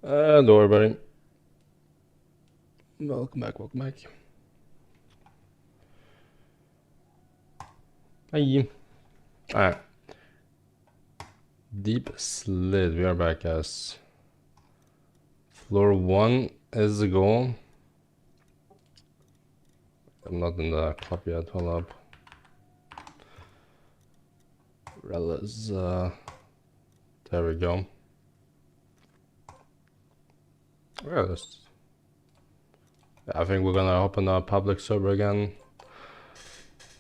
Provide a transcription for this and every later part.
Don't worry about it. Welcome back, welcome back. Hi. Alright. Deep Slid, we are back, guys. Floor 1 is the goal. I'm not in the club yet, hold up. Relas, there we go. Yeah, I think we're gonna open a public server again.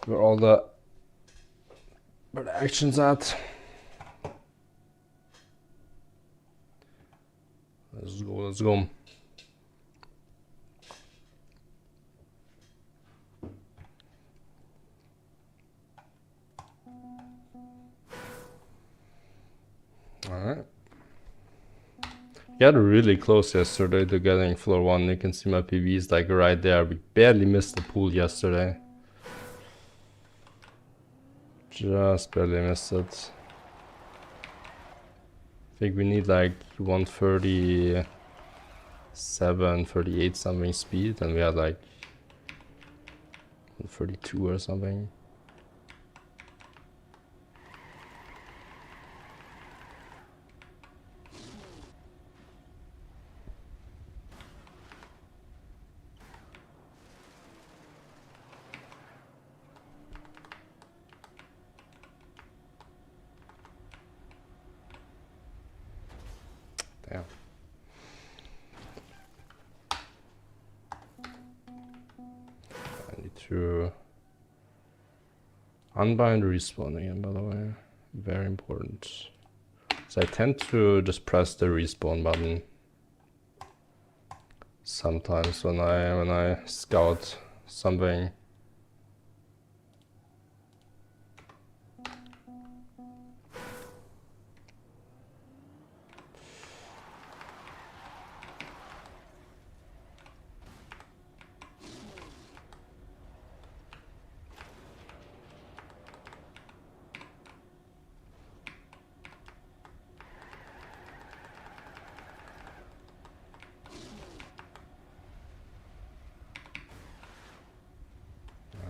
Where all the action's at. Let's go, let's go. Alright. Got really close yesterday to getting floor 1. You can see my PVs like right there. We barely missed the pool yesterday. Just barely missed it. I think we need like 137, 38 something speed, and we had like 132 or something. Damn. I need to unbind respawn again, by the way. Very important. So I tend to just press the respawn button sometimes when I scout something.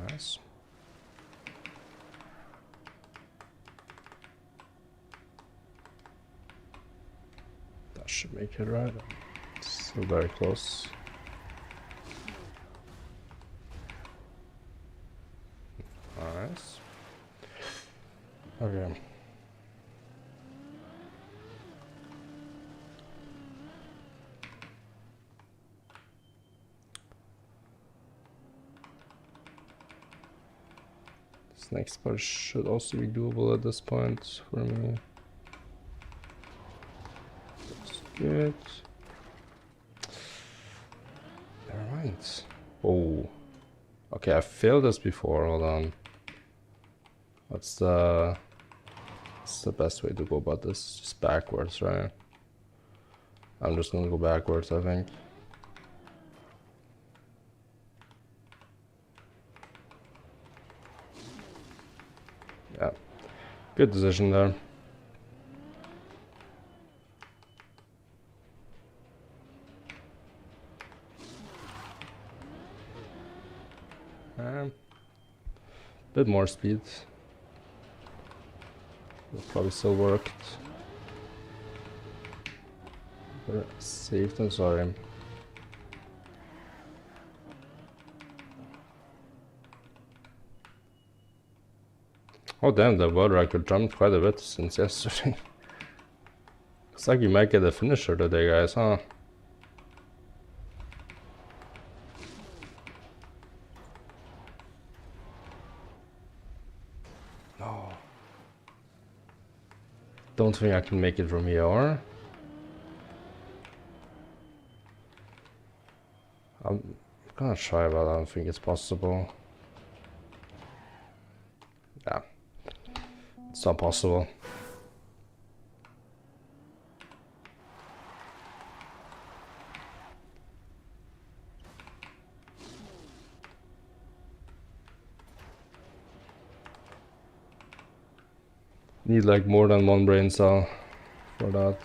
Nice. That should make it right. Still very close. Nice. Okay. This next part should also be doable at this point for me. That's good. Never mind. Oh. Okay, I failed this before. Hold on. What's the best way to go about this? Just backwards, right? I'm just gonna go backwards, I think. Yeah. Good decision there. Bit more speed. Will probably still worked. Better safe than sorry. Oh damn, the world record jumped quite a bit since yesterday. Looks like we might get a finisher today, guys, huh? No. Don't think I can make it from here, or? I'm gonna try, but I don't think it's possible. Yeah. It's not possible. Need like more than one brain cell for that.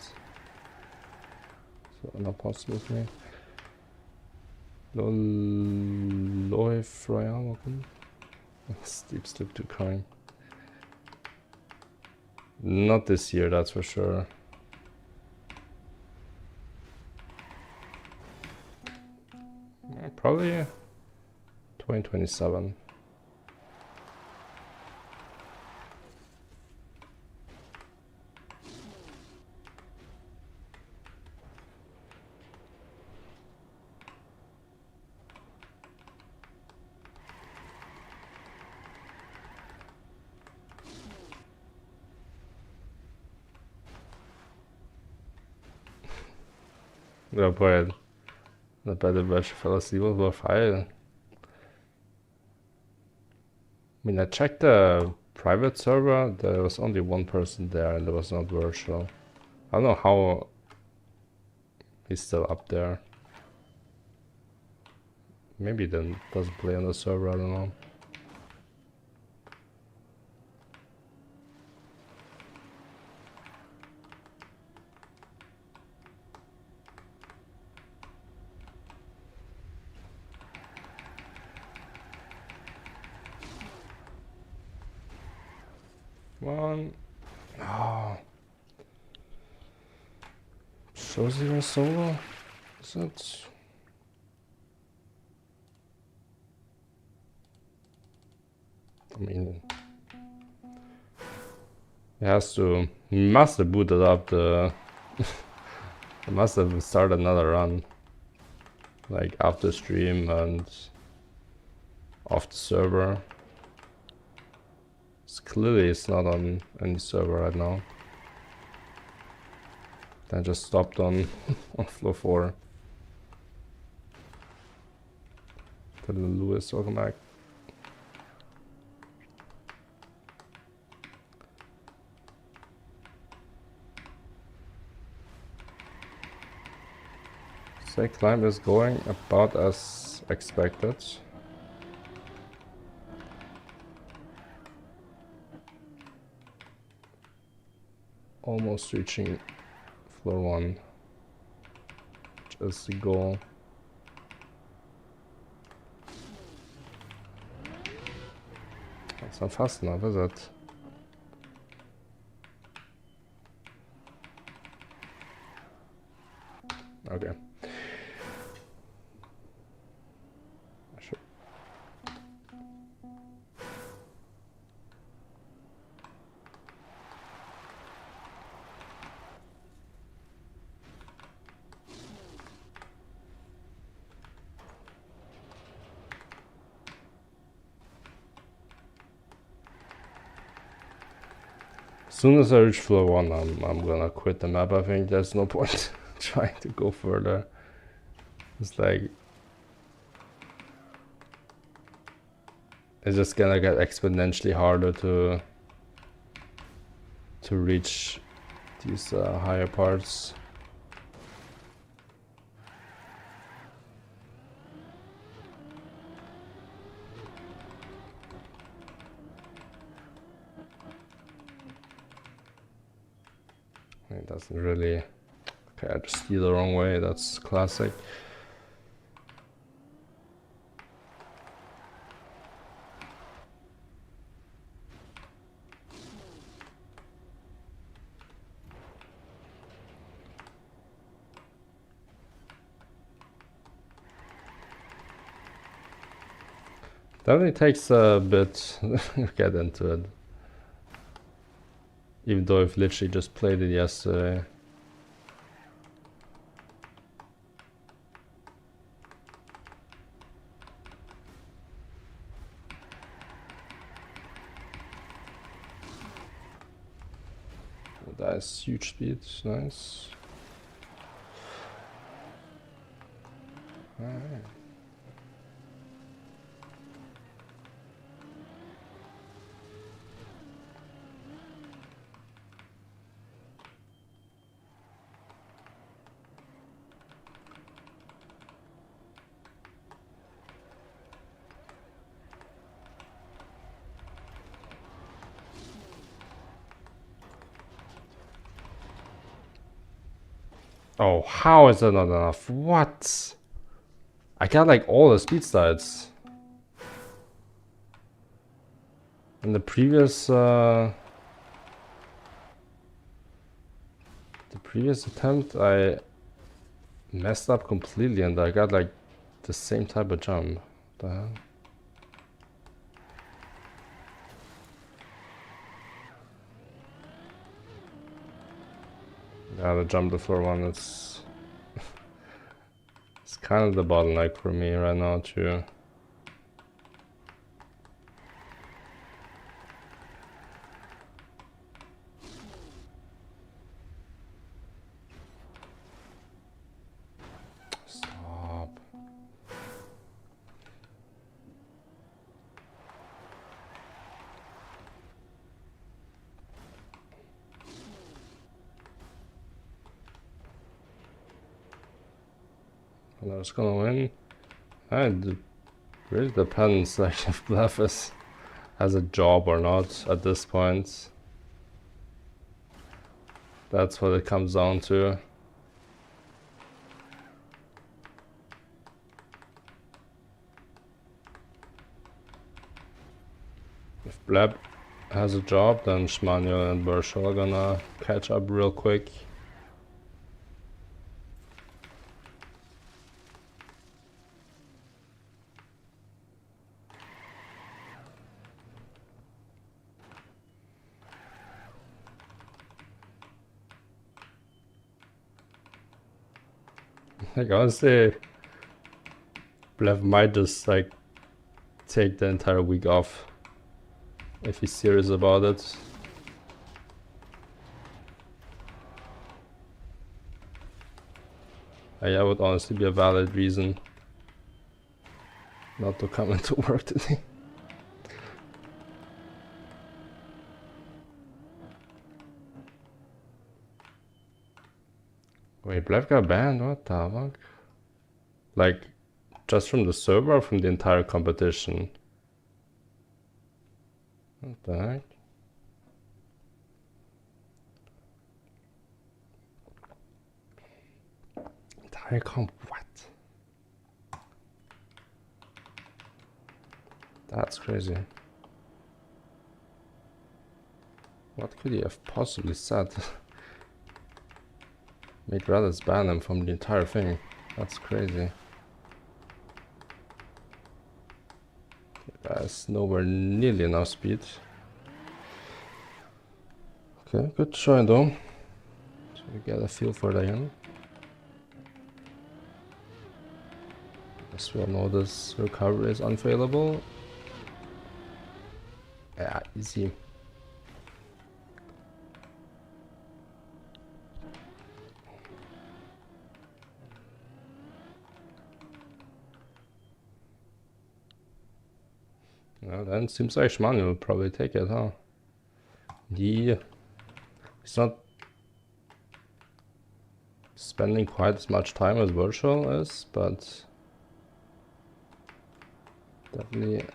not possible for me. Läuft Royal open. Deep Slid 2 coming. Not this year, that's for sure. Probably 2027. Ja, boy, bei der Batch fell asleep over file. I mean, I checked the private server, there was only one person there and it was not virtual. I don't know how he's still up there. Maybe he then doesn't play on the server, I don't know. One. Oh. Shows even solo? Is it? I mean, he must have booted up the, he must have started another run. Like after stream and off the server. Clearly it's not on any server right now. Then just stopped on, on floor 4. Tell Lewis, welcome back. So climb is going about as expected. Almost reaching floor 1, which is the goal. That's not fast enough, is it? Okay. Sure. As soon as I reach floor 1, I'm gonna quit the map. I think there's no point trying to go further. It's like, it's just gonna get exponentially harder to reach these higher parts. It doesn't really. Okay, I just steer the wrong way. That's classic. Definitely takes a bit to get into it. Even though I've literally just played it yesterday. Oh, that is huge speed, nice. Alright. Oh, how is that not enough? What? I got like all the speed slides. In the previous attempt, I messed up completely and I got like the same type of jump. What the hell? Yeah, the jump the floor one is it's kind of the bottleneck for me right now too. Stop. And I was gonna win. It really depends like if Bluff has a job or not at this point. That's what it comes down to. If Blab has a job, then Schmanuel and Burschel are gonna catch up real quick. Like honestly, Blab might just like take the entire week off if he's serious about it. That would honestly be a valid reason not to come into work today. Wait, Blab got banned? What the fuck? Like, just from the server or from the entire competition? What the heck? Entire comp, what? That's crazy. What could he have possibly said? Made Reddit ban him from the entire thing. That's crazy. That's nowhere nearly enough speed. Okay, good try though. So we get a feel for the end. Guess we all know this recovery is unfailable. Yeah, easy. Well, then it seems like Schmanu will probably take it, huh? He's not spending quite as much time as Virtual is, but definitely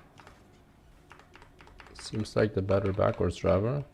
seems like the better backwards driver.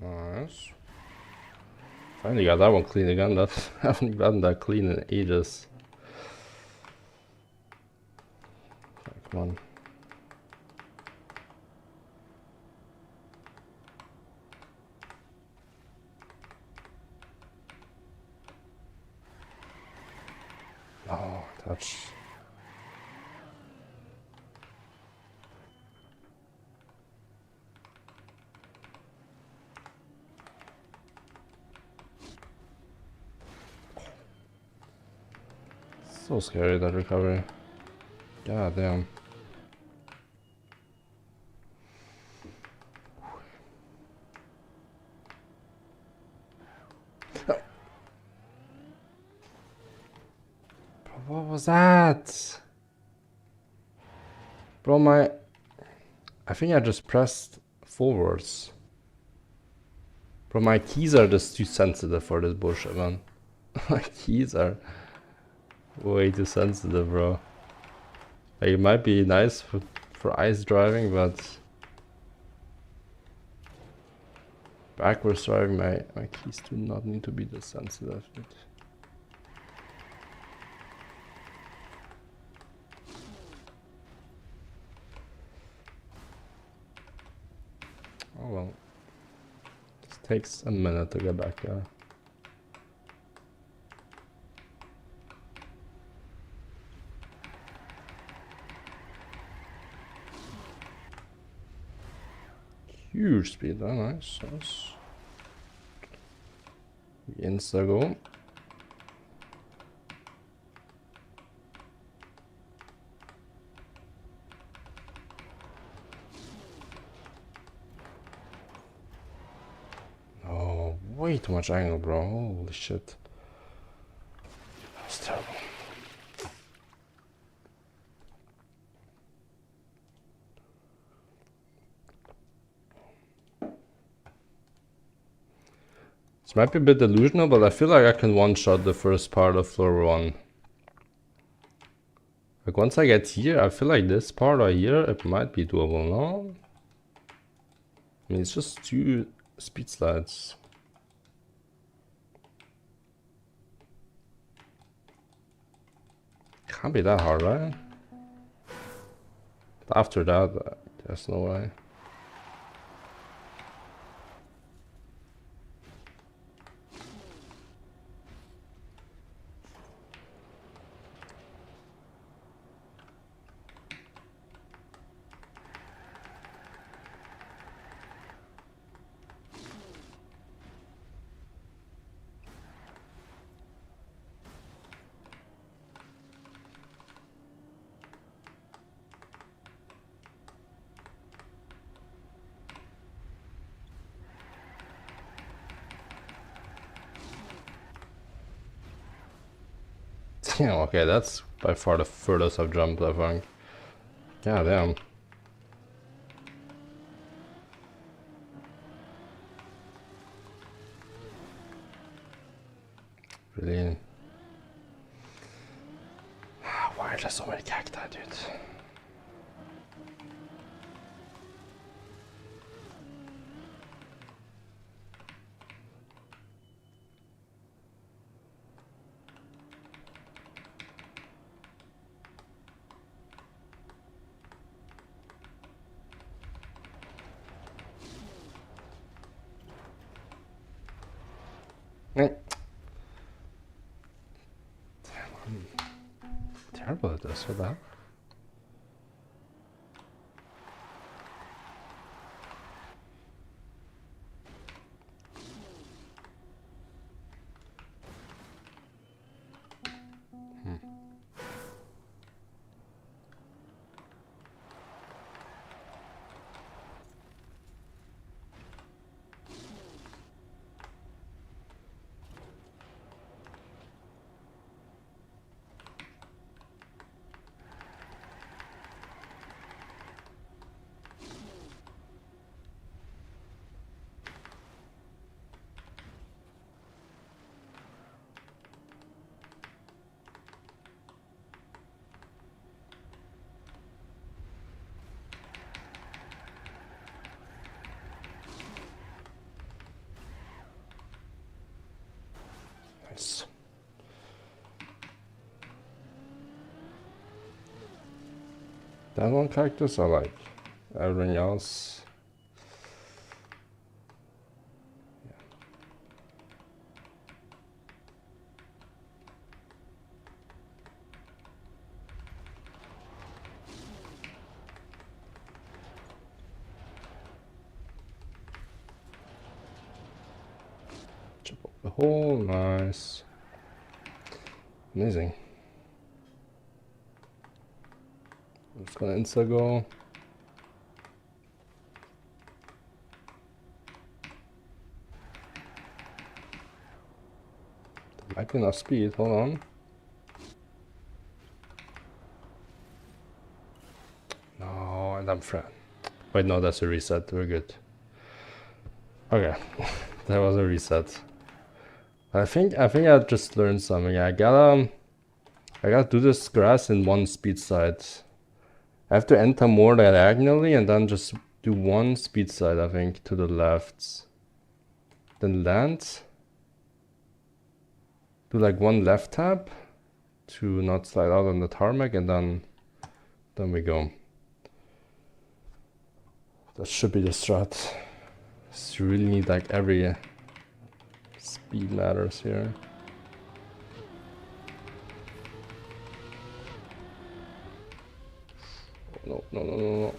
Nice. Finally got that one clean again. That I haven't gotten that clean in ages. Come on. Oh, touch. So scary, that recovery. God damn. What was that? Bro, I think I just pressed forwards. Bro, my keys are just too sensitive for this bullshit, man. My keys are way too sensitive, bro. Like, it might be nice for ice driving, but backwards driving, my keys do not need to be this sensitive, dude. Oh well. It takes a minute to get back there. Huge speed, oh, nice. Insta go. Oh, way too much angle, bro. Holy shit. That's terrible. This might be a bit delusional, but I feel like I can one-shot the first part of floor 1. Like, once I get here, I feel like this part right here, it might be doable, no? I mean, it's just 2 speed slides. Can't be that hard, right? After that, there's no way. Yeah, okay, that's by far the furthest I've jumped, I think. God damn. Really? Why are there so many cacti, dude? Damn, I'm terrible at this, what the hell? Nice. That one characters I like. Everything else. Chop up the hole, nice. Amazing. Just gonna insta go. There might be enough speed, hold on. No, and I'm flat. Wait, no, that's a reset, we're good. Okay, that was a reset. I think I just learned something. I gotta do this grass in one speed side. I have to enter more diagonally and then just do one speed side, I think, to the left. Then land. Do like one left tap to not slide out on the tarmac, and then we go. That should be the strat. You really need like every speed matters here. No, no, no, no, no.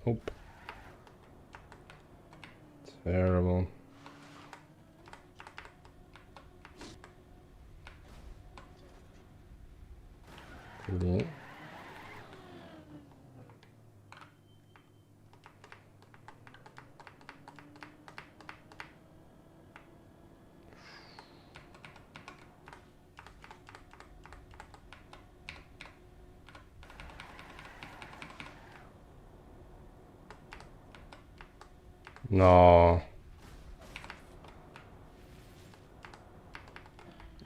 Oh. Nope. Terrible. Really? No.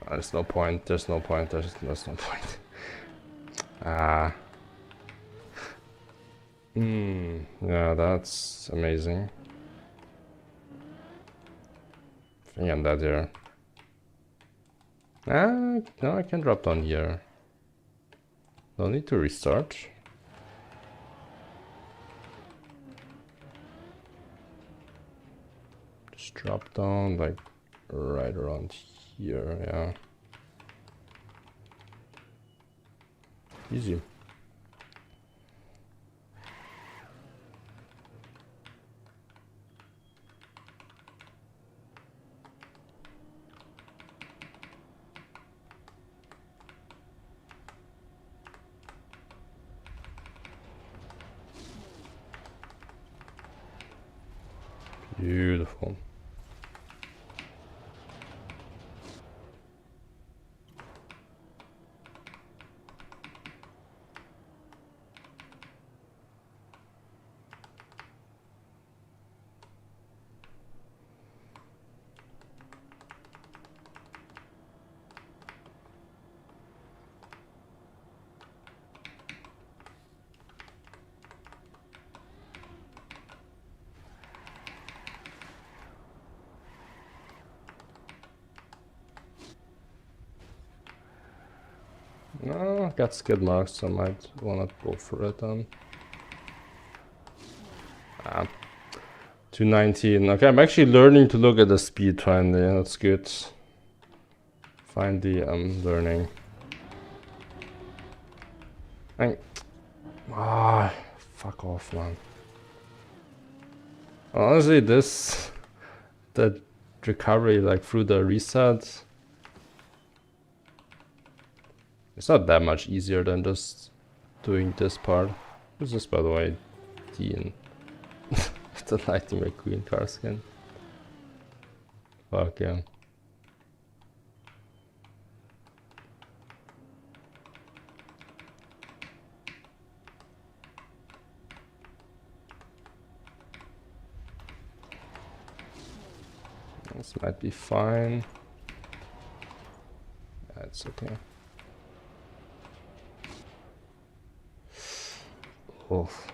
There's no point. There's no point. There's no point. Ah. Yeah, that's amazing. I think I'm dead here. Ah, no, I can drop down here. No need to restart. Just drop down like right around here, yeah. Easy. Beautiful. No, got skid marks, so I might wanna go for it then. Ah. 219. Okay, I'm actually learning to look at the speed finally. That's good. Finally, I'm learning. Fuck off, man. Honestly, the recovery, like through the reset, it's not that much easier than just doing this part. Who's this, by the way? Dean. The Lightning McQueen car skin. Fuck yeah. This might be fine. That's okay. Oof.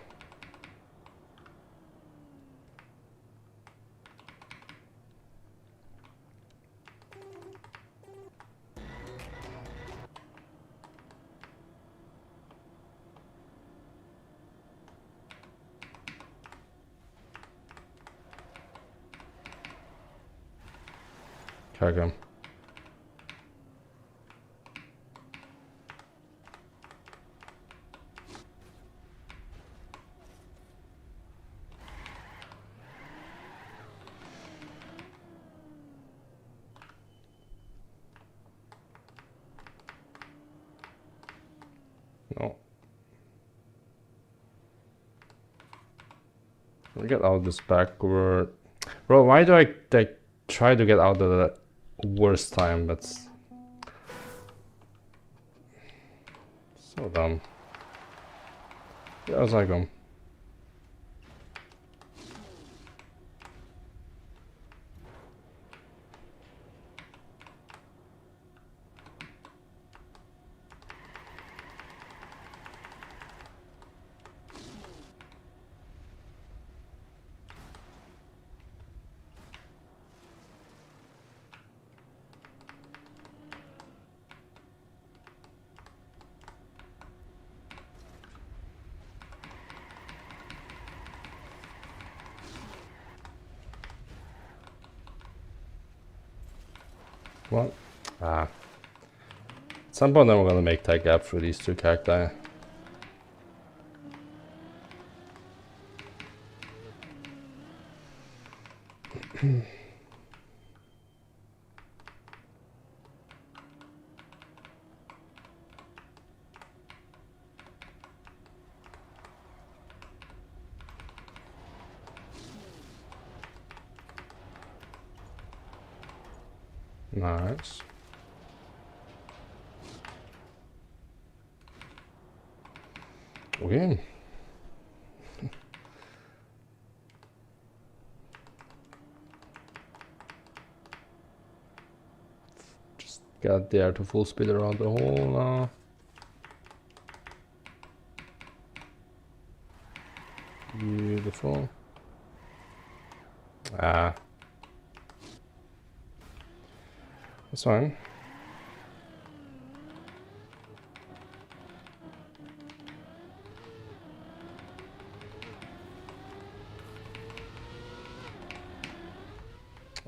Okay. Get out this backward. Bro, why do I like try to get out of the worst time? That's so dumb. Yeah, I was like, what? Ah. At some point, then we're gonna make that gap through these two cacti. Nice. Okay. Just got there to full speed around the hole now. Beautiful. Ah. That's fine.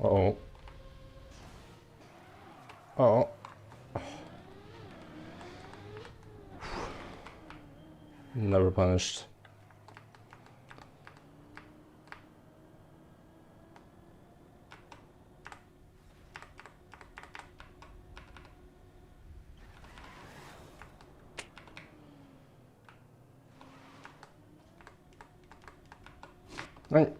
Uh-oh. Uh-oh. Never punished. Right.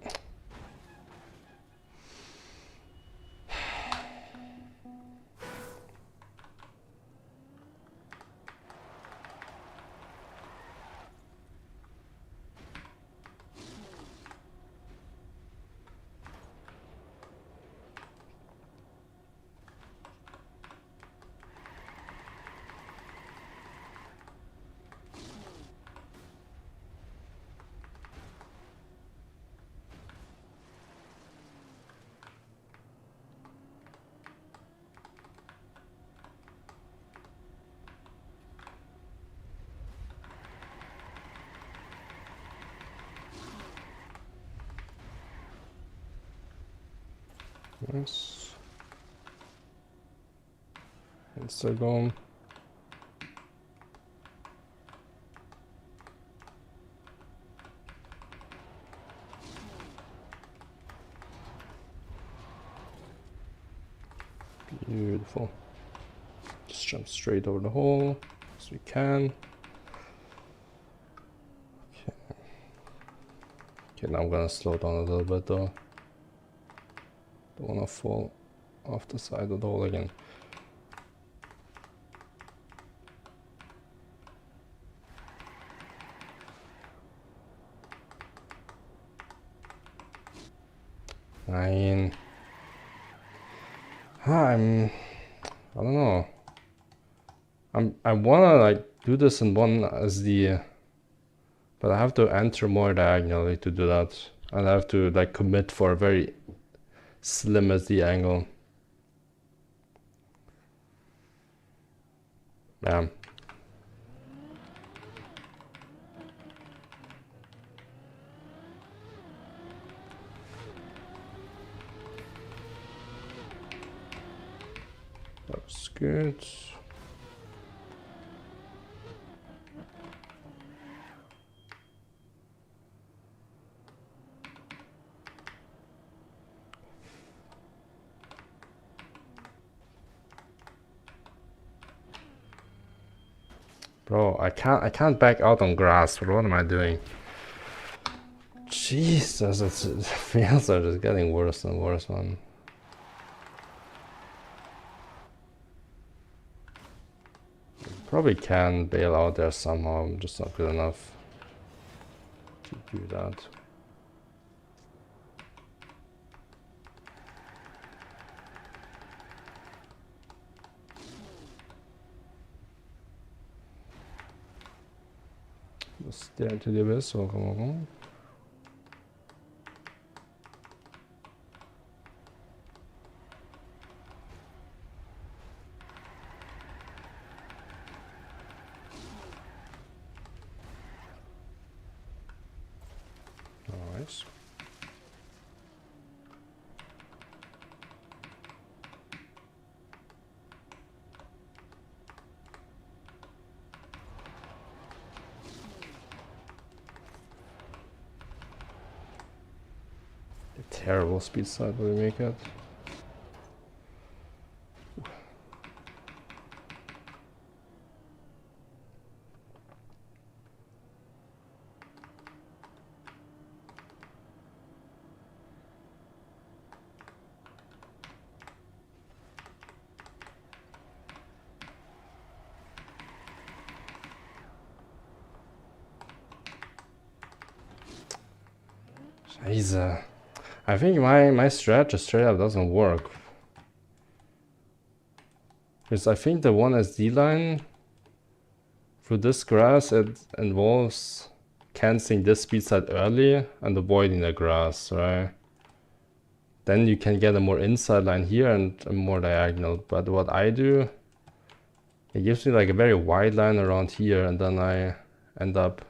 Nice. And still going. Beautiful. Just jump straight over the hole as we can. Okay. Okay, now I'm gonna slow down a little bit though. Don't wanna fall off the side of the hole again. I don't know. I wanna like do this in one as the, but I have to enter more diagonally to do that. And I have to like commit for a very slim as the angle. Yeah. That's good. Bro, I can't back out on grass. What am I doing? Jesus, the fails are just getting worse and worse, man. Probably can bail out there somehow, I'm just not good enough to do that. Just stare into the abyss, so come on. Nice. Terrible speed side, will we make it? Scheiße. I think my strat just straight up doesn't work. Because I think the 1SD line through this grass, it involves cancelling this speed side early and avoiding the grass, right? Then you can get a more inside line here and a more diagonal. But what I do, it gives me like a very wide line around here, and then I end up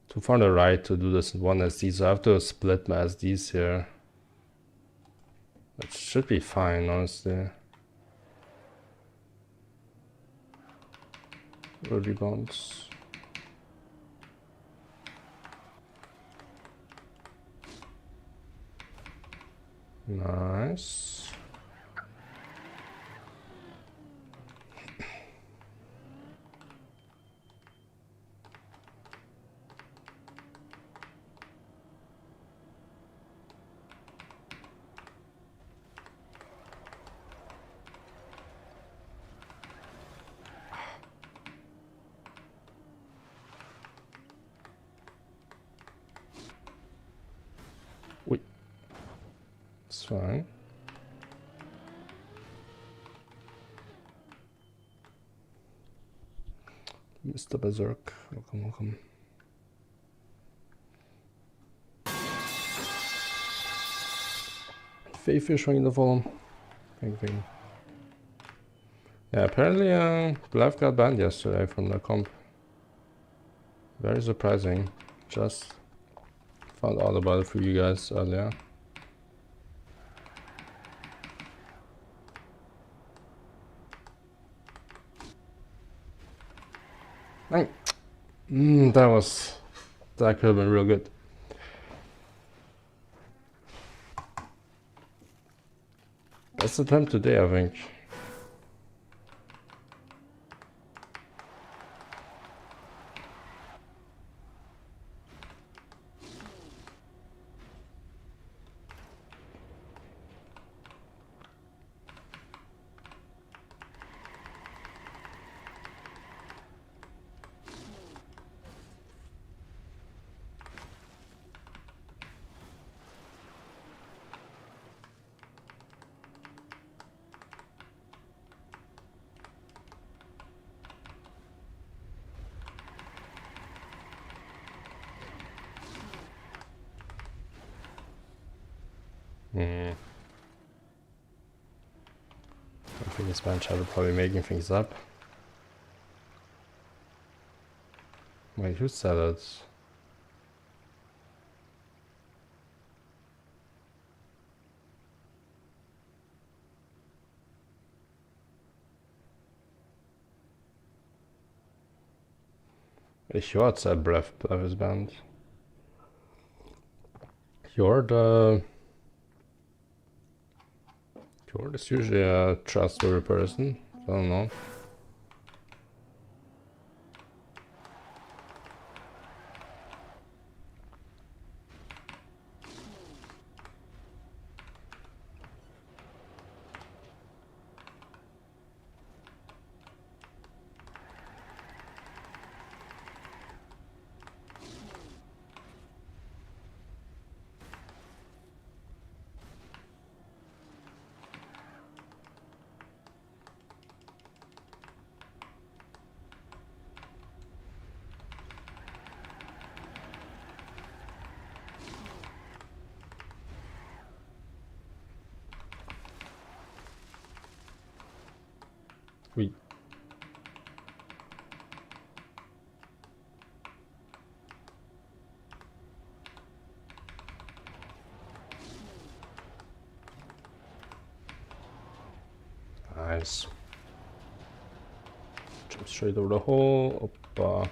too far on the right to do this in 1SD, so I have to split my SDs here. It should be fine, honestly. Early bounce. Nice. It's fine. Mr. Berserk, welcome, welcome. Fish in the volume. Thinking. Yeah, apparently Blav got banned yesterday from the comp. Very surprising. Just found out about it for you guys earlier. That could have been real good. Best attempt today, I think. I think this man will probably making things up. Wait, who said it? Ich hörte es Breath is banned. Fjord is usually a trustworthy person. I don't know. We. Nice. Jump straight over the hole. Oppa.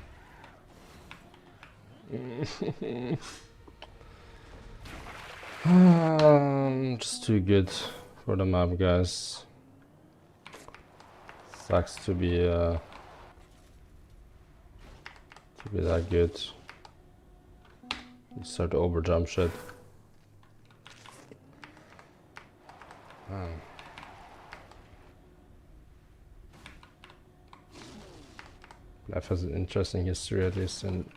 Just too good for the map, guys. Sucks to be that good. You start to overjump shit. Life has an interesting history, at least in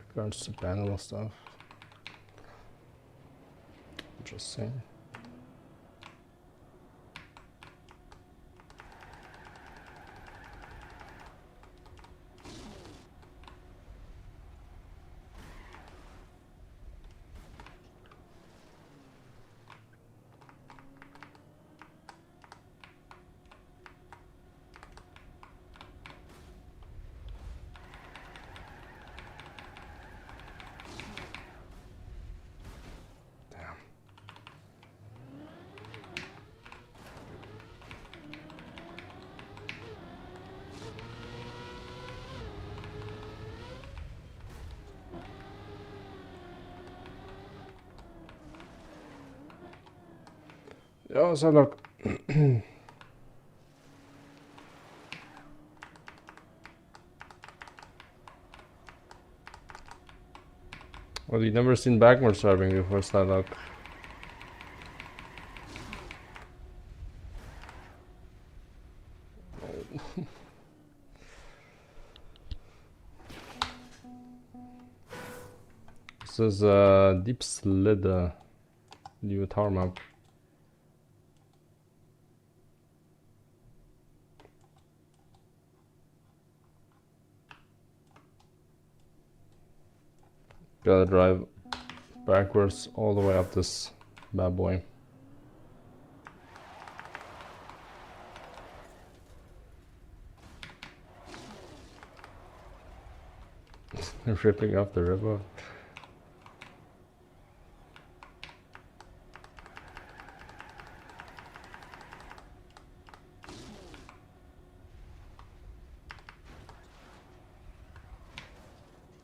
regards to panel stuff. Interesting. Ja, så look. Well, you've never seen backward serving before, Slylock. This is Deep Slid, new tower map. Gotta drive backwards all the way up this bad boy. Ripping off the river.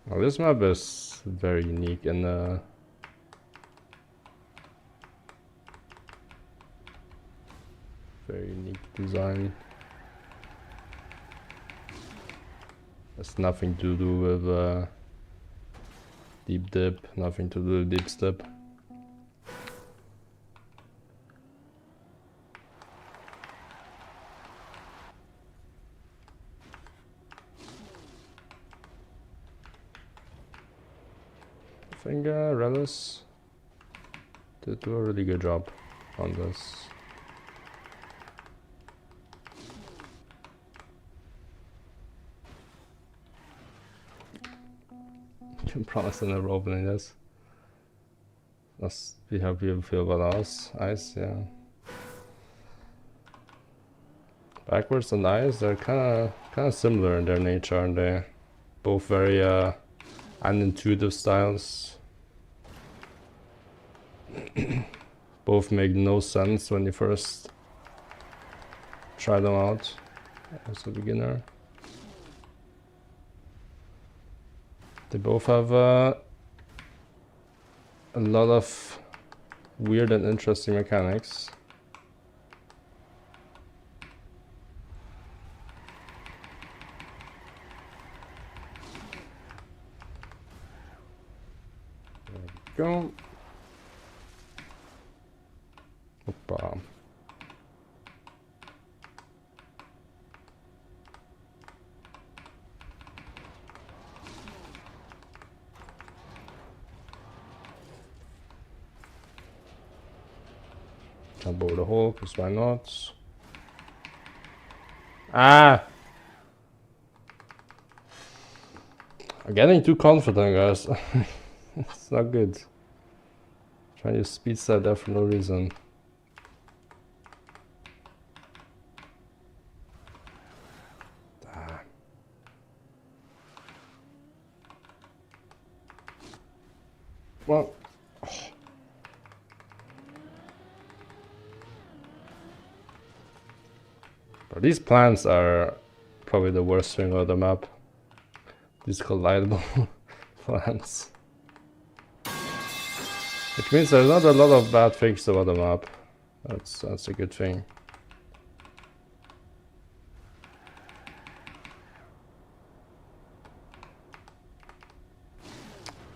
Well, this map is very unique and very unique design. Has nothing to do with deep dip, nothing to do with deep step. I think Relish did do a really good job on this. Can promise I'm never opening this. Let's see how people feel about us. Ice, yeah. Backwards and ice, they're kind of similar in their nature, aren't they? Both very unintuitive styles. Both make no sense when you first try them out as a beginner. They both have a lot of weird and interesting mechanics. There we go. Opa. Jump over the hole, because why not? Ah! I'm getting too confident, guys. It's not good. Trying to speed slide there for no reason. These plants are probably the worst thing on the map. These collidable plants. Which means there's not a lot of bad things about the map. That's a good thing.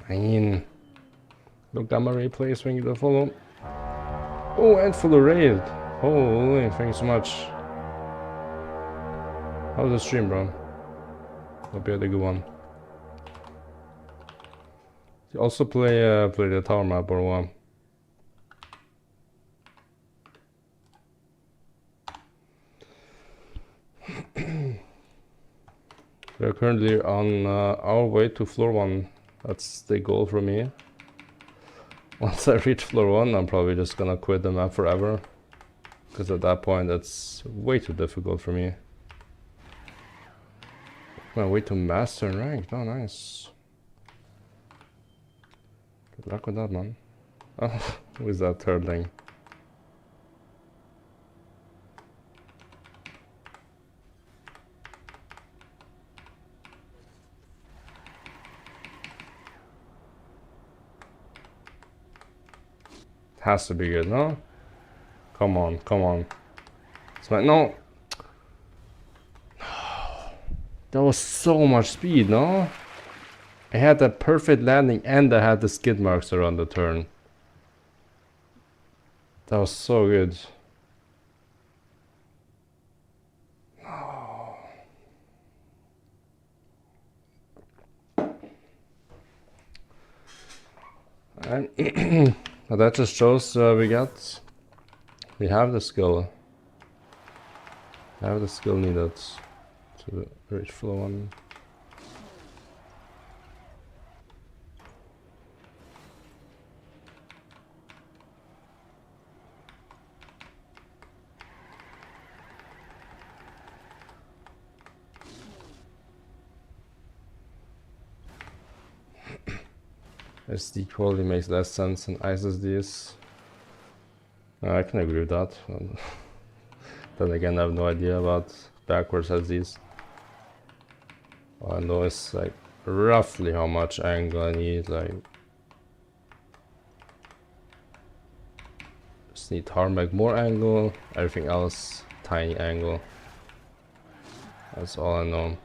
I mean, look at my replay swing the follow. Oh, and full raid. Holy, thank you so much. How was the stream, bro? Hope you had a good one. You also play the tower map or what? We're currently on our way to floor 1. That's the goal for me. Once I reach floor 1, I'm probably just gonna quit the map forever. Because at that point, it's way too difficult for me. My way to master and rank. Oh, nice. Good luck with that, man. Oh, who is that turtling? Has to be good, no? Come on, come on. It's like, no. That was so much speed, no? I had that perfect landing and I had the skid marks around the turn. That was so good. And that just shows we have the skill. We have the skill needed to reach floor 1. SD quality makes less sense than ISSDs. I can agree with that. Then again, I have no idea about backwards SDs. All I know is like roughly how much angle I need. Like, just need tarmac more angle. Everything else tiny angle. That's all I know.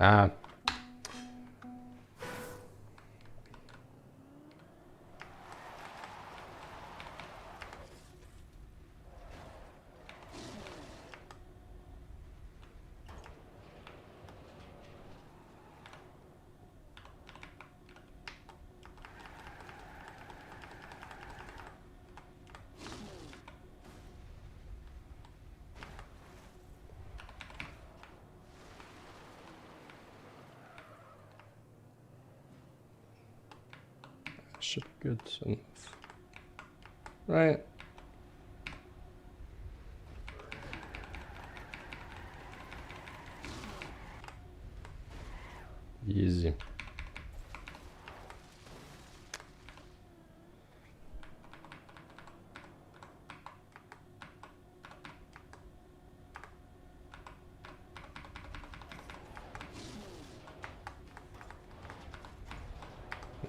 Ah. Should be good enough. Right. Easy.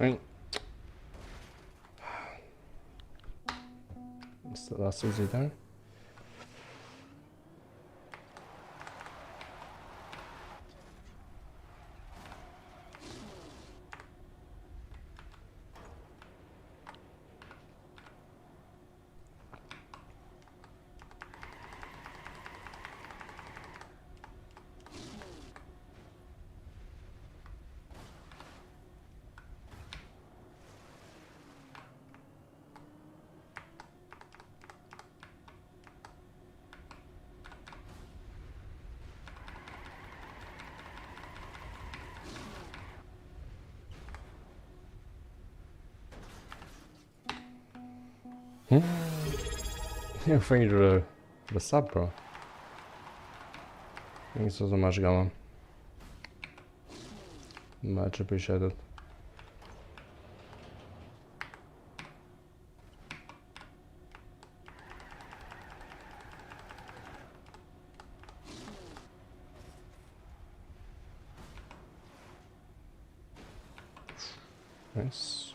Right. That's the last easy there. Yeah, thank you to the sub, bro. Thank you so much, Gamma. Much appreciated. Nice.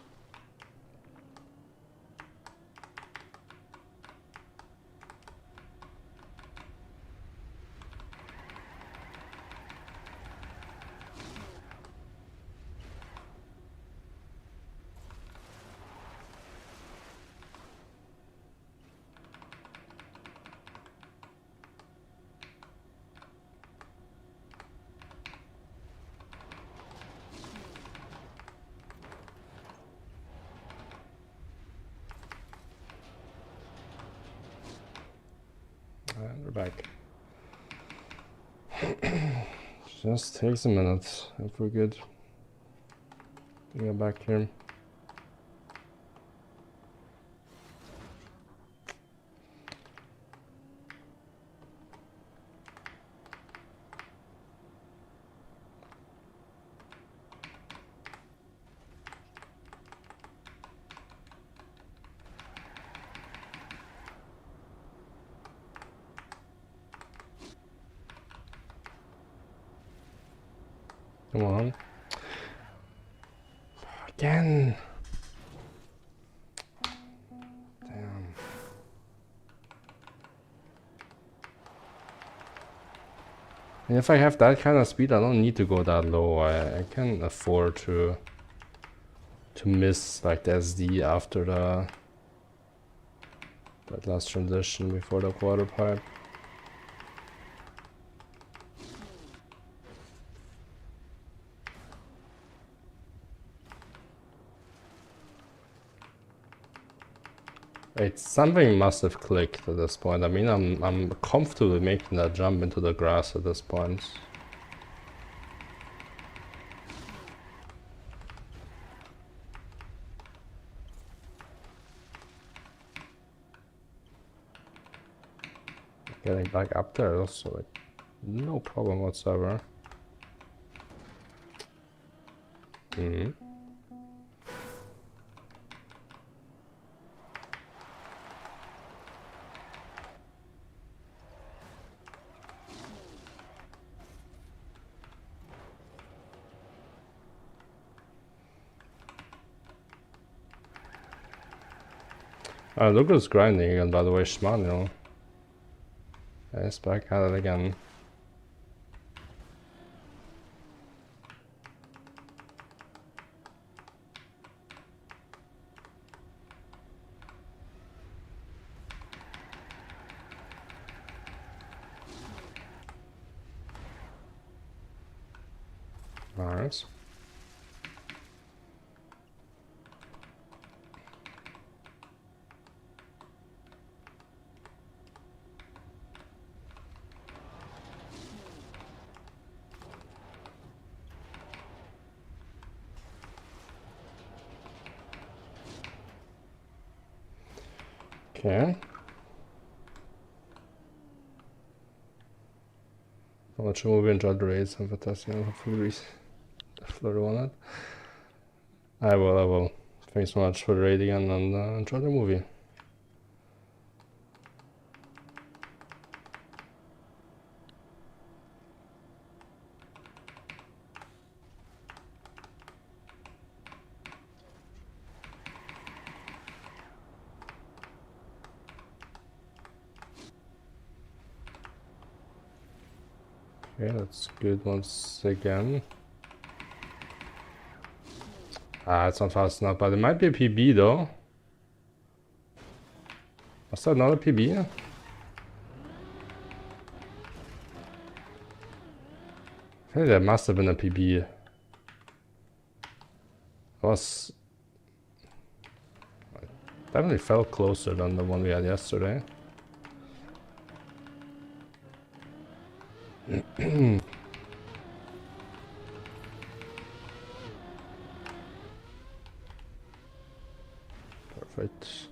And we're back. Just takes a minute if we're good. We get back here. Come on. Again. Damn. And if I have that kind of speed, I don't need to go that low. I can afford to miss like the SD after that last transition before the quarter pipe. Something must have clicked at this point. I mean, I'm comfortable making that jump into the grass at this point. Getting back up there also, like, no problem whatsoever. Look who's grinding again, by the way, Shmanil. He's back at it again. Nice. Okay. Zobaczymy, mówię, Jad Raid, fantastic, hopefully Flurry on it. I will. Thanks so much for the raid again and enjoy the movie. Okay, that's good once again. It's not fast enough, but it might be a PB though. Was that not a PB? I think that must have been a PB. It was... definitely felt closer than the one we had yesterday. Perfect.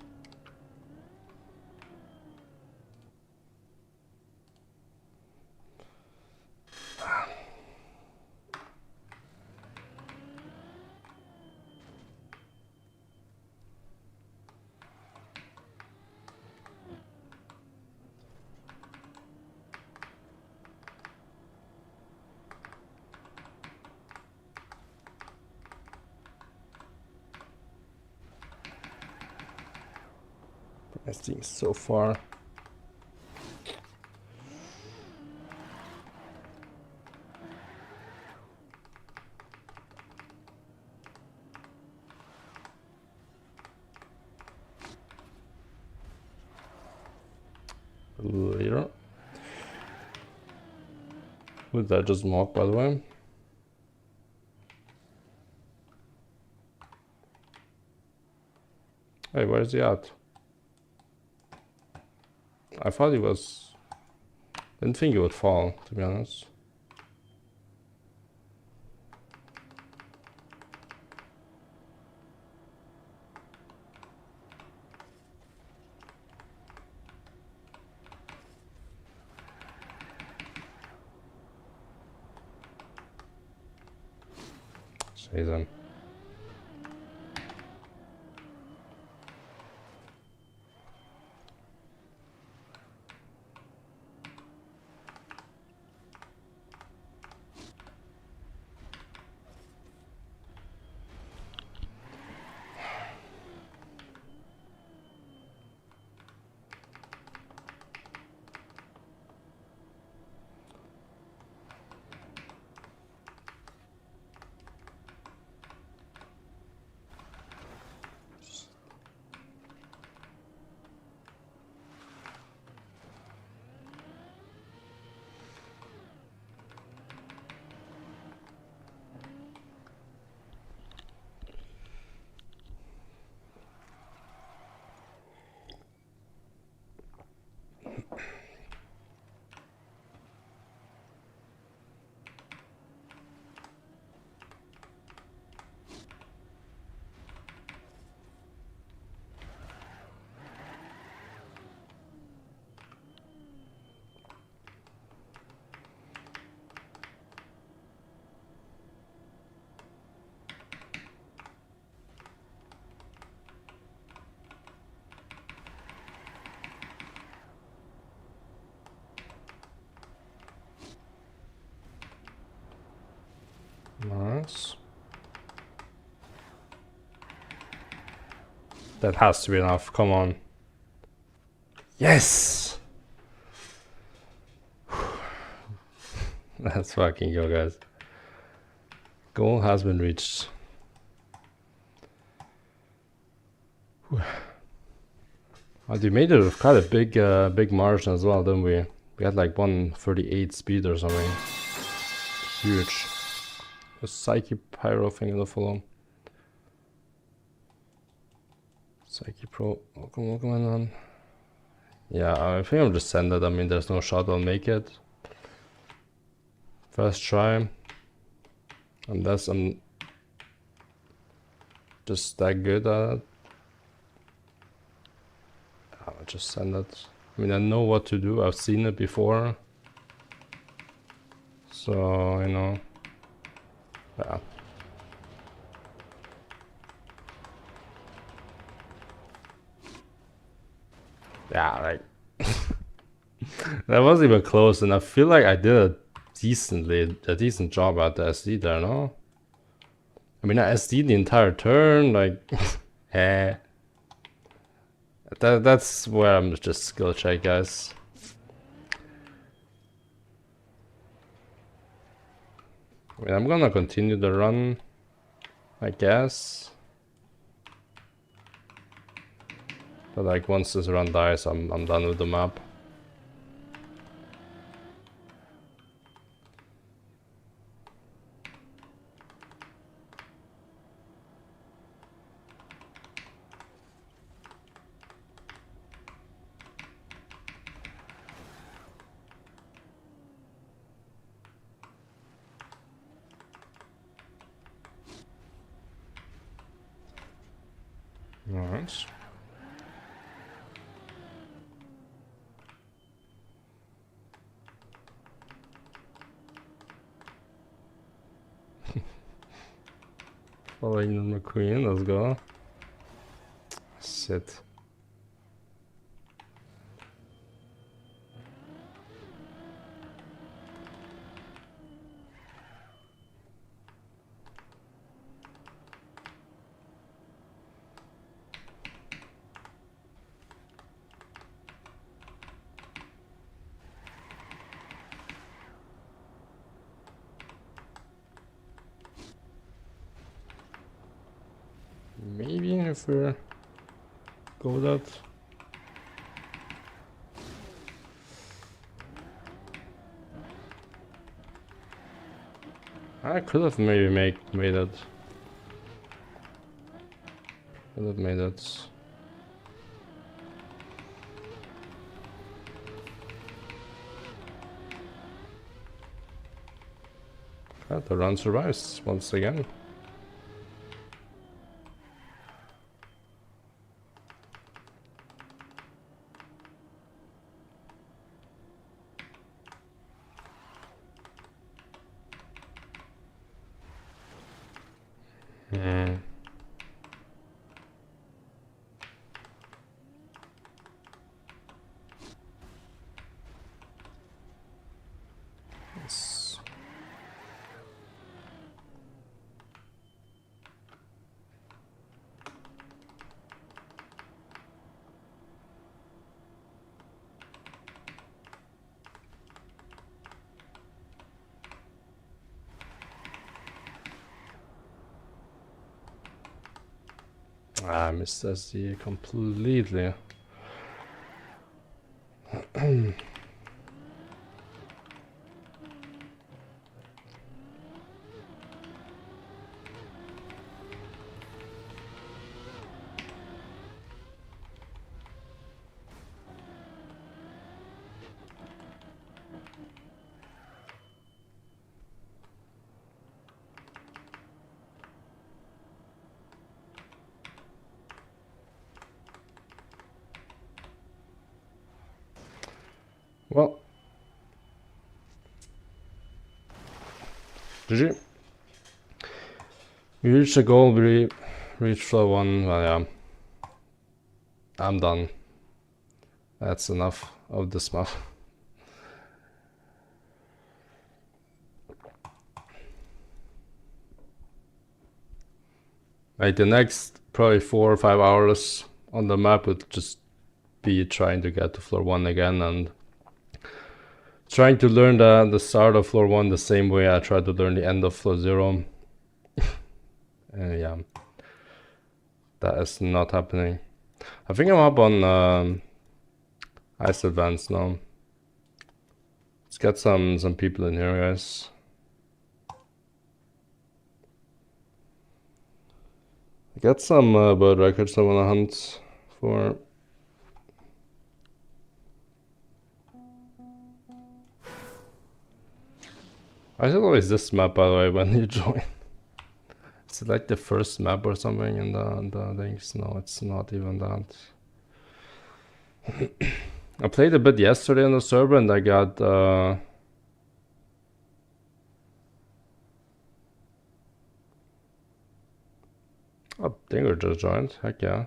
This seems so far. Later. Who did that just mock, by the way? Hey, where's he at? I thought he was... Didn't think he would fall, to be honest. Chase him. Nice. That has to be enough, come on. Yes! Let's fucking go, guys. Goal has been reached. Oh, we made it with quite a big margin as well, didn't we? We had like 138 speed or something. Huge. A Psyche Pyro thing in the follow. Psyche Pro. Welcome on. Yeah, I think I'm just send it. I mean, there's no shot I'll make it. First try. Unless I'm just that good at it. I'll just send it. I mean, I know what to do. I've seen it before. So, you know. Yeah. Yeah, like... that wasn't even close, and I feel like I did a decent job at the SD there, no? I mean, I SD the entire turn, like... eh. That's where I'm just skill check, guys. I mean, I'm gonna continue the run, I guess. But like, once this run dies, I'm done with the map. Nice. Following the McQueen, let's go. Shit. Maybe if we go with that. I could have maybe made it. Could have made it. The run survives once again. Yes. I missed SD completely. Well, GG. We reached the goal, we reached floor 1, well yeah. I'm done. That's enough of this map. Like the next probably 4 or 5 hours on the map would just be trying to get to floor 1 again and trying to learn the start of floor 1 the same way I tried to learn the end of floor 0. Yeah, that is not happening. I think I'm up on ice advance now. Let's get some people in here, guys. I got some bird records I wanna hunt for. I should always this map, by the way, when you join. Is it like the first map or something in the things? No, it's not even that. I played a bit yesterday on the server and I got oh, Dinger just joined. Heck yeah.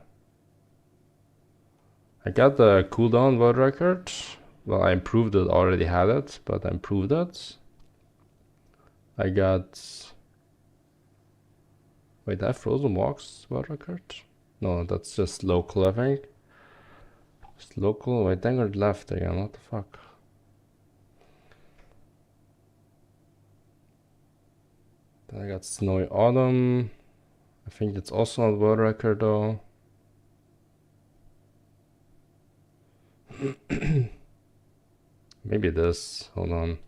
I got the cooldown world record. Well, I improved it, already had it, but I improved it. I got... Wait, I have Frozen Walks world record? No, that's just local, I think. Just local. Wait, Dinger left again. What the fuck? Then I got Snowy Autumn. I think it's also not world record though. Maybe this. Hold on.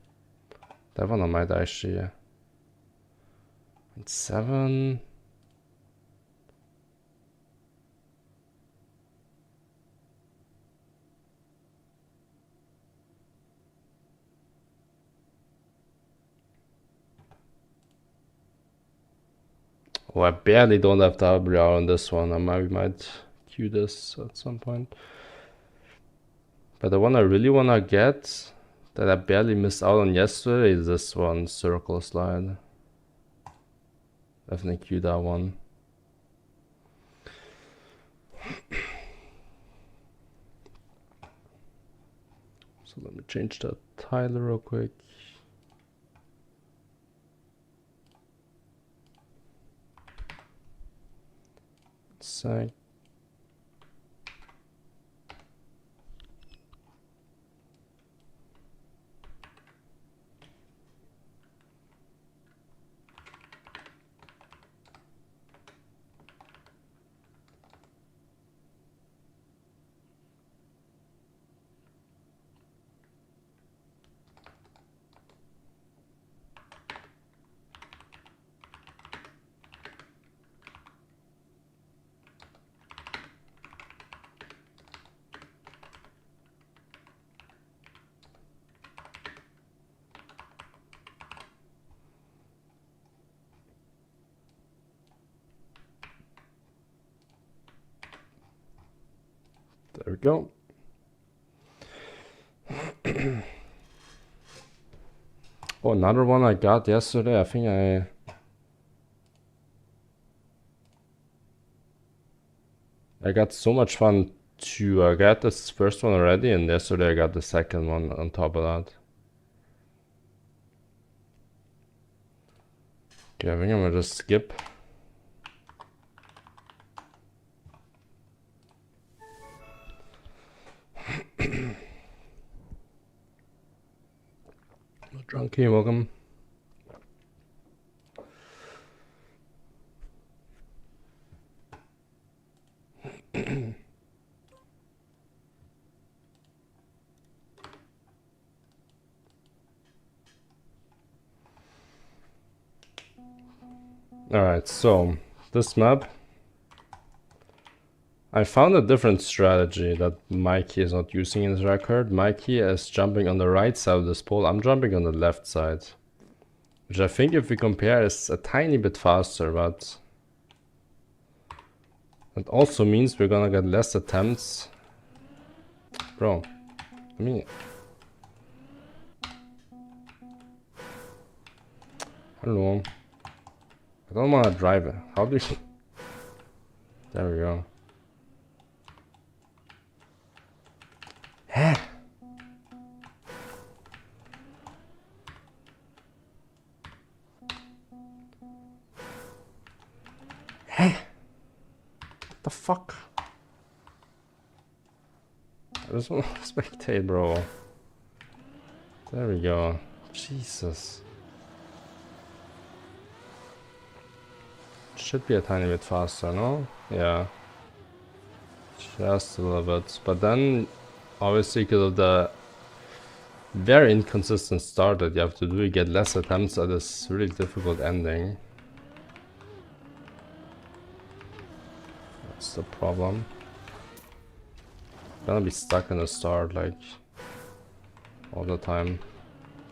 That one I might actually. 7. Oh, I barely don't have the WR on this one. I might queue this at some point. But the one I really wanna get that I barely missed out on yesterday is this one, Circle Slide. Definitely queue that one. So let me change the title real quick. Sec. There we go. Oh, another one I got yesterday. I think I got so much fun to get this first one already, and yesterday I got the second one on top of that. Okay, I think I'm gonna just skip. Drunky, welcome. Alright, so this map, I found a different strategy that Mikey is not using in his record. Mikey is jumping on the right side of this pole. I'm jumping on the left side, which I think if we compare is a tiny bit faster, but it also means we're gonna get less attempts. Bro, I mean, I don't know. I don't wanna drive it. How do you... There we go. Huh? Hey, what the fuck? I just want to spectate, bro. There we go. Jesus. Should be a tiny bit faster, no? Yeah. Just a little bit. But then, obviously, because of the very inconsistent start that you have to do, you get less attempts at this really difficult ending. That's the problem. Gonna be stuck in the start like all the time,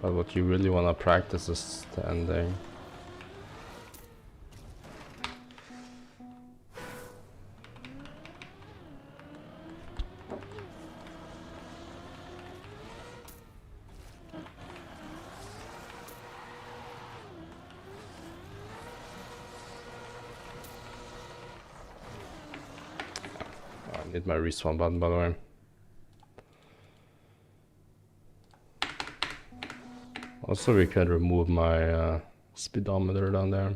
but what you really wanna practice is the ending. I need my respawn button, by the way. Also, we can remove my speedometer down there.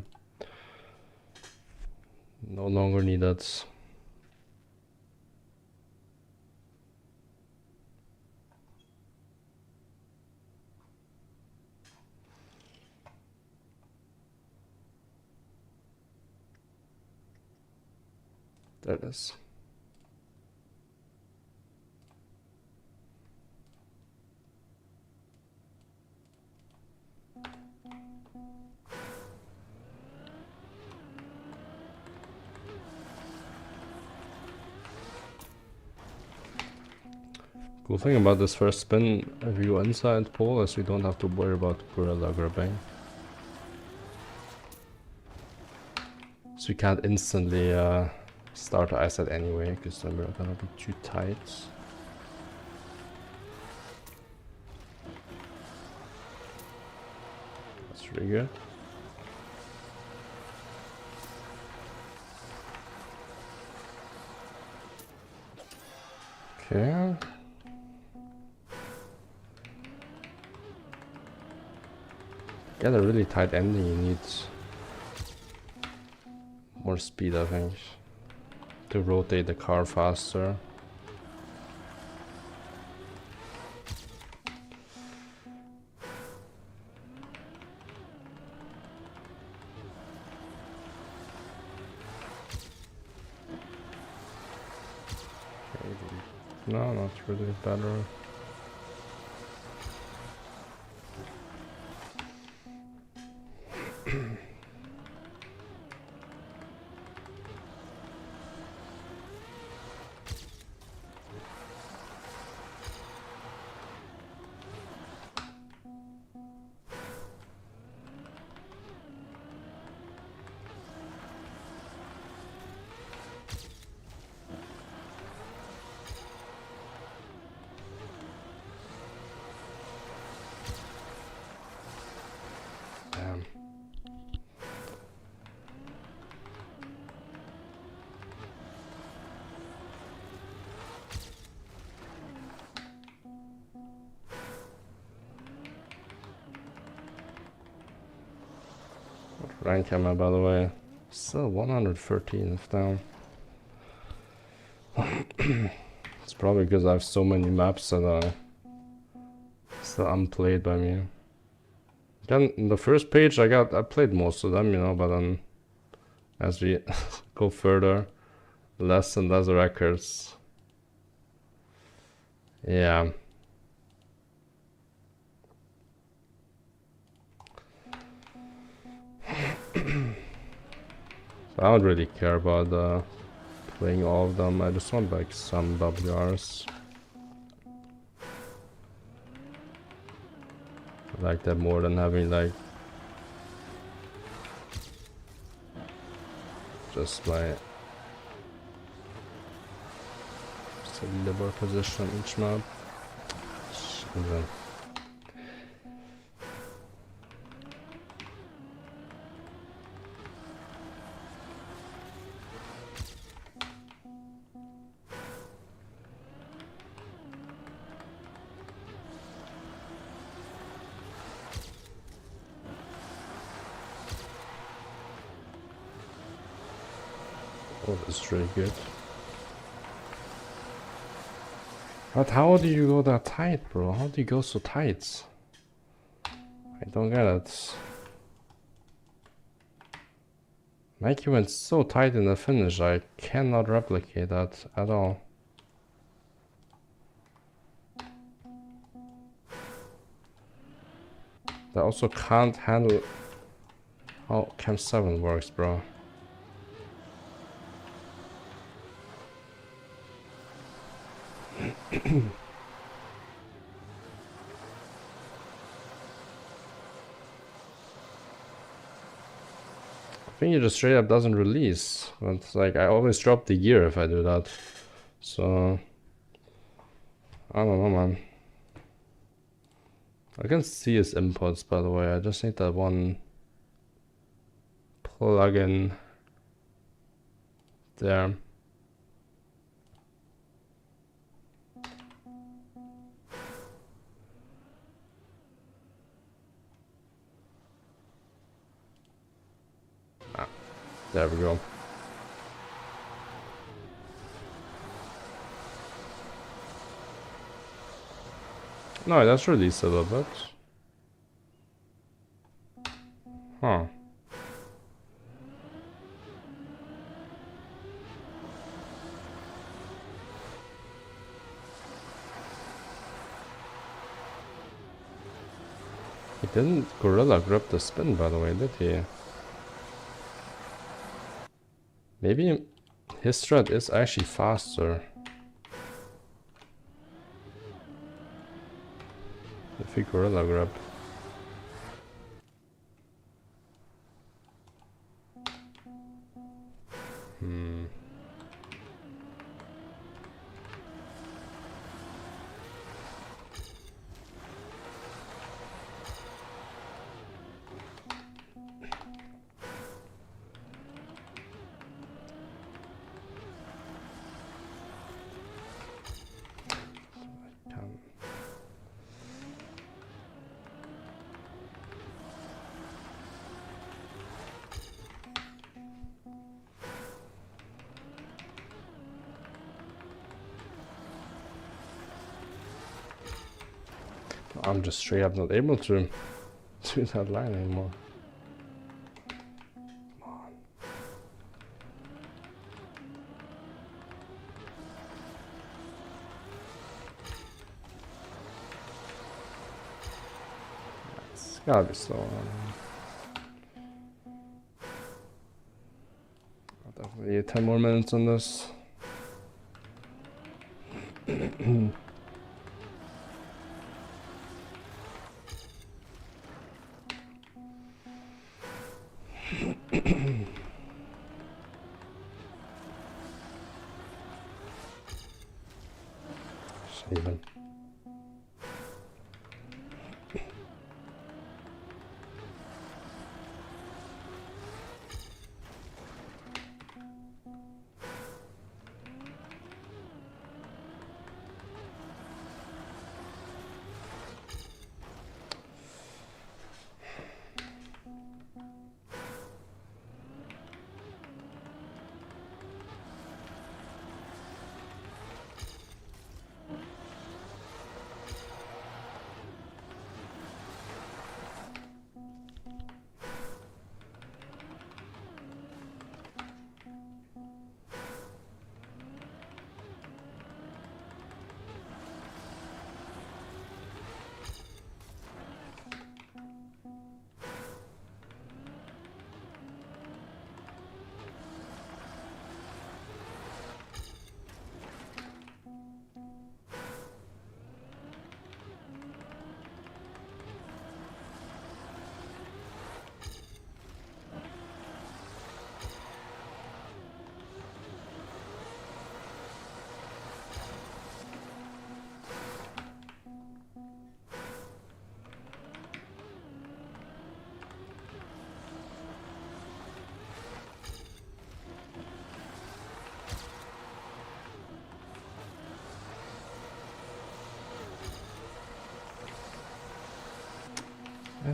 No longer needed. There it is. Cool thing about this first spin view inside pole is we don't have to worry about gorilla gripping. So we can't instantly start the eyesight anyway, because then we're gonna be too tight. That's really good. Okay. Get a really tight ending, you need more speed, I think, to rotate the car faster. No, not really better. Rank hammer, by the way. Still 113th down. It's probably because I have so many maps that are still unplayed by me. Then in the first page I played most of them, you know, but then as we go further, less and less records. Yeah. So I don't really care about playing all of them. I just want like some WRs. I like that more than having like just my liver position each map. Even. Oh, that's really good. But how do you go that tight, bro? How do you go so tight? I don't get it. Mikey went so tight in the finish, I cannot replicate that at all. I also can't handle how Cam 7 works, bro. I think it just straight up doesn't release. But it's like I always drop the gear if I do that. So I don't know, man. I can see his inputs, by the way. I just need that one plugin there. Ah, there we go. No, that's released a little bit. Huh. He didn't gorilla grip the spin, by the way, did he? Maybe his strat is actually faster. If he gorilla grab. I'm just straight up not able to do that line anymore. Come on. It's gotta be slow. I'll definitely need 10 more minutes on this. Even.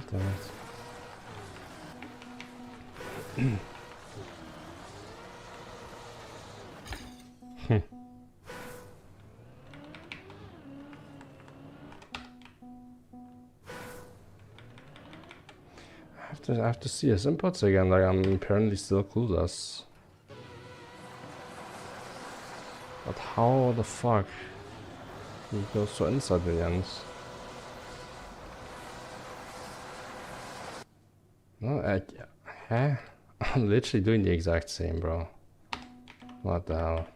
God damn it. I have to see his inputs again, like I'm apparently still clueless. But how the fuck he goes so inside the end? No, huh? I'm literally doing the exact same, bro. What the hell?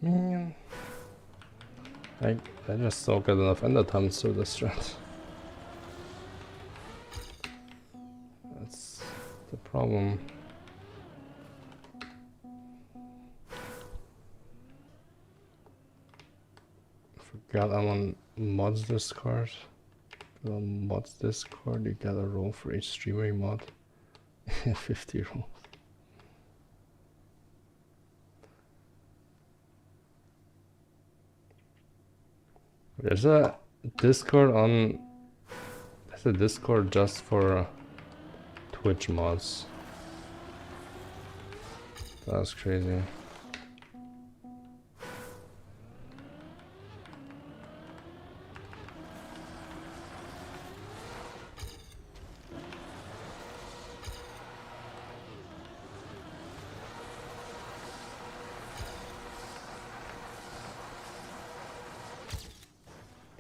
Man, I just don't get enough ender times through this strat. That's the problem. Forgot I'm on mods Discord. On mods Discord, you get a roll for each streamer mod. 50 rolls. There's a Discord on. There's a Discord just for Twitch mods. That's crazy.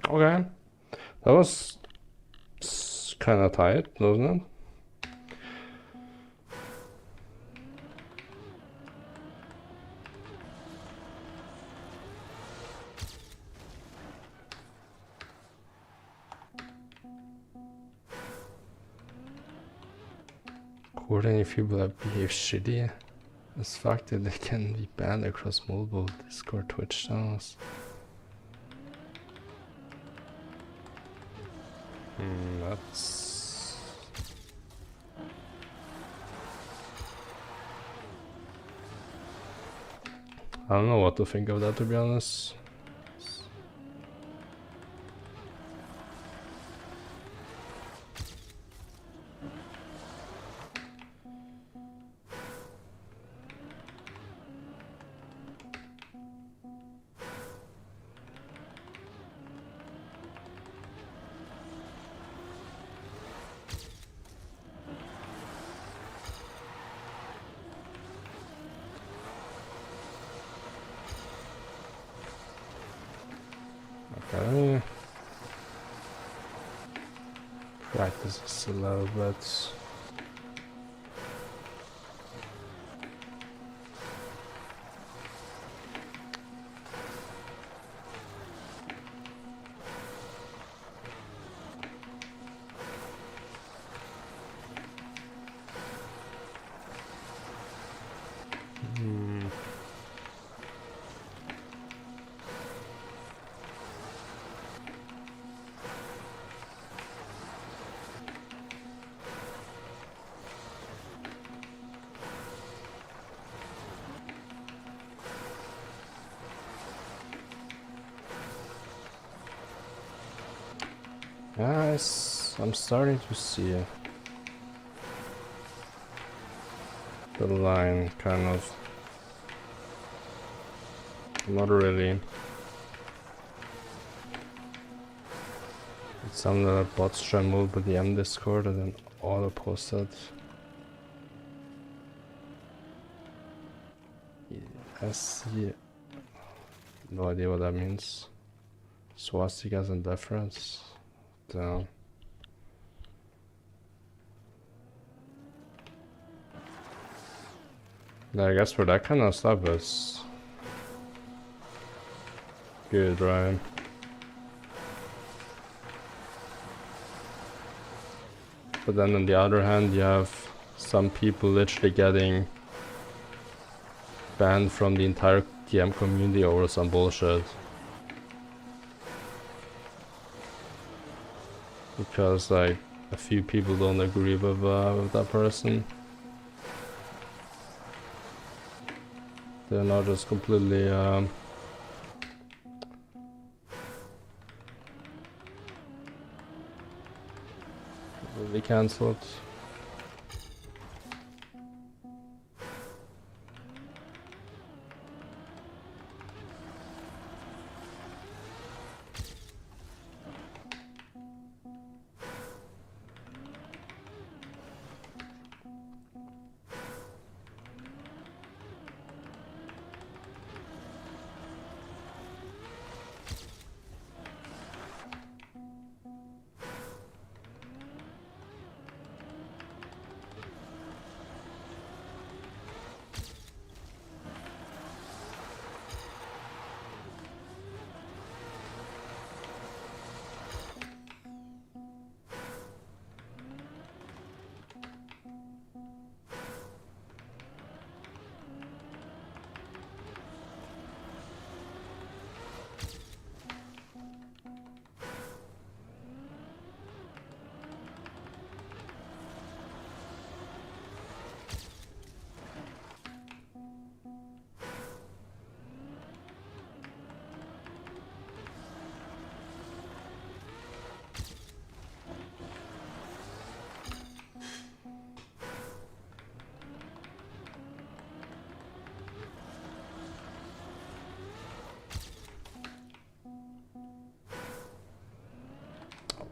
Okay, that was kind of tight, wasn't it? According if people that behave shitty as fuck that they can be banned across multiple Discord Twitch channels. That's... I don't know what to think of that, to be honest. Okay, let me practice this a little bit. Yes, I'm starting to see the line, kind of. Not really. It's some bots try move with the M Discord and then auto post it. Yes, yeah. No idea what that means. Swastikas and deference. Damn. Yeah, I guess for that kind of stuff it's good, right? But then on the other hand, you have some people literally getting banned from the entire TM community over some bullshit. Because like a few people don't agree with that person. They're not just completely completely cancelled.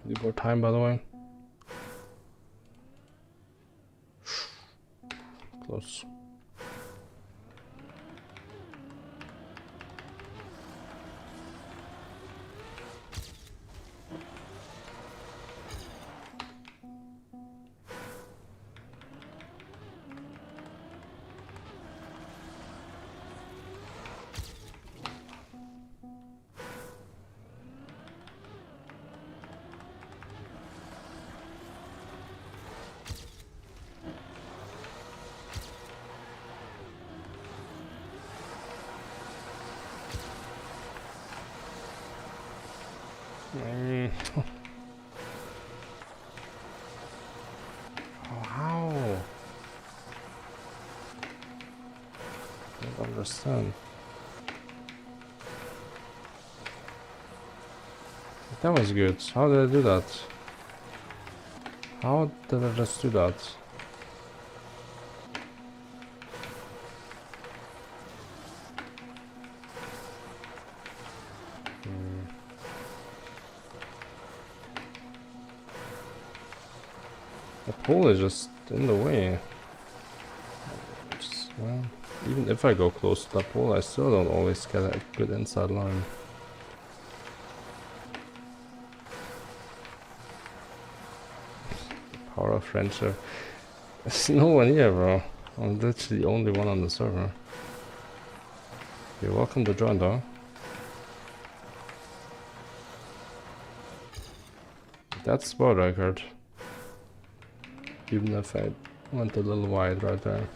Need more time, by the way. Close. Oh, how? I don't understand. That was good. How did I do that? How did I just do that? The pole is just in the way. Well, even if I go close to that pole, I still don't always get a good inside line. power of friendship. There's no one here, bro. I'm literally the only one on the server. You're welcome to join, though. That's world record. Even if I went a little wide right there.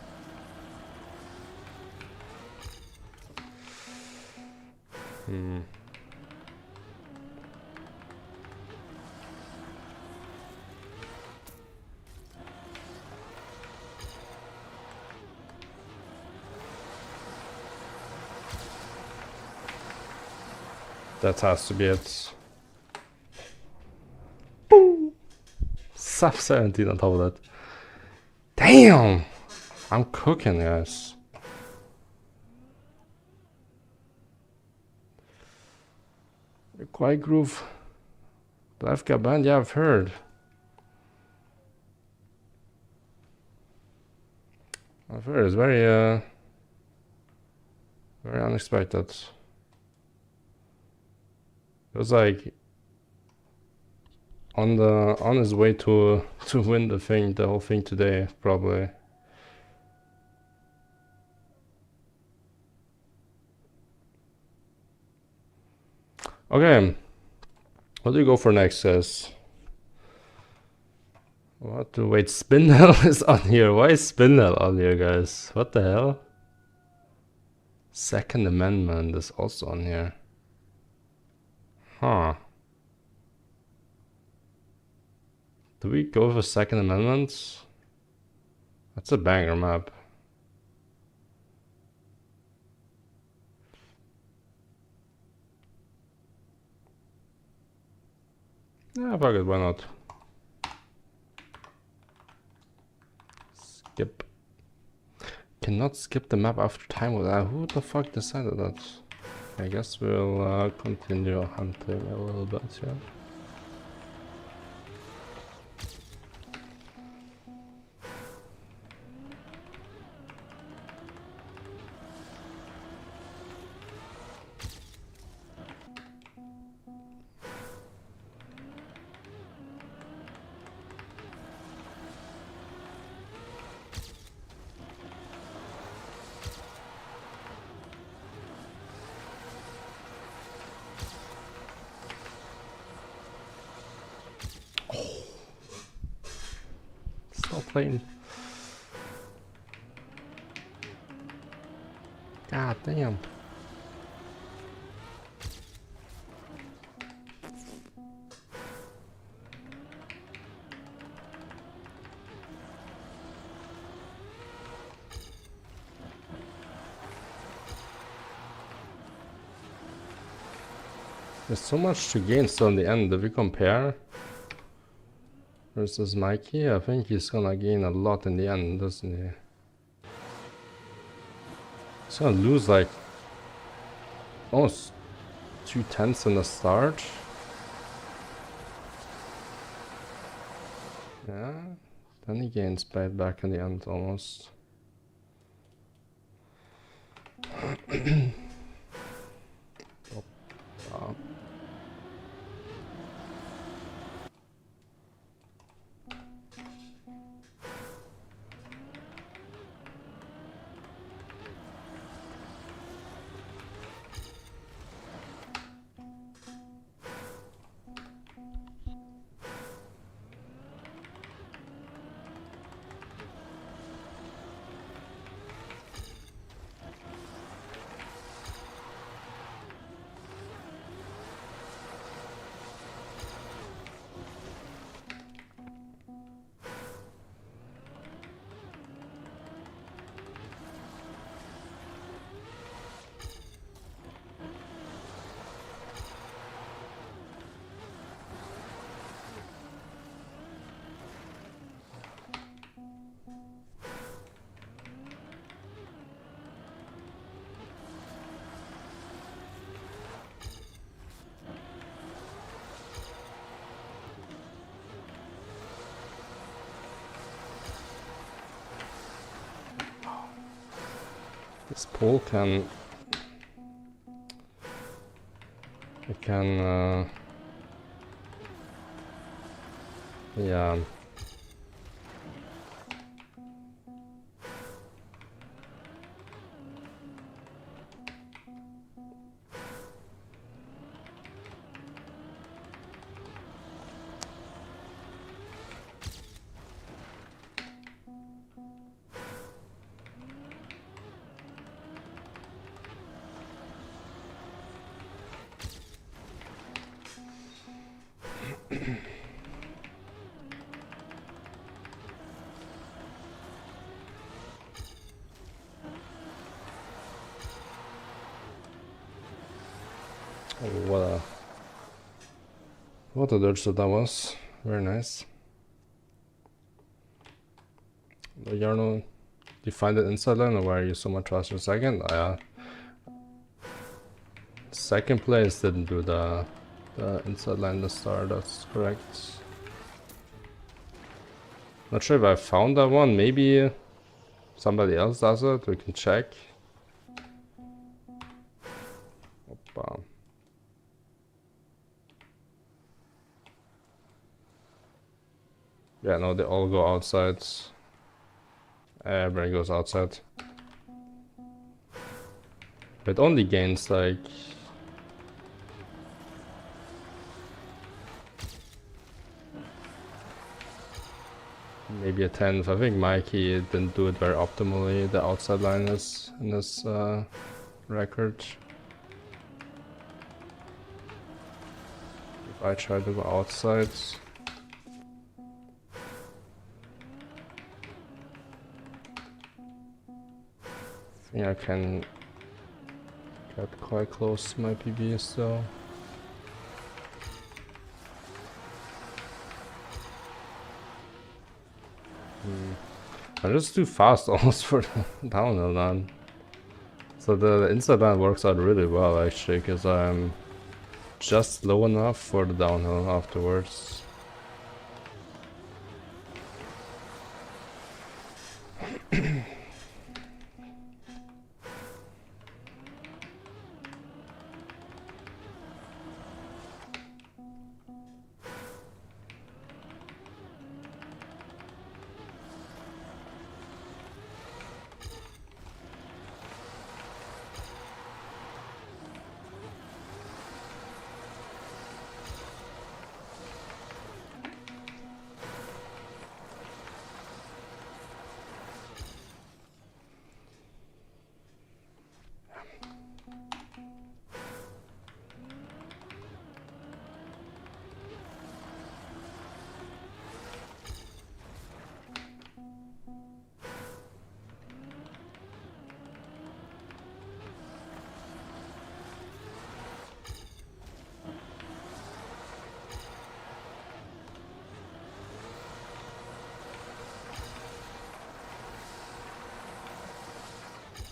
That has to be it. Boom! Sub 17 on top of that. Damn! I'm cooking, guys. Quiet Groove. Life got banned? Yeah, I've heard. I've heard. It's very, very unexpected. It was like on his way to win the whole thing today, probably. Okay, what do you go for next, guys? What? Wait, Spindle is on here. Why is Spindle on here, guys? What the hell? Second Amendment is also on here. Huh. Do we go for Second Amendment? That's a banger map. Yeah, fuck it, why not? Skip. Cannot skip the map after time with that. Who the fuck decided that? I guess we'll continue hunting a little bit here. Playing. God damn. There's so much to gain still in the end. If we compare versus Mikey, I think he's gonna gain a lot in the end, doesn't he? He's gonna lose like almost 2/10 in the start. Yeah, then he gains back in the end almost. Wow. This pole can... It can... yeah... Oh, what a dodge that was. Very nice. Yarno, do you find it inside line or why are you so much faster second? Second place didn't do the inside line the start, that's correct. Not sure if I found that one, maybe somebody else does it, we can check. Opa. Yeah, no, they all go outside. Everybody goes outside. It only gains like... maybe a 10th. I think Mikey didn't do it very optimally, the outside line is in this record. If I try to go outside... I think I can get quite close to my PB still. I'm just too fast almost for the downhill line. So the inside line works out really well actually, because I'm just low enough for the downhill afterwards.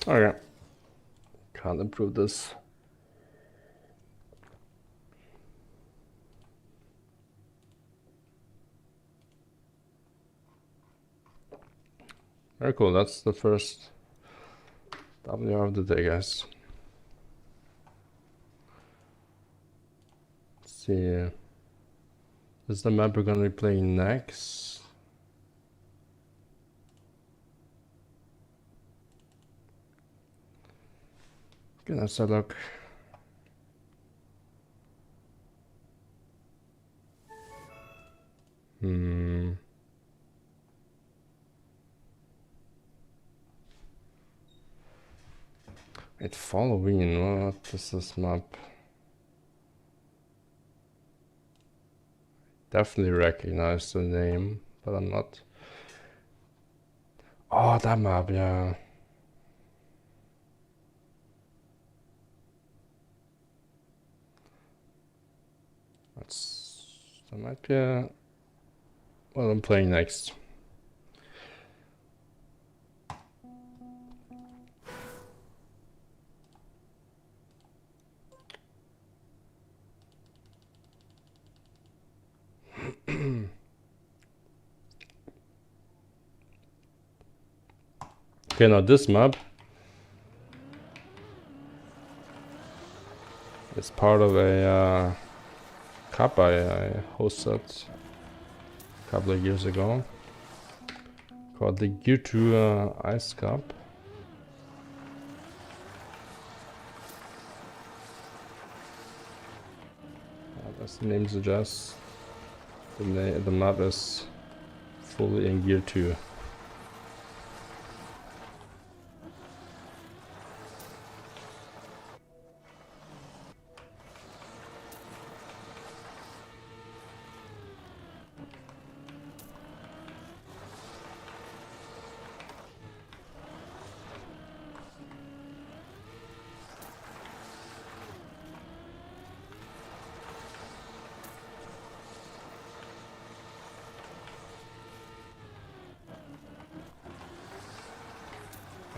Okay. Can't improve this. Very cool, that's the first W of the day, guys. Let's see. This is the map we're gonna be playing next. Okay, let's have a look. It's Halloween, what is this map? Definitely recognize the name, but I'm not. Oh, that map, yeah. That might be what I'm playing next. Okay, now this map is part of a cup I hosted a couple of years ago called the Gear 2 Ice Cup. As the name suggests, the map is fully in Gear 2.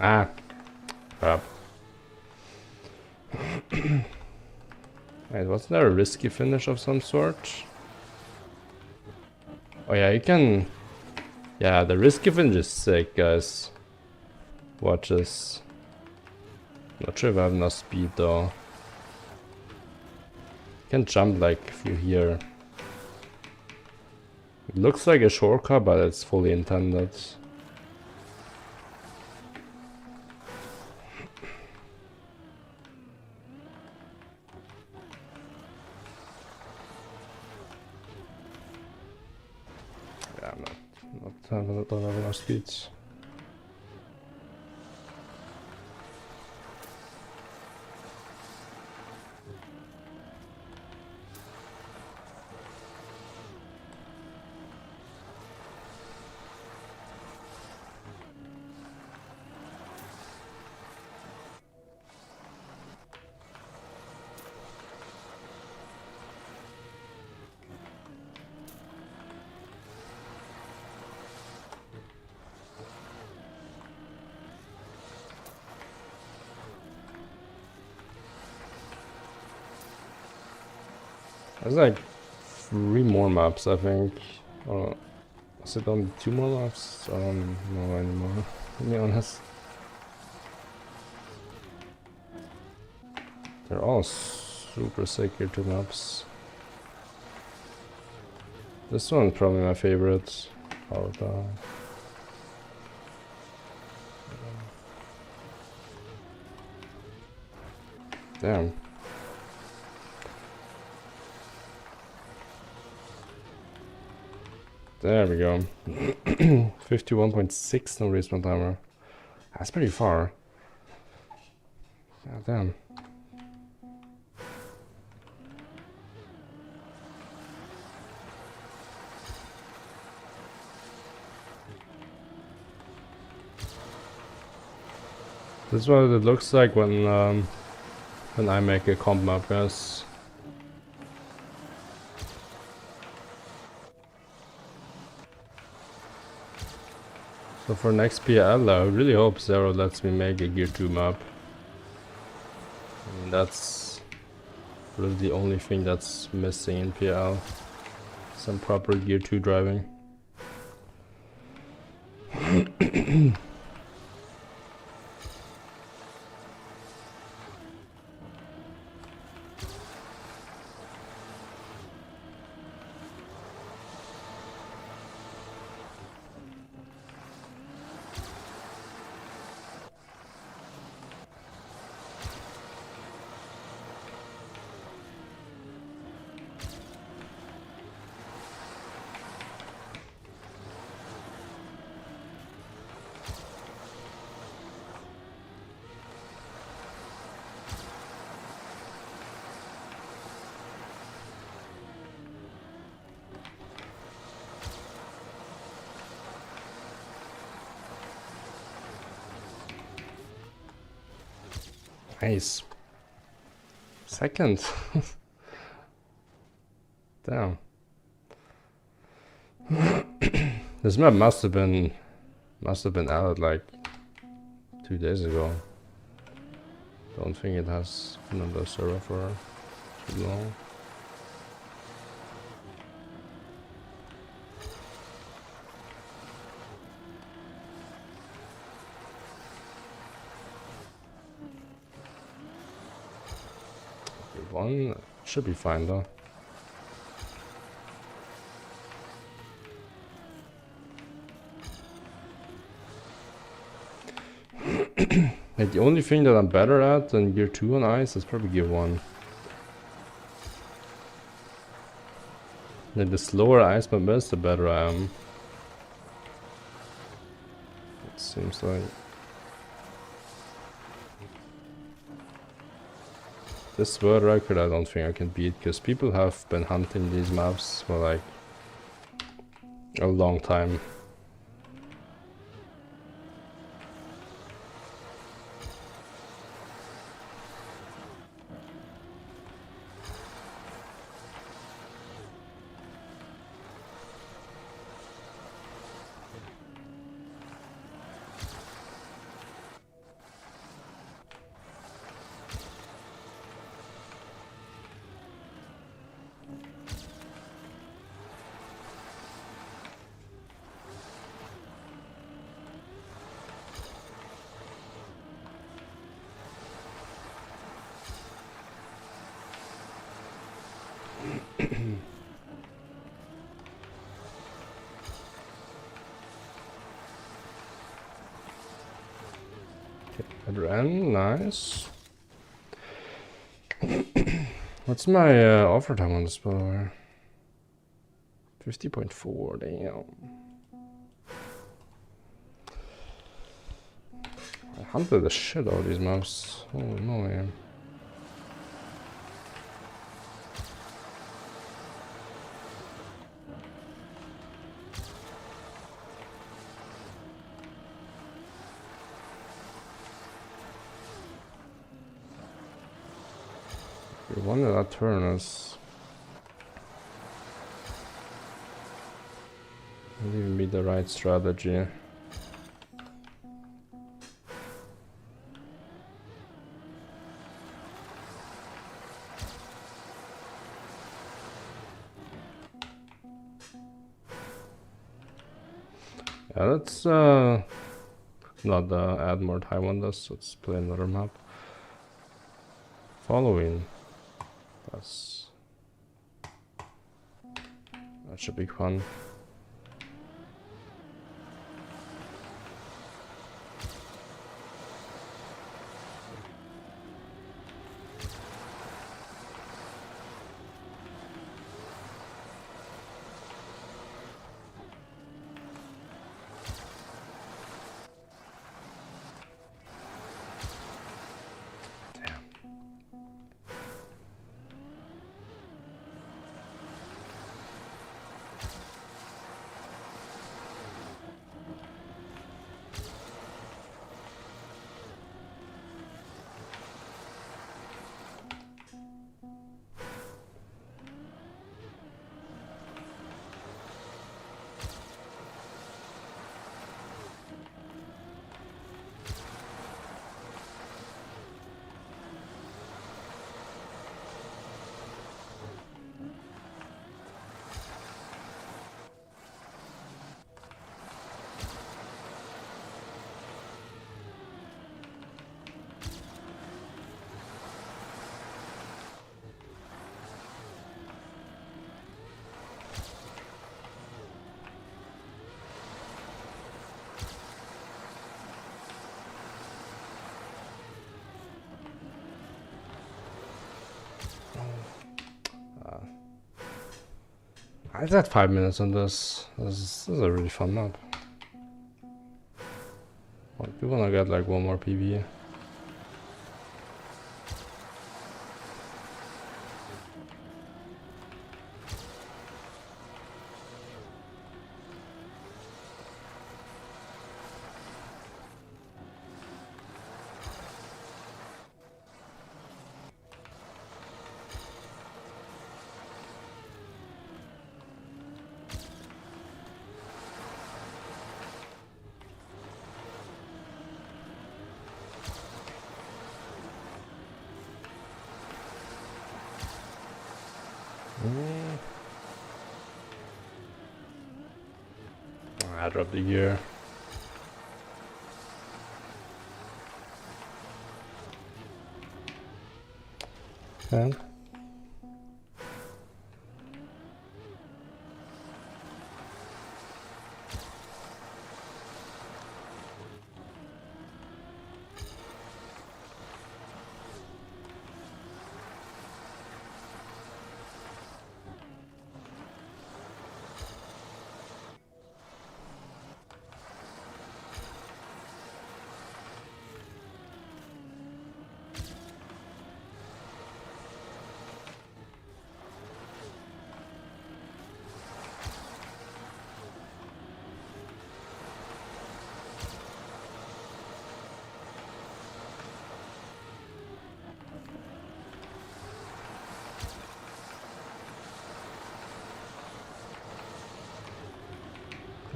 Ah, crap. Wait, wasn't there a risky finish of some sort? Oh yeah, you can... Yeah, the risky finish is sick, guys. Watch this. Not sure if I have enough speed though. You can jump like through here. It looks like a shortcut, but it's fully intended. Yeah, don't have enough speed. There's like 3 more maps, I think. Or is it only 2 more maps? I don't know anymore, to be honest. They're all super sick here, 2 maps. This one's probably my favorite. Damn. There we go. 51.6 no respawn timer. That's pretty far. God damn. This is what it looks like when I make a comp map, guys. So for next PL, I really hope Zero lets me make a Gear 2 map. I mean, that's really the only thing that's missing in PL. Some proper Gear 2 driving. Nice. Second. Damn. This map must have been added like 2 days ago. Don't think it has been on the server for too long. One should be fine though. Like the only thing that I'm better at than Gear 2 on ice is probably Gear 1. Like the slower ice map is, the better I am. It seems like. This world record I don't think I can beat, because people have been hunting these maps for like a long time. It ran, nice. What's my overtime on this power? 50.4, damn. I hunted the shit out of these maps. Oh no, man. The one that turn is might even be the right strategy. Yeah, let's not add more time on this. Let's play another map. Following. That should be fun. I had 5 minutes on this. This is a really fun map. I do wanna get like one more PB. I dropped the gear. Okay.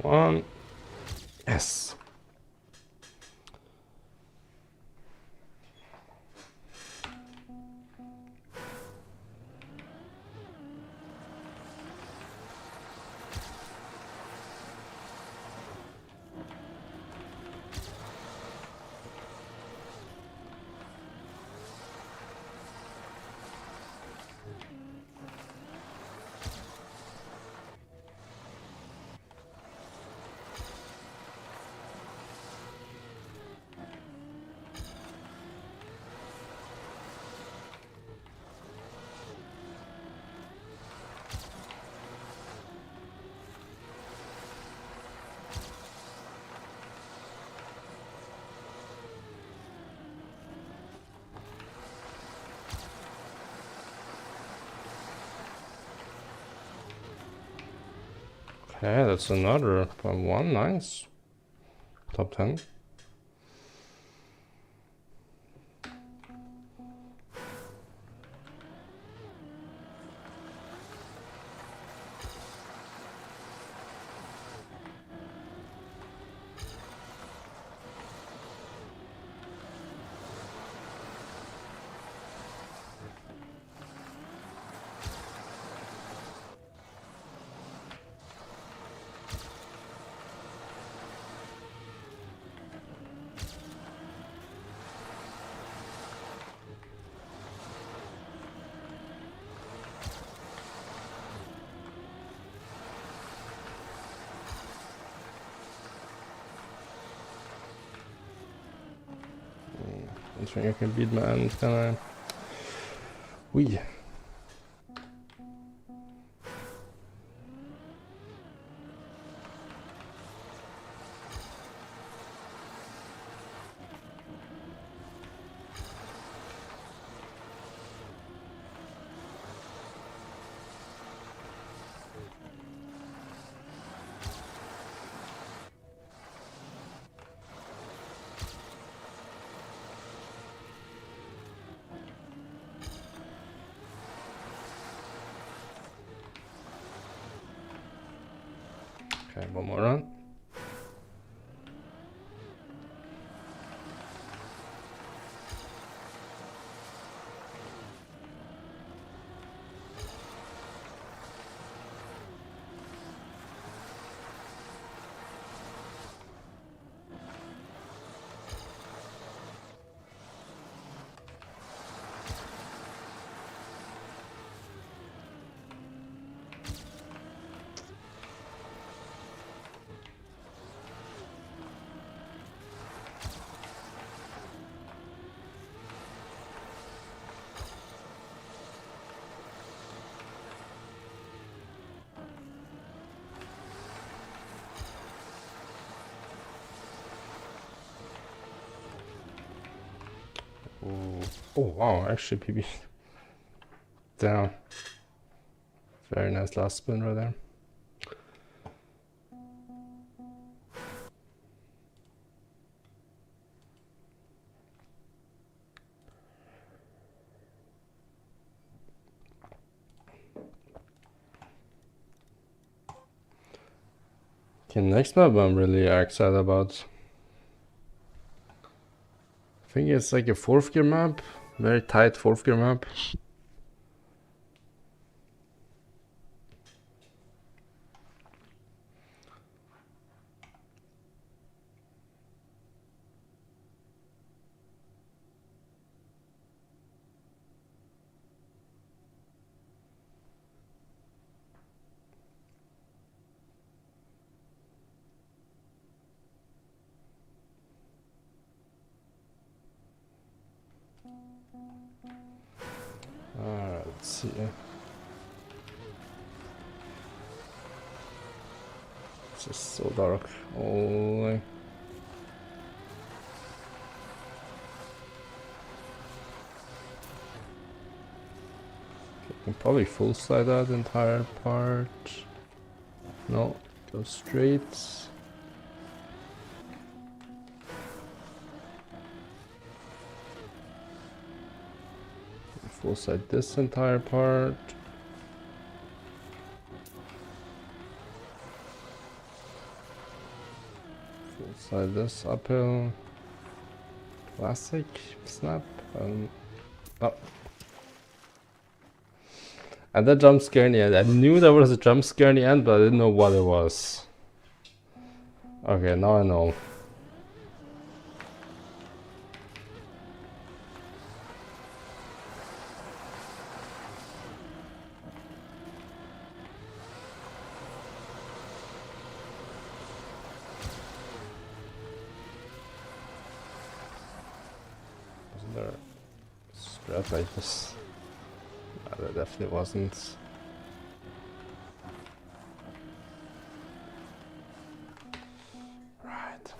One. Yes. Okay, that's another point 1, nice. Top 10. I think I can beat my end, can I? Wee. Okay, one more run. Ooh. Oh wow, actually PB down. Very nice last spin right there. Okay, next map I'm really excited about. I think it's like a 4th gear map. Very tight 4th gear map. Alright, let's see. It's just so dark. Only. Can probably full slide that entire part. No, go straight. Full slide this entire part. Full slide this uphill. Classic snap. Oh. And that jump scare in the end. I knew there was a jump scare in the end, but I didn't know what it was. Okay, now I know. Wasn't there a strat like this? No, there definitely wasn't. Right.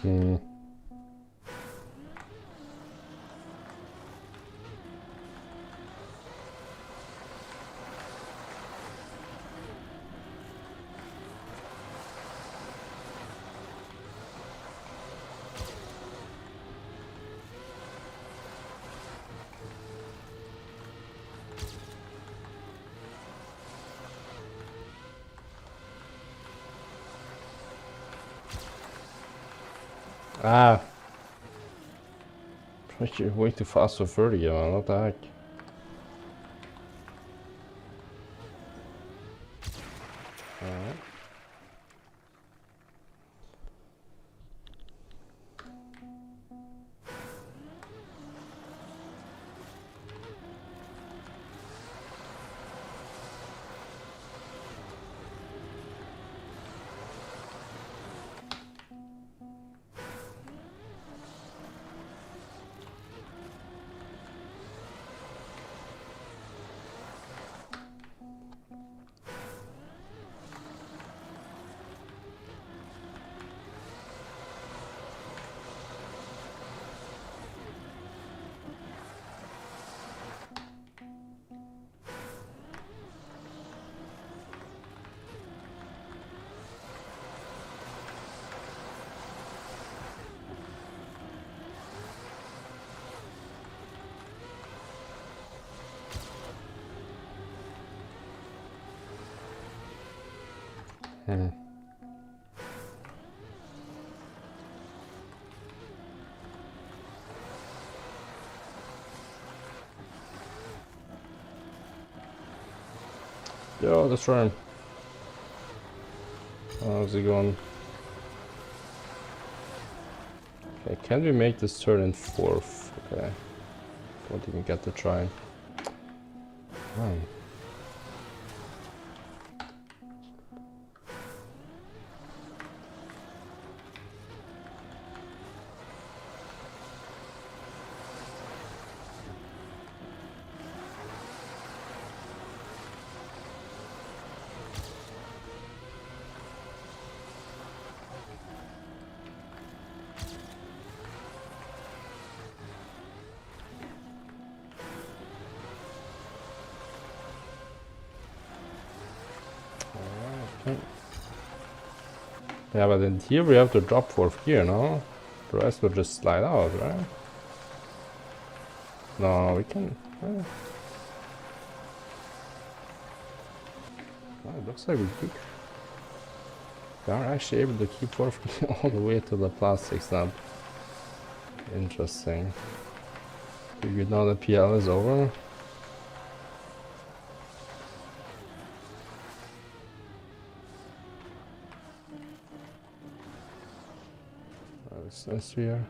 Hmm. Ah! You're way too fast for 30, man. What the heck? Alright. Hmm. Yo, destroy him. How's he going? Okay, can we make this turn in 4th? Okay. Don't even get to try. Oh. Okay. Yeah, but in here we have to drop 4th gear, no? The rest will just slide out, right? No, we can... Oh, it looks like we are actually able to keep 4th gear all the way to the plastic snap. Interesting. Do you know the PL is over? What's this here?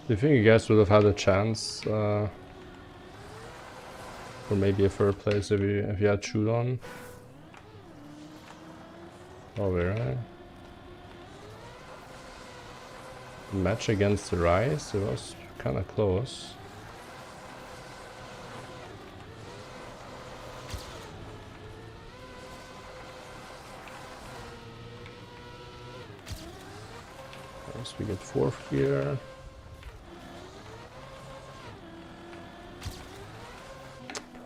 Do you think you guys would have had a chance for maybe a 3rd place if you had chewed on? Probably, right? Match against the Rise, it was kind of close. First we get 4th here.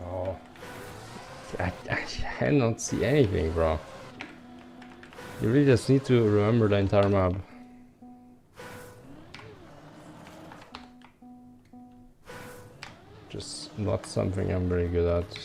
Oh, I cannot see anything, bro. You really just need to remember the entire map. Just not something I'm very good at.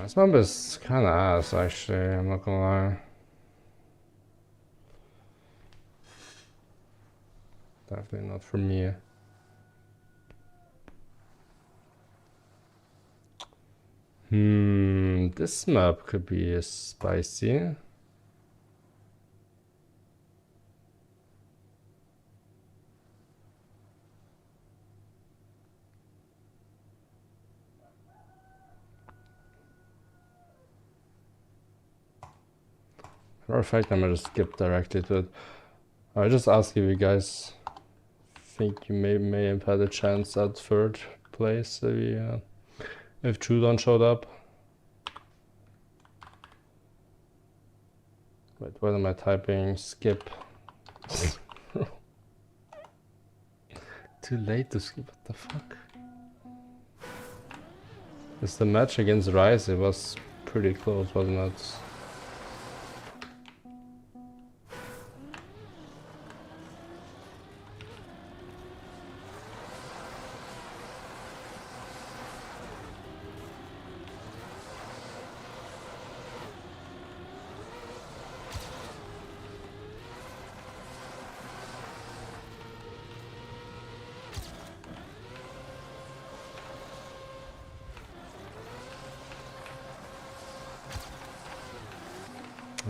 This map is kind of ass, actually, I'm not gonna lie. Definitely not for me. This map could be spicy. Matter of fact, I'm gonna just skip directly to it. I just ask if you guys think you may have had a chance at third place if Trudon showed up. Wait, what am I typing? Skip. Too late to skip. What the fuck? It's the match against Rise. It was pretty close, wasn't it?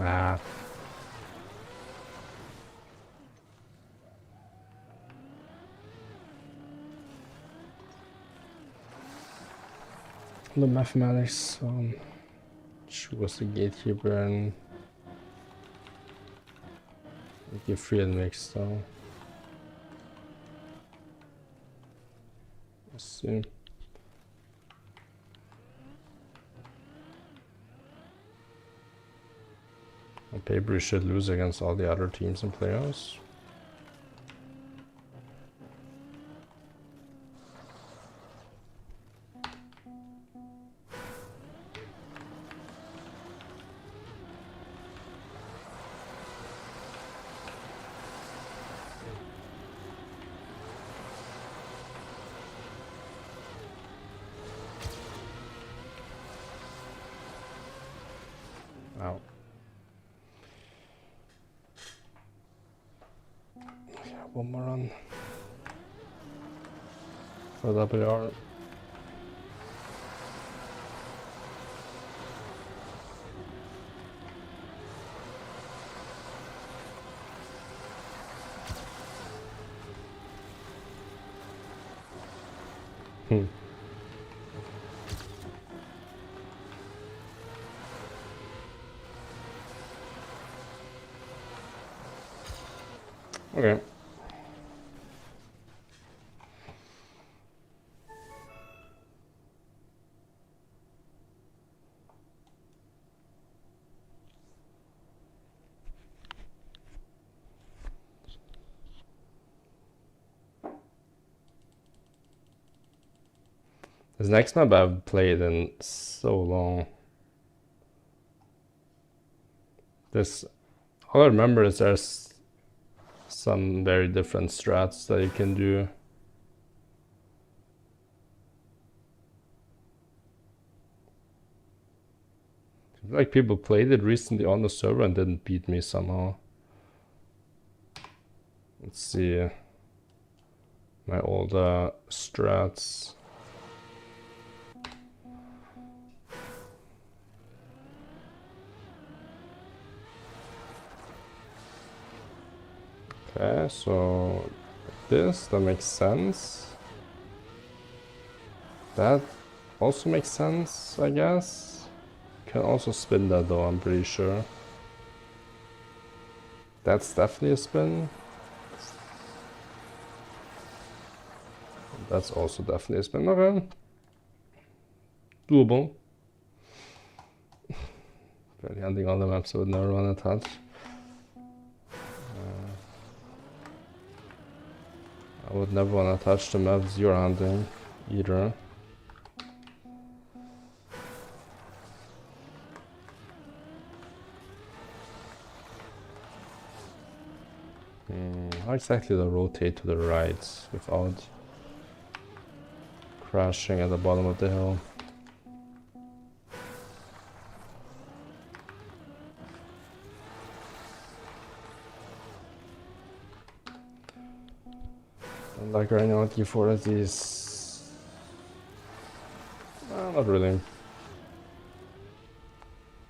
Ah. The mathematics, she was the gatekeeper and you free and mixed, so let's see. On paper, we should lose against all the other teams and players. Wow. Yeah, one more run for WR. Okay. This next map I've played in so long. This, all I remember is there's some very different strats that you can do. Like people played it recently on the server and didn't beat me somehow. Let's see my old strats. Okay, so that makes sense. That also makes sense, I guess. Can also spin that though, I'm pretty sure. That's definitely a spin. That's also definitely a spin. Okay. Doable. Barely hunting all the maps I would never want to touch. I would never want to touch the maps you're hunting either. How exactly to rotate to the right without crashing at the bottom of the hill? Like granularity for these. Not really.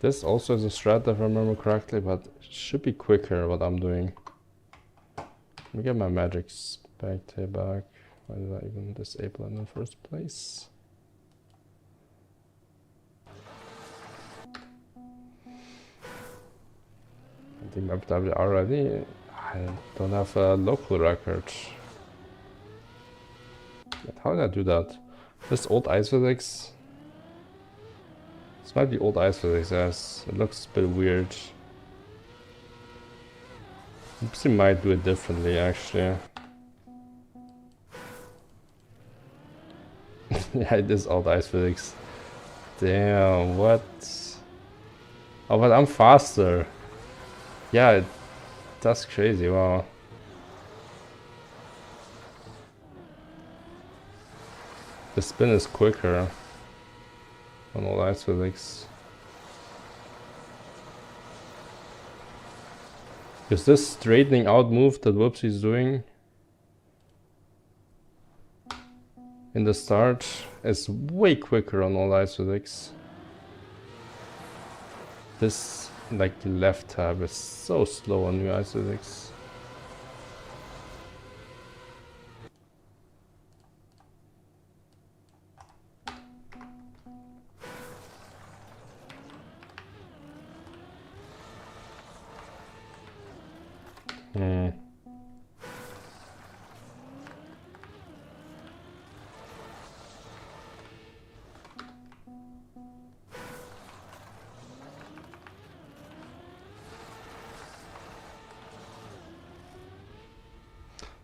This also is a strat if I remember correctly, but it should be quicker what I'm doing. Let me get my magic spectate back. Why did I even disable it in the first place? I think map W already. I don't have a local record. But how did I do that? This old ice physics. This might be old ice physics, yes. It looks a bit weird. Oopsie might do it differently actually. Yeah, it is old ice physics. Damn, what? Oh, but I'm faster. Yeah, that's crazy, wow. The spin is quicker on all ice physics. Is this straightening out move that Whoopsie is doing in the start is way quicker on all ice physics. This like left tab is so slow on new ice physics.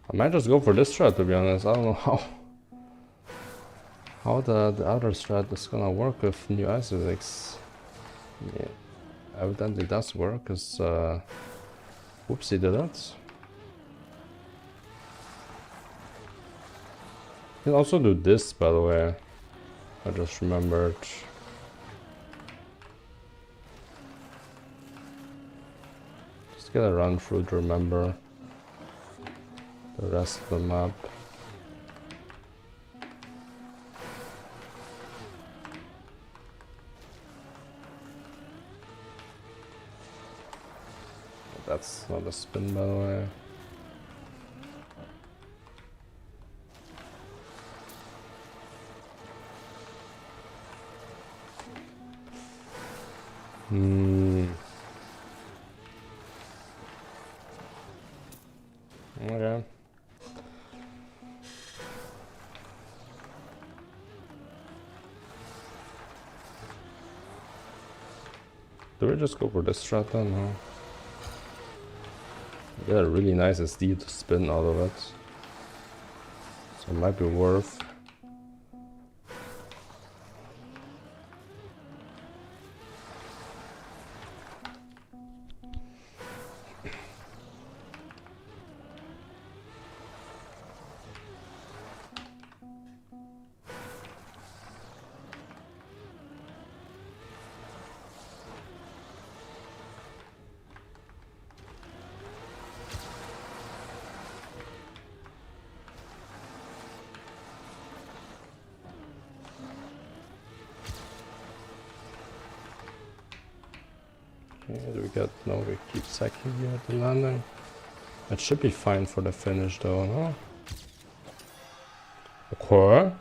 I might just go for this strat, to be honest. I don't know how the other strat is gonna work with new ice physics. Yeah, evidently does work, because Whoopsie did it. You can also do this, by the way. I just remembered. Just get a run through to remember the rest of the map. That's not a spin, by the way. Okay. Do we just go for this strat then? No. Get a really nice SD to spin out of it. So it might be worth. Okay, do we get... No, we keep sacking here at the landing. It should be fine for the finish though, no? Okay.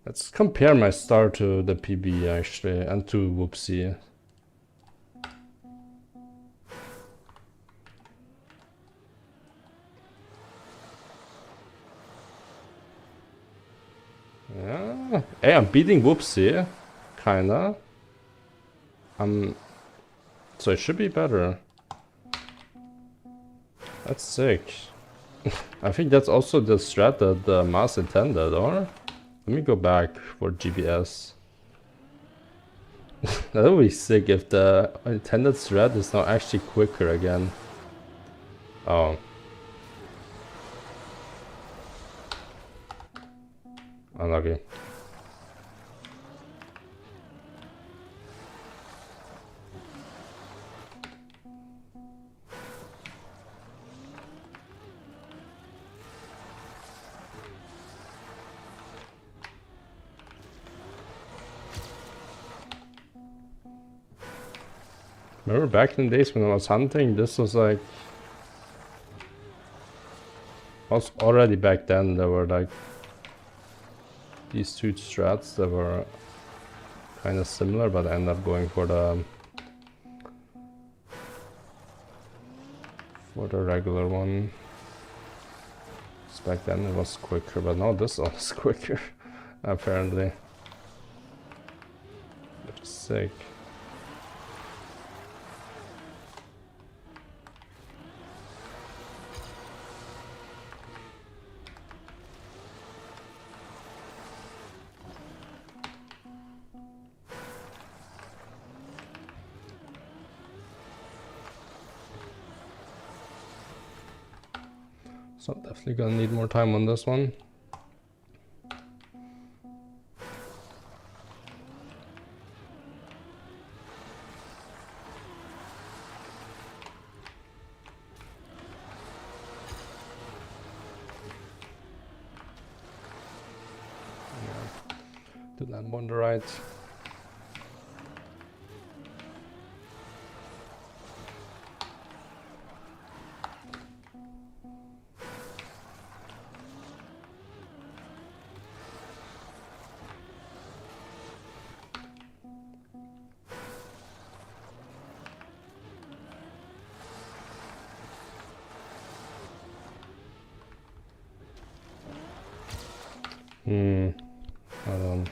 Let's compare my start to the PB actually, and to Whoopsie. Yeah. Hey, I'm beating Whoopsie, kinda. So it should be better. That's sick. I think that's also the strat that the mouse intended, or? Let me go back for GPS. That would be sick if the intended strat is now actually quicker again. Oh. Unlucky. Remember back in the days when I was hunting, this was like... Also already back then there were like... these two strats that were kind of similar, but I ended up going for the regular one. Just back then it was quicker, but now this one is quicker, apparently. Which is sick. So definitely gonna need more time on this one. Yeah. Do that on the right. Hold on.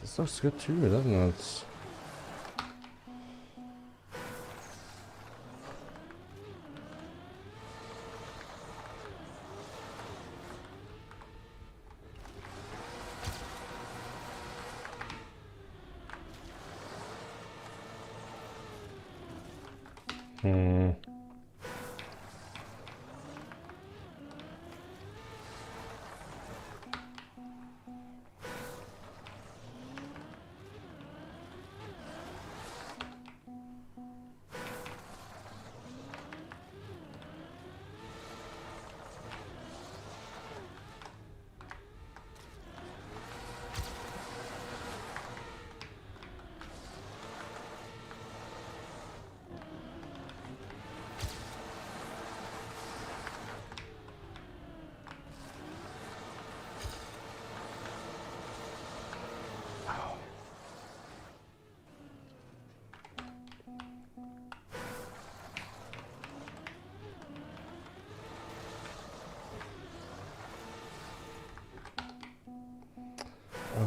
This looks good too, doesn't it?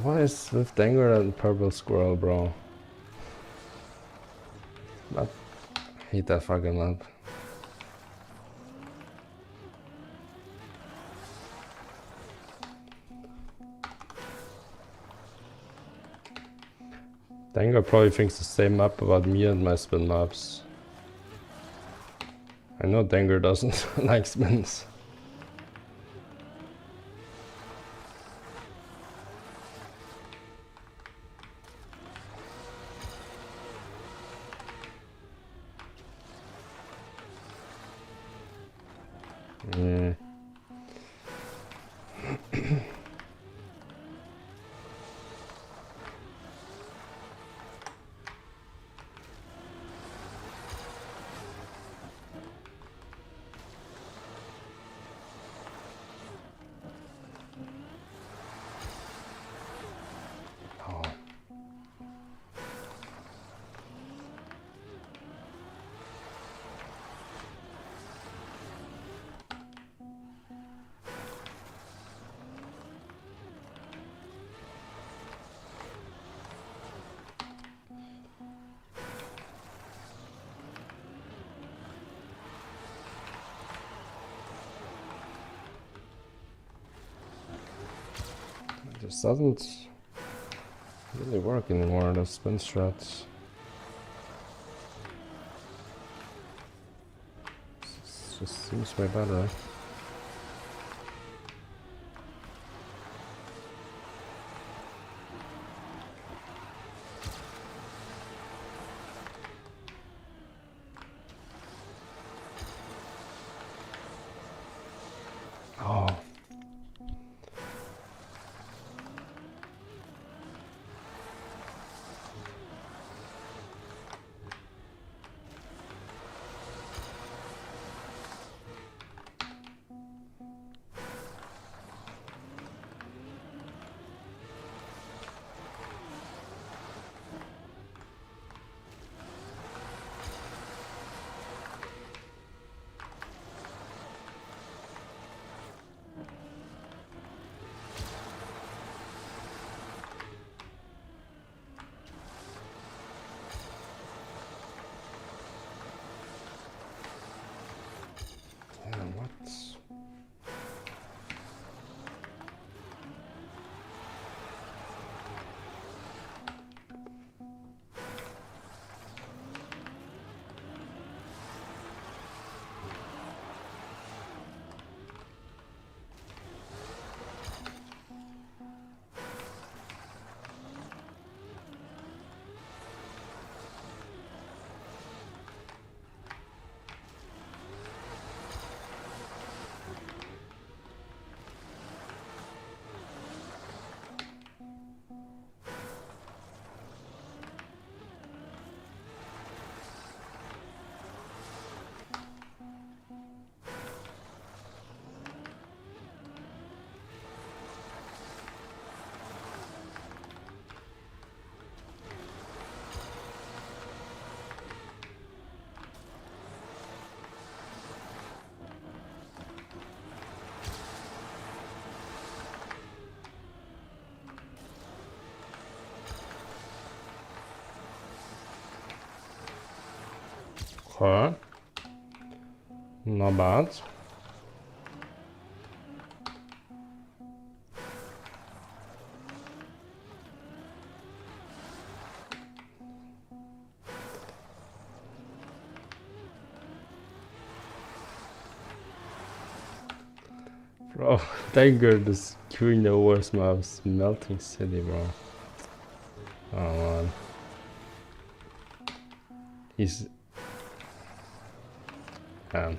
What is with Danger and Purple Squirrel, bro? I hate that fucking map. Danger probably thinks the same map about me and my spin maps. I know Danger doesn't like spins. It just doesn't really work anymore, the spin strats. It just seems way better. Okay. Not bad. Bro, Tiger is queuing the worst maps. Melting City, bro. Oh man. He's... Man.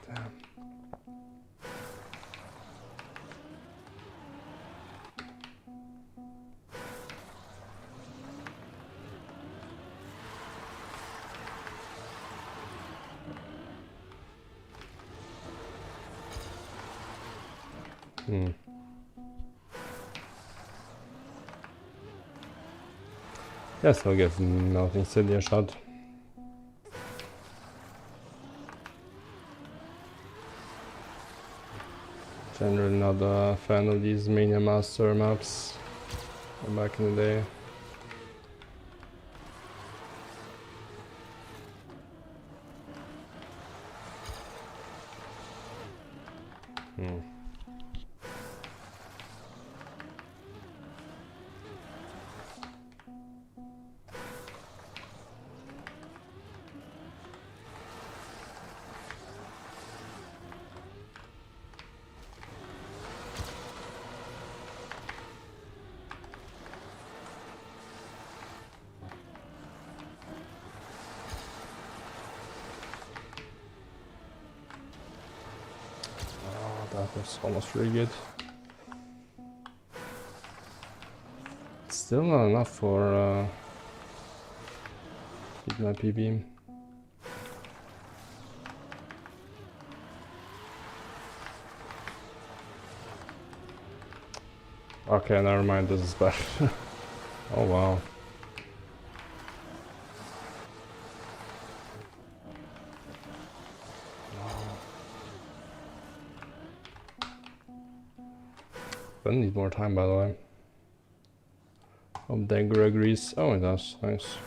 Damn. Hmm. Yes, I'll give Melting City a shot. Generally not a fan of these Mania Master maps from back in the day. Hmm. That was almost really good. Still not enough for beat my PB. Okay, never mind, this is bad. Oh wow. I need more time, by the way. Dengar agrees. Oh, it does. Nice.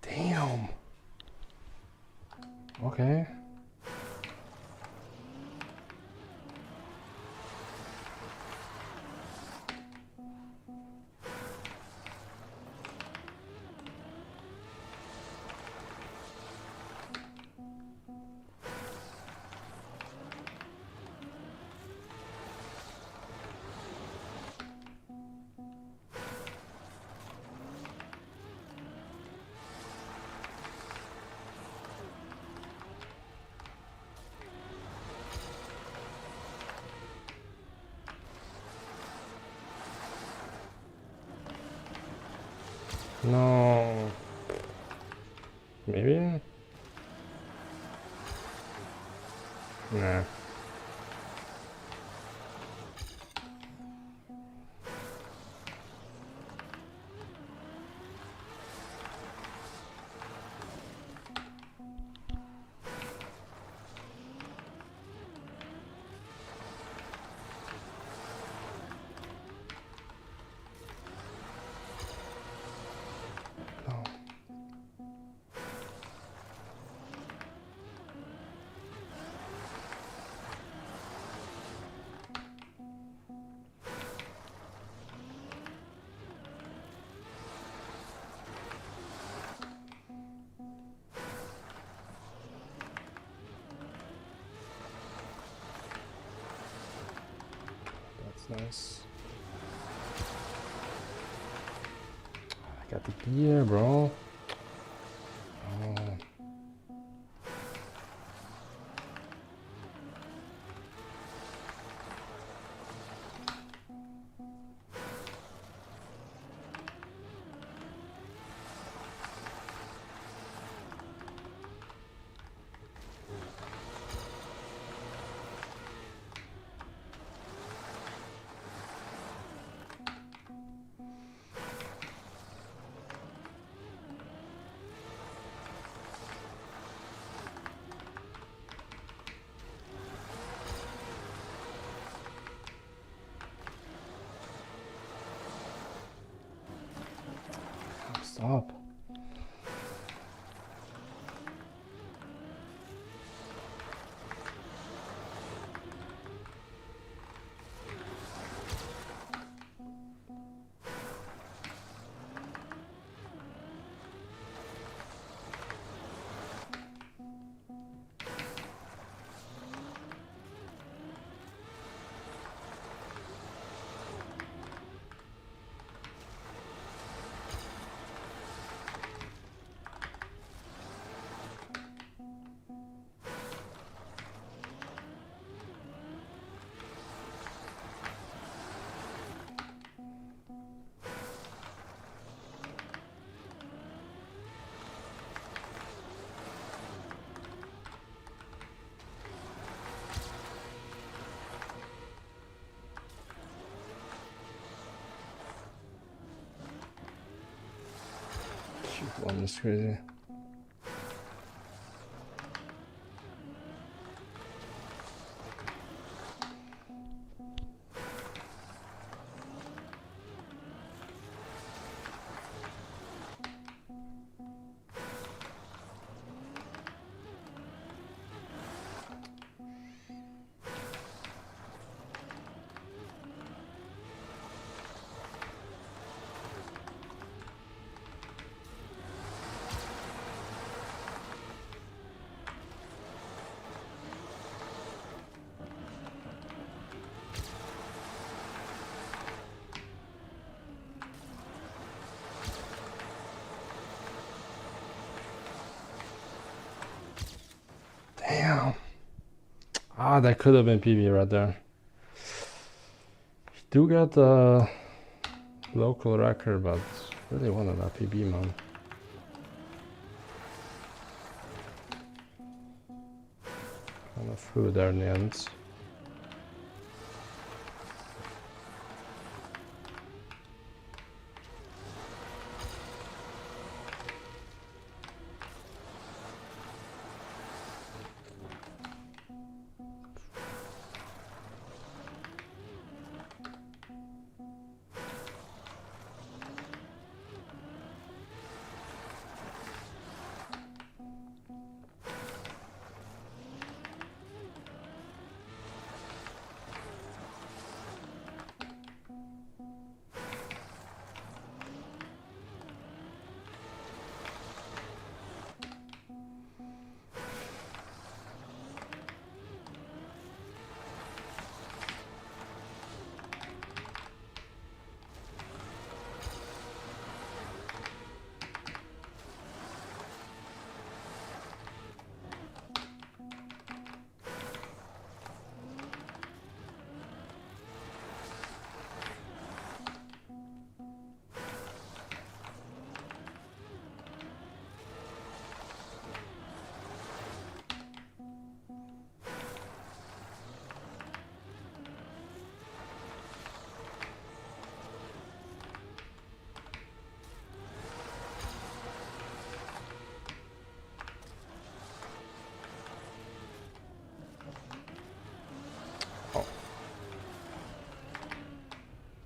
Damn. Okay. No. Maybe? Nah. No. That's nice. Got the gear, bro. Oh. Stop. One is crazy. Damn. Ah, that could have been PB right there. You do get the local record, but really wanted that PB, man. Kind of threw there in the end.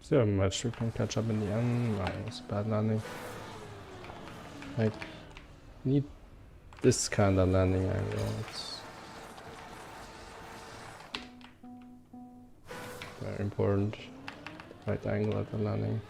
So much you can catch up in the end. Nice, bad landing. I need this kind of landing angle. It's very important. Right angle at the landing.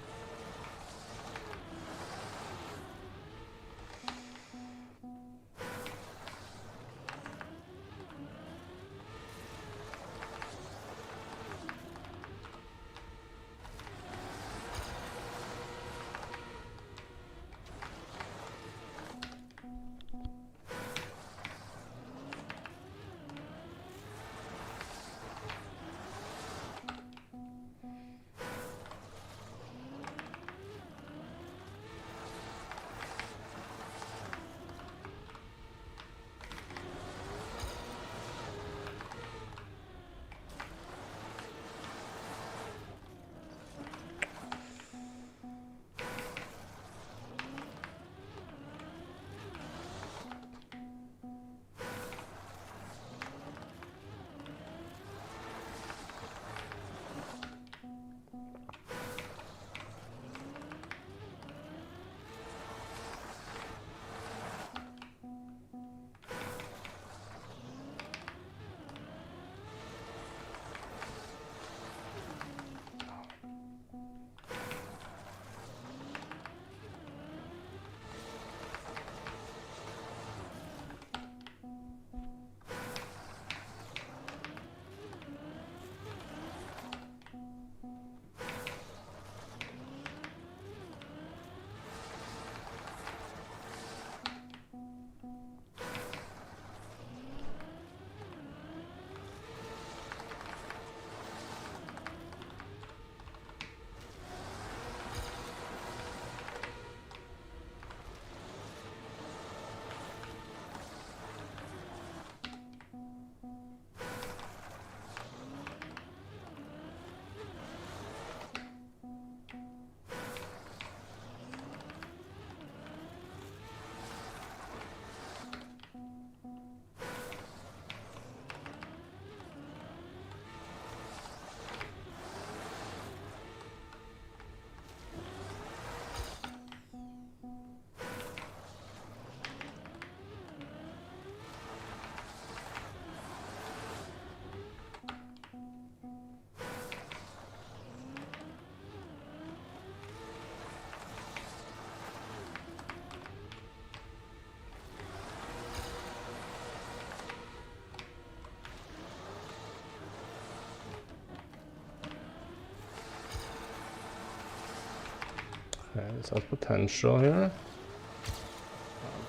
This has potential here.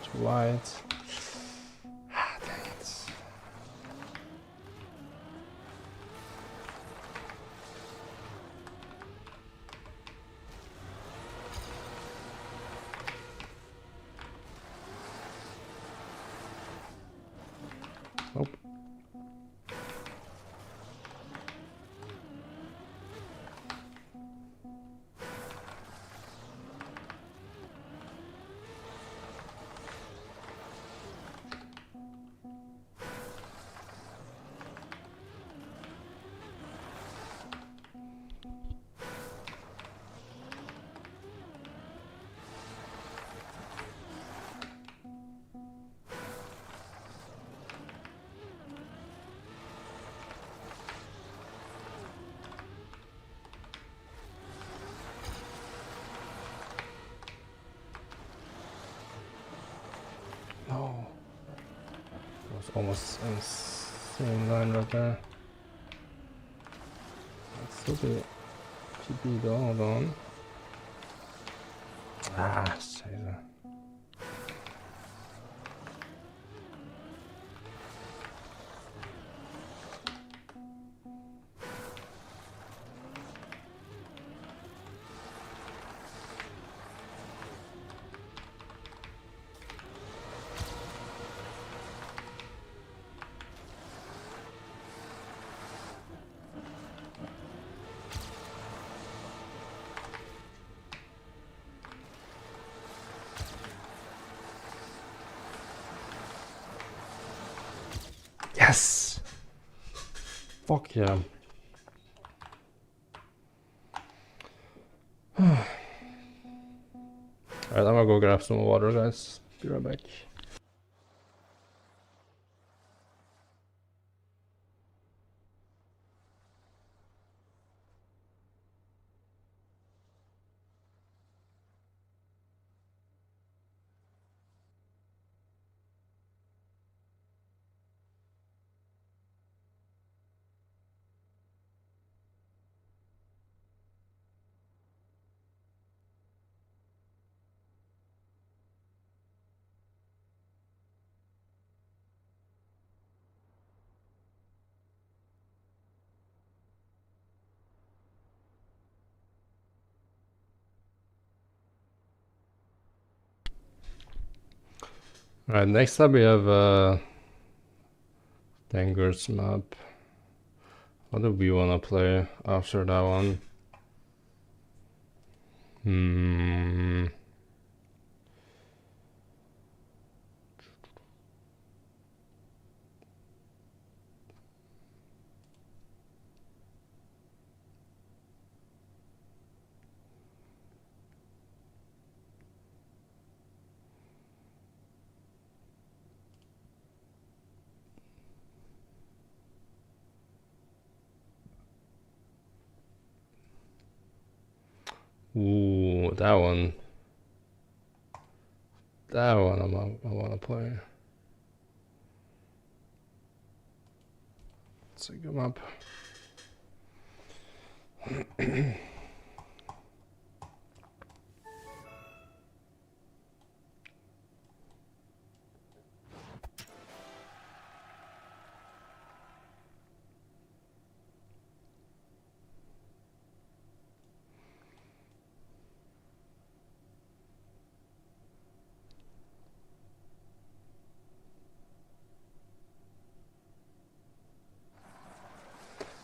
Too wide. Ah, dang it. Nope. No. That was almost insane line right there. Let's still be PB though, hold on. Ah, scheiße. Yes! Fuck yeah. Alright, I'm gonna go grab some water, guys. Be right back. Alright, next up we have Dangerous map. What do we wanna play after that one? Ooh, that one. That one I wanna play. It's a good map.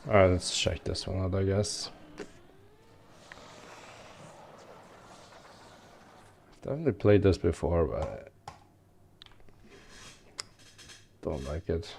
Alright, let's check this one out, I guess. Definitely played this before, but I don't like it.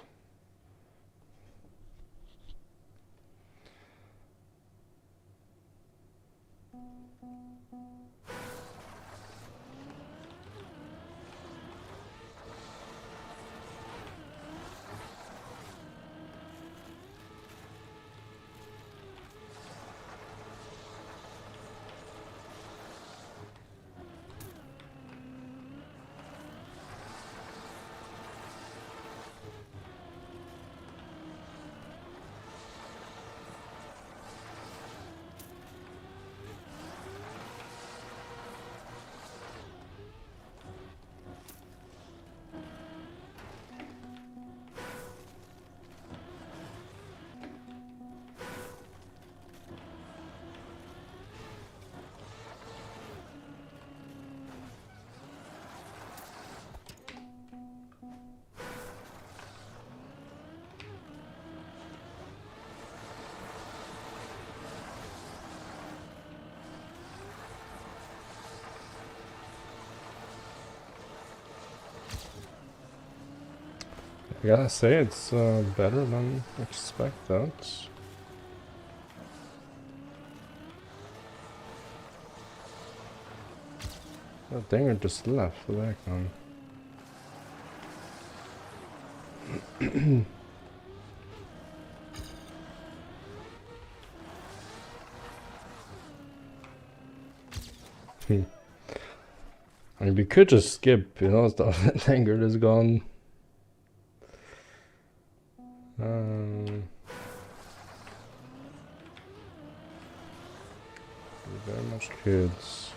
I gotta say, it's better than expected. Oh, dang it, just left the background. I mean, we could just skip, you know, stuff. That anger is gone. Very much kids.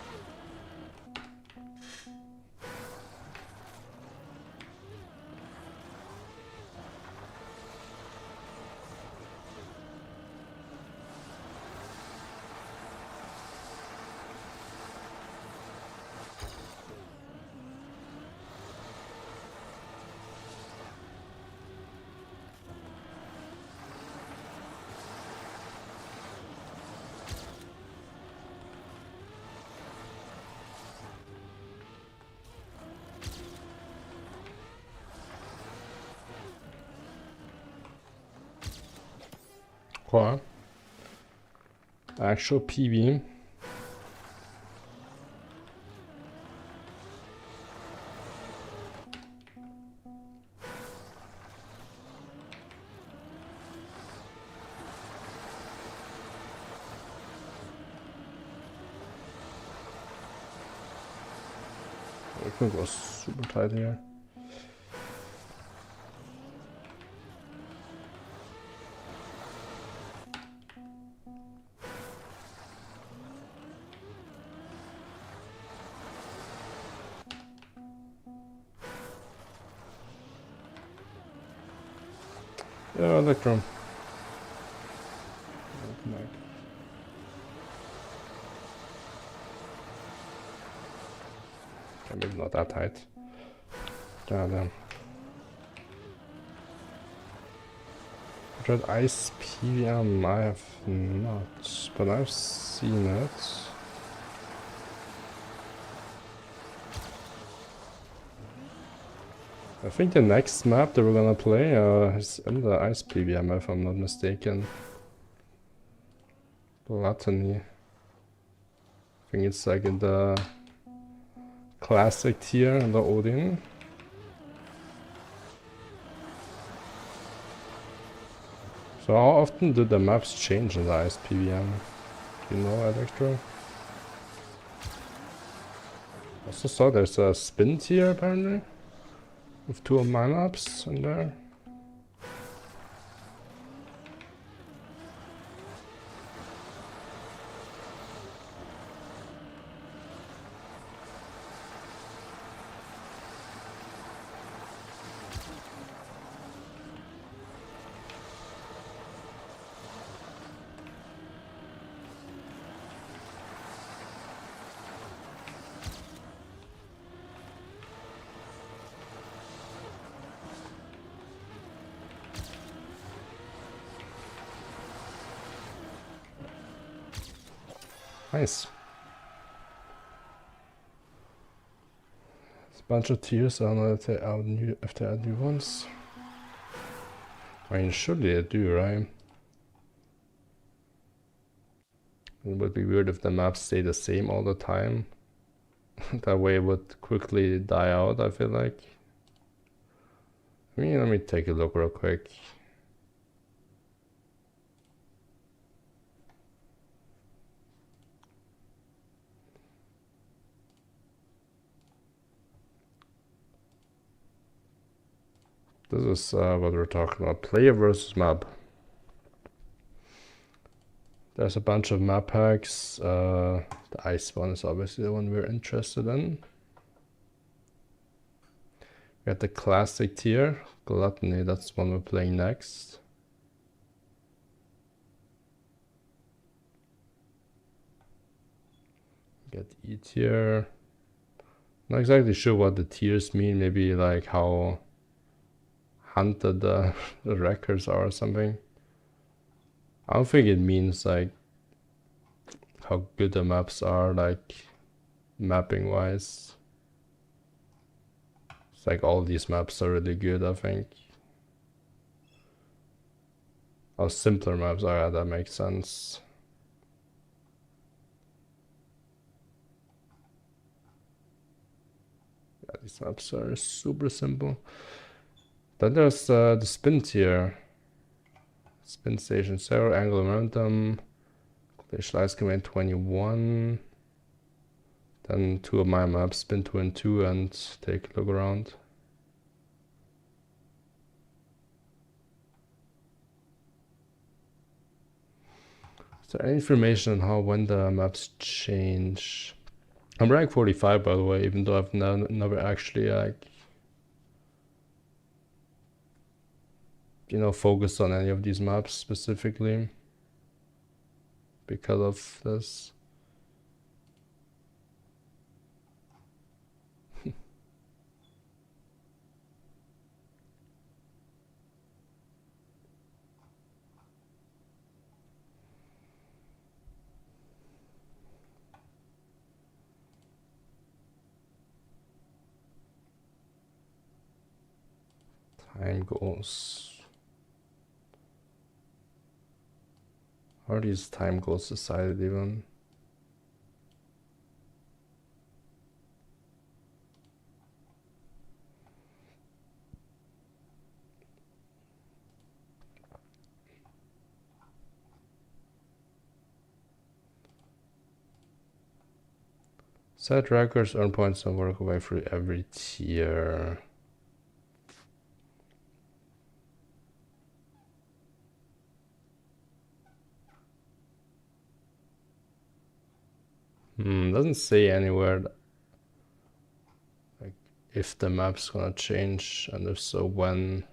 What? Actual PB. I think it was super tight here. Yeah, Electrum. Okay, maybe not that tight. Damn. Red Ice PM, I have not, but I've seen it. I think the next map that we're gonna play is in the Ice PBM, if I'm not mistaken. Gluttony. I think it's like in the classic tier in the Odin. So how often do the maps change in the Ice PBM? Do you know, Electro? Also saw there's a spin tier apparently, with 2 of my maps in there. Nice. It's a bunch of tiers. I don't know if they add new ones. I mean, surely they do, right? It would be weird if the maps stay the same all the time. That way it would quickly die out, I feel like. I mean, let me take a look real quick. This is what we're talking about. Player versus map. There's a bunch of map packs. The ice one is obviously the one we're interested in. We got the classic tier. Gluttony, that's one we're playing next. We got E tier. Not exactly sure what the tiers mean. Maybe like how hunted the records are or something. I don't think it means like how good the maps are, like mapping wise. It's like all these maps are really good, I think. Oh, simpler maps. Oh yeah, that makes sense. Yeah, these maps are super simple. Then there's the spin tier. Spin station 0, angular momentum, glacial ice command 21. Then 2 of my maps, spin 2 and 2, and take a look around. Is there any information on how when the maps change? I'm rank 45 by the way, even though I've never actually like, you know, focused on any of these maps specifically because of this. Time goals. How are these time goals decided even? Set records, earn points, and work away through every tier. Doesn't say anywhere like if the map's gonna change, and if so, when.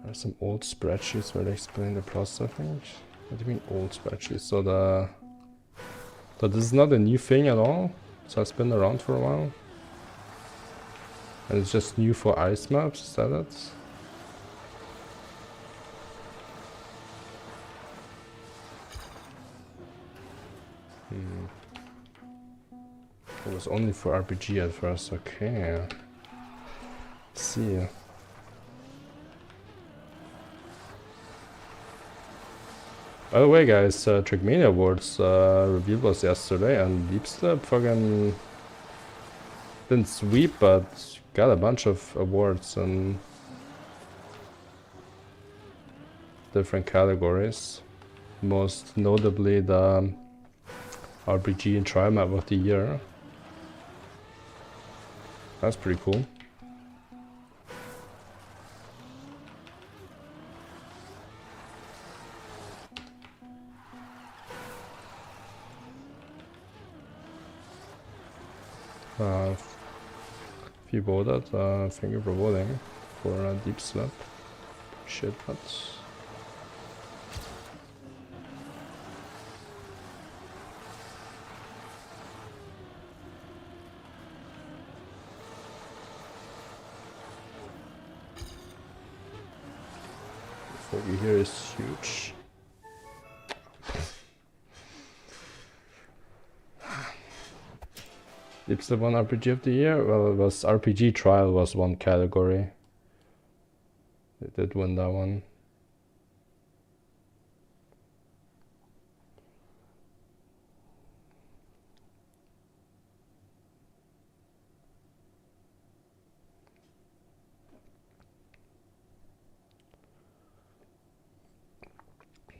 There are some old spreadsheets where they explain the process, I think. What do you mean old spreadsheets? So this is not a new thing at all? So it's been around for a while? And it's just new for ice maps, is that it? It was only for RPG at first, okay. Let's see. By the way, guys, Trackmania Awards reveal was yesterday, and Deep Slid fucking didn't sweep, but got a bunch of awards in different categories. Most notably the RPG and Trial Map of the Year. That's pretty cool. If you voted, thank you for voting for Deep Slid. Appreciate that. What you hear is huge. Deep Slid won RPG of the Year? Well, it was RPG Trial was one category. They did win that one.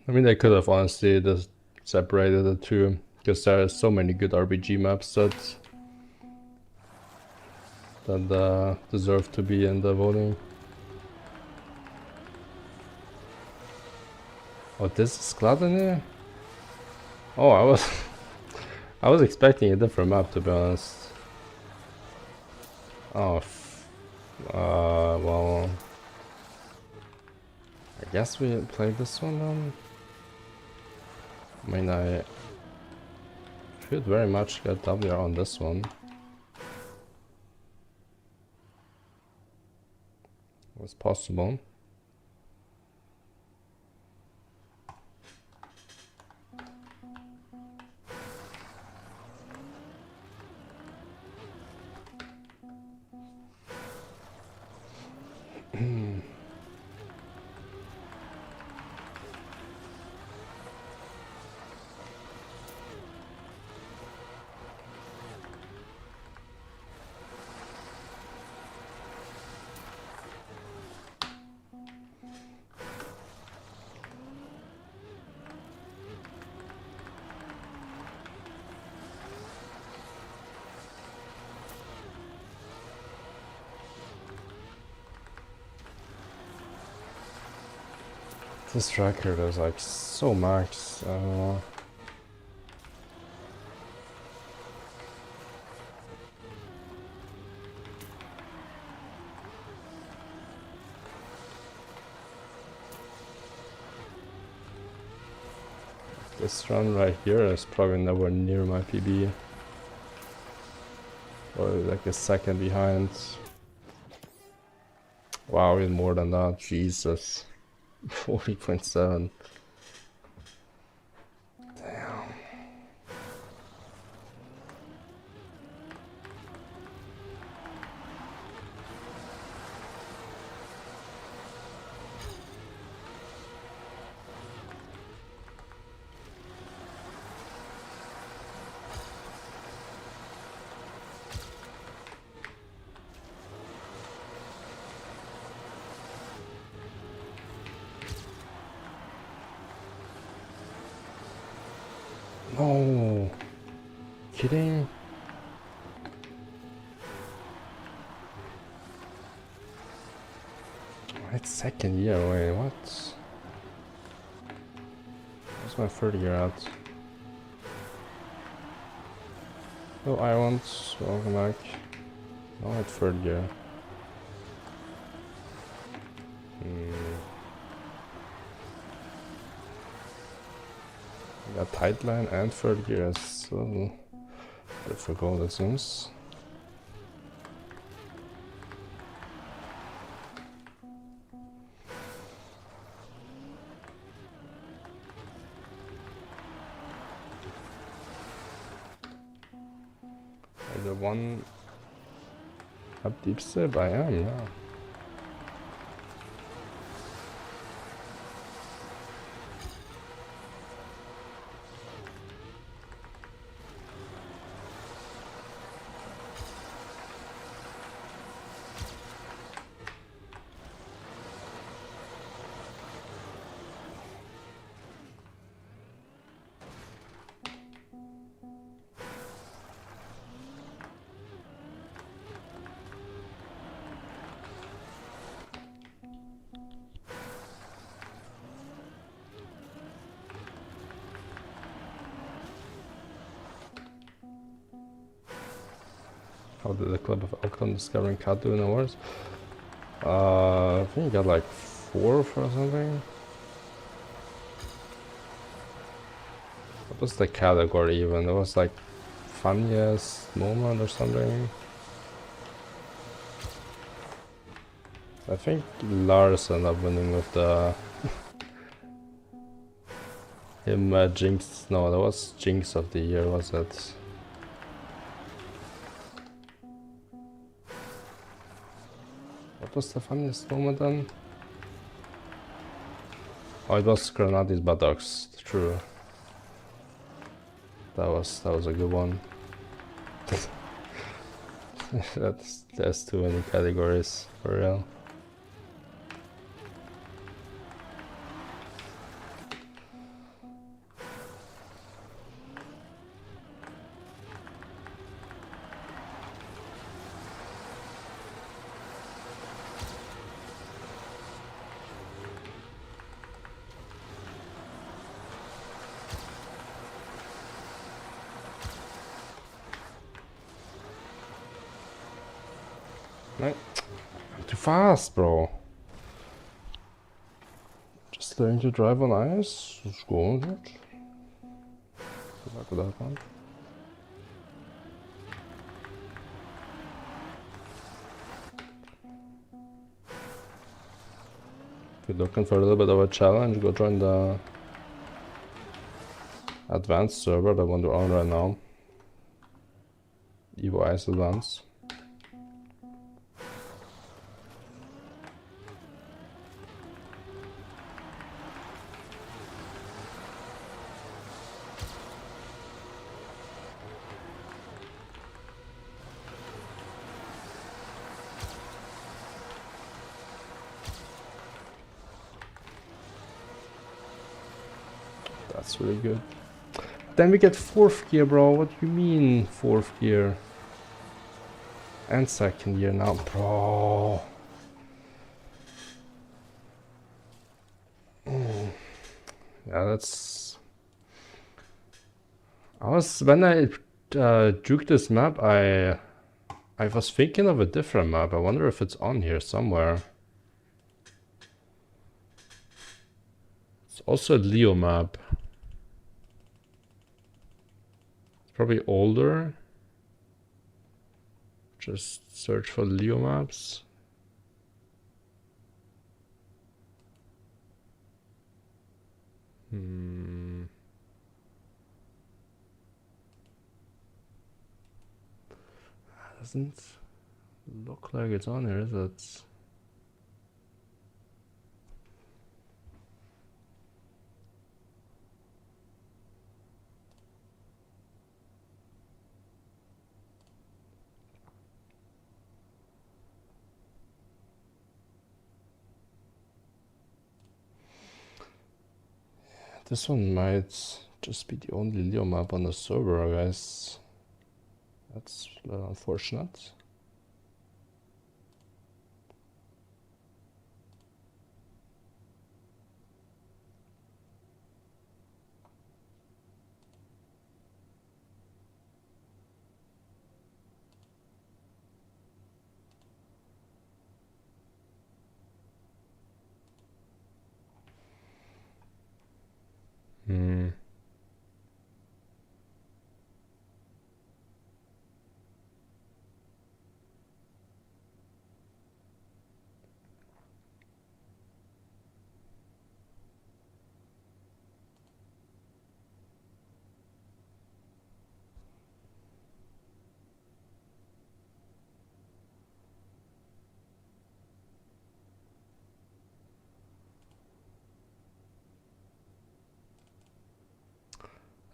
I mean, they could have honestly just separated the two, because there are so many good RPG maps that deserve to be in the voting. Oh, this is Gluttony? Oh, I was expecting a different map, to be honest. Oh, well, I guess we play this one then. I mean, I should very much get WR on this one. was possible. This record is like so max. I don't know. This run right here is probably nowhere near my PB. Or like a second behind. Wow, even more than that. Jesus. 40.7. Damn. No. Kidding? It's second year, wait, what? What's my third year at? Oh, I want, welcome back. No, it's third year. We got tight line and third gear, so difficult it seems. The one up Deep Slid, I am, yeah. How did the Club of Alcon discovering cat do in awards? I think he got like 4th or something. What was the category even? It was like funniest moment or something. I think Lars ended up winning with the him Jinx. No, that was Jinx of the year, was it? What was the funniest moment then? Oh, it was Granadi's buttocks. True. That was a good one. There's too many categories for real. Right. I'm too fast, bro. Just learning to drive on ice. It's going good. Good luck with that one. you're looking for a little bit of a challenge, go join the advanced server, the one we're on right now. Evo Ice Advanced. That's really good. Then we get 4th gear, bro. What do you mean 4th gear? And 2nd gear now, bro. Yeah, that's... when I juked this map, I was thinking of a different map. I wonder if it's on here somewhere. It's also a Leo map. It's probably older. Just search for Leo maps. Doesn't look like it's on here, is it? This one might just be the only Leo map on the server, I guess. That's a little unfortunate.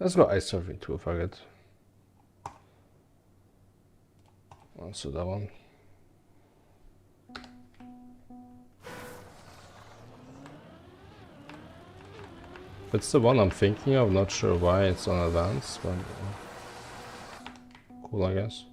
Let's go ice surfing too, fuck it. Also that one. It's the one I'm thinking of, not sure why it's on advanced, but cool, I guess.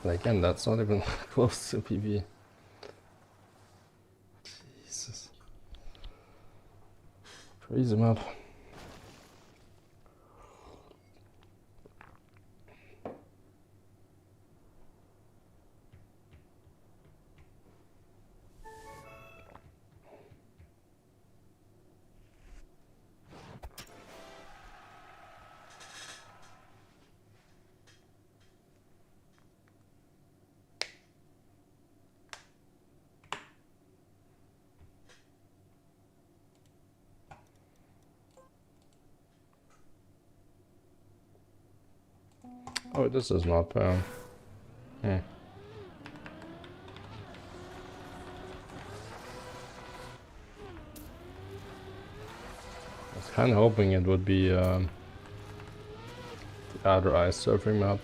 Again, that's not even close to PB. Jesus. Crazy map. Oh, this is not bad. I was kind of hoping it would be other ice surfing map.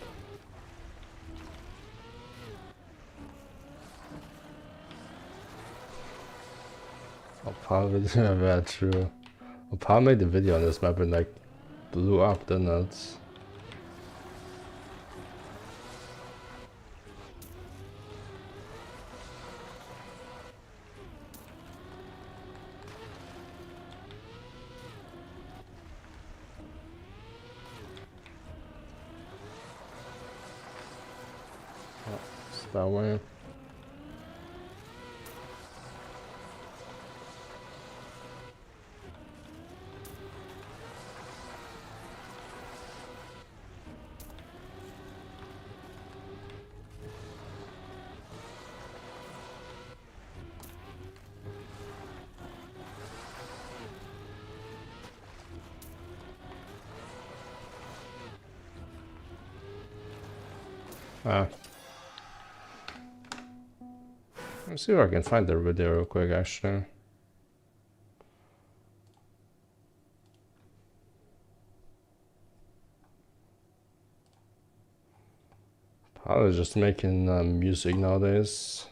Opal video, yeah, true. Opal made the video on this map and like blew up, didn't it? Oh, it's that way. Let's see if I can find the video real quick, actually. Probably just making music nowadays.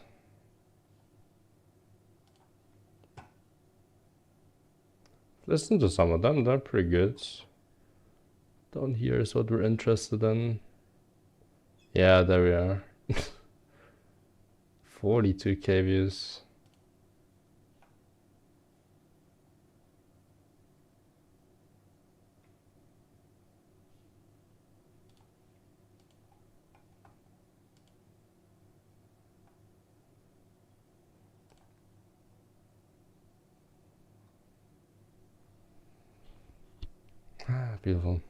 Listen to some of them, they're pretty good. Down here is what we're interested in. Yeah, there we are. 42k views. Ah, beautiful.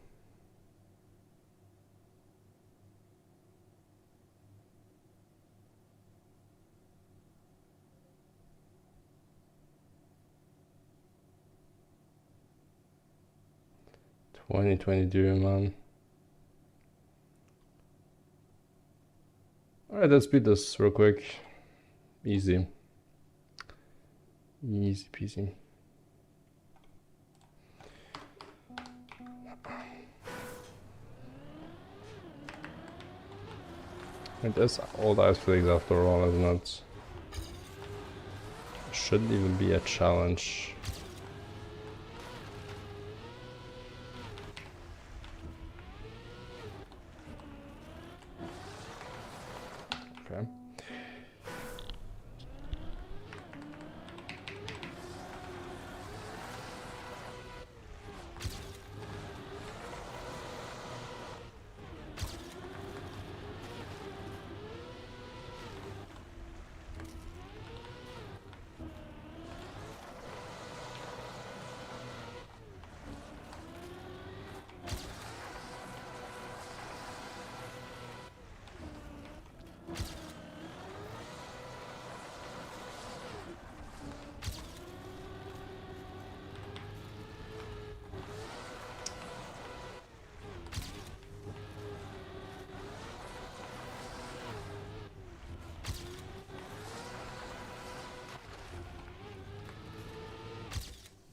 $20.22, man. Alright, let's beat this real quick. Easy. Easy peasy. It is old ice figs after all, isn't it? Shouldn't even be a challenge. Okay.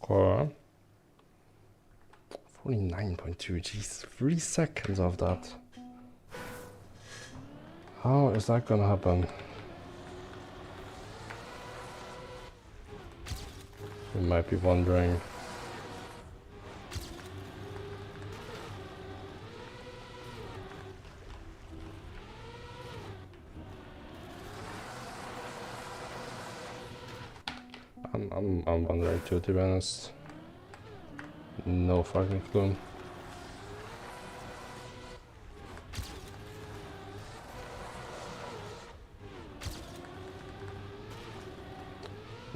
Core. 49.2, jeez, 3 seconds of that. How is that gonna happen? You might be wondering. I'm wondering too, to be honest. No fucking clue.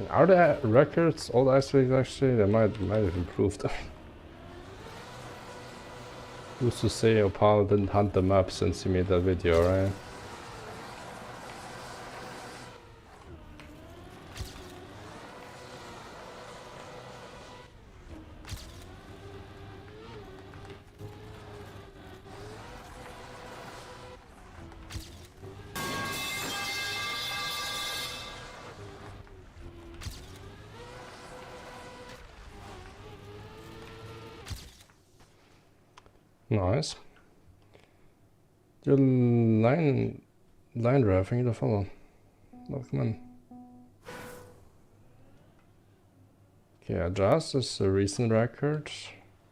Are there records, old ice figs actually? They might have improved. Who's to say Opal didn't hunt them up since he made that video, right? Nice. You're line driving the follow. No, come on. Okay, adjust is a recent record.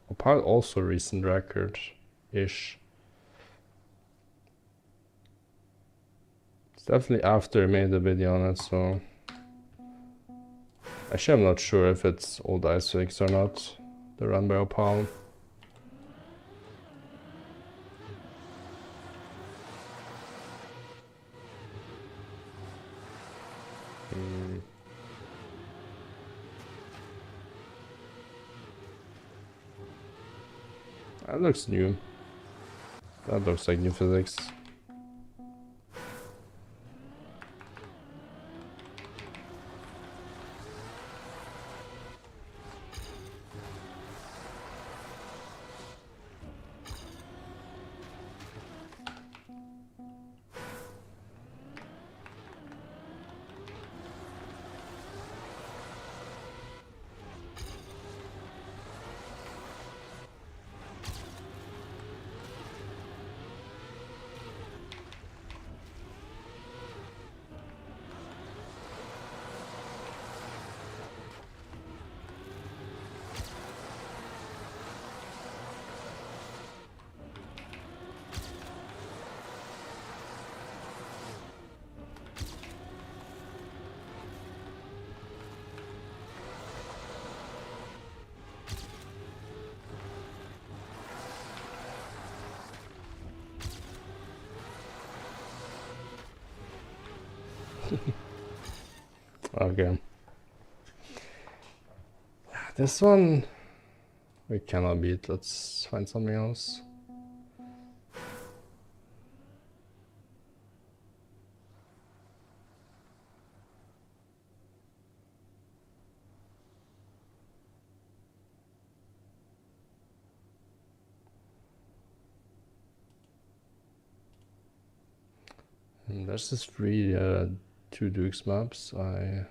Apart also recent record-ish. It's definitely after I made the video on it, so... Actually, I'm not sure if it's old ice fix or not. The run by Opal. That looks new. That looks like new physics. Okay. This one we cannot beat. Let's find something else. And there's this free two Dukes maps. I'm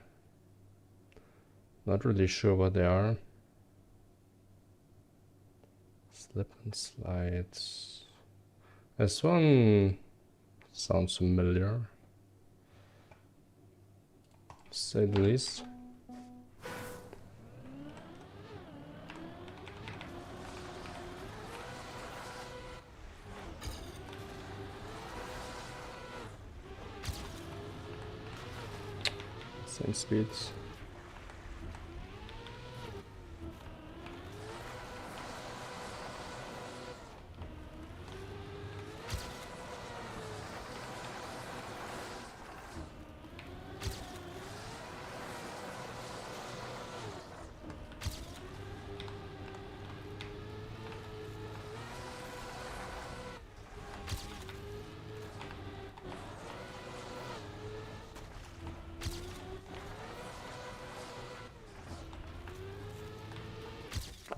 not really sure what they are. Slip and slide. This one sounds familiar, to say the least. Same speeds.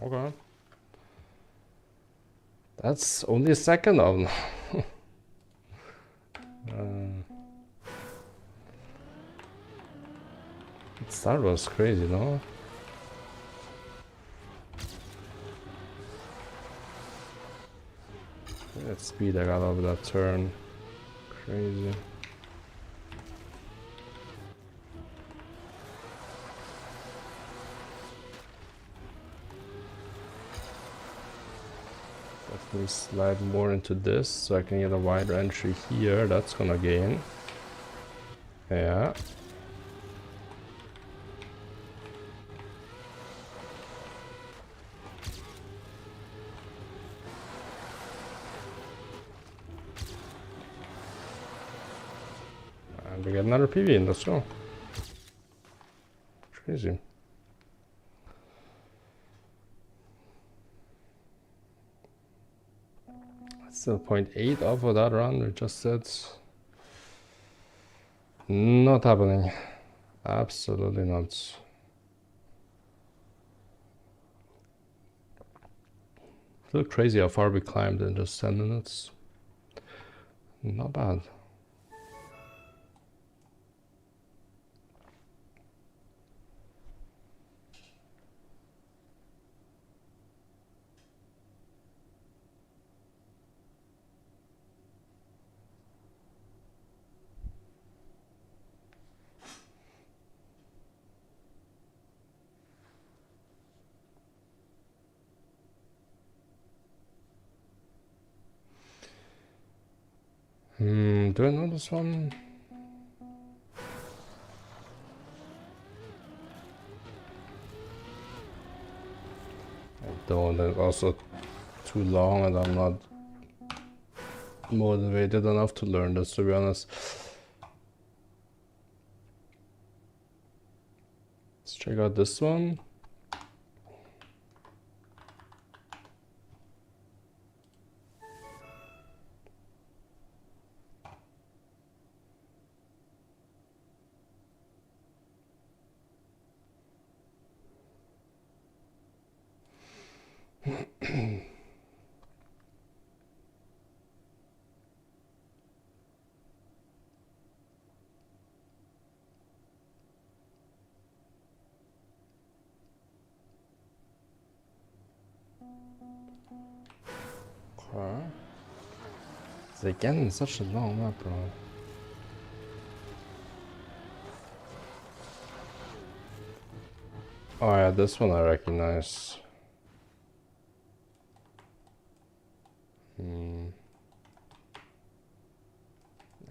Okay. That's only a second of them. That was crazy, no? That speed I got over that turn. Crazy. Definitely slide more into this so I can get a wider entry here. That's gonna gain. Yeah. And we get another PV in, let's go. Crazy. Still 0.8 off of that run, we just said. Not happening. Absolutely not. Still crazy how far we climbed in just 10 minutes. Not bad. Do I know this one? I don't. It's also too long and I'm not motivated enough to learn this, to be honest. Let's check out this one. Okay. It's again such a long map, bro. Oh yeah, this one I recognize.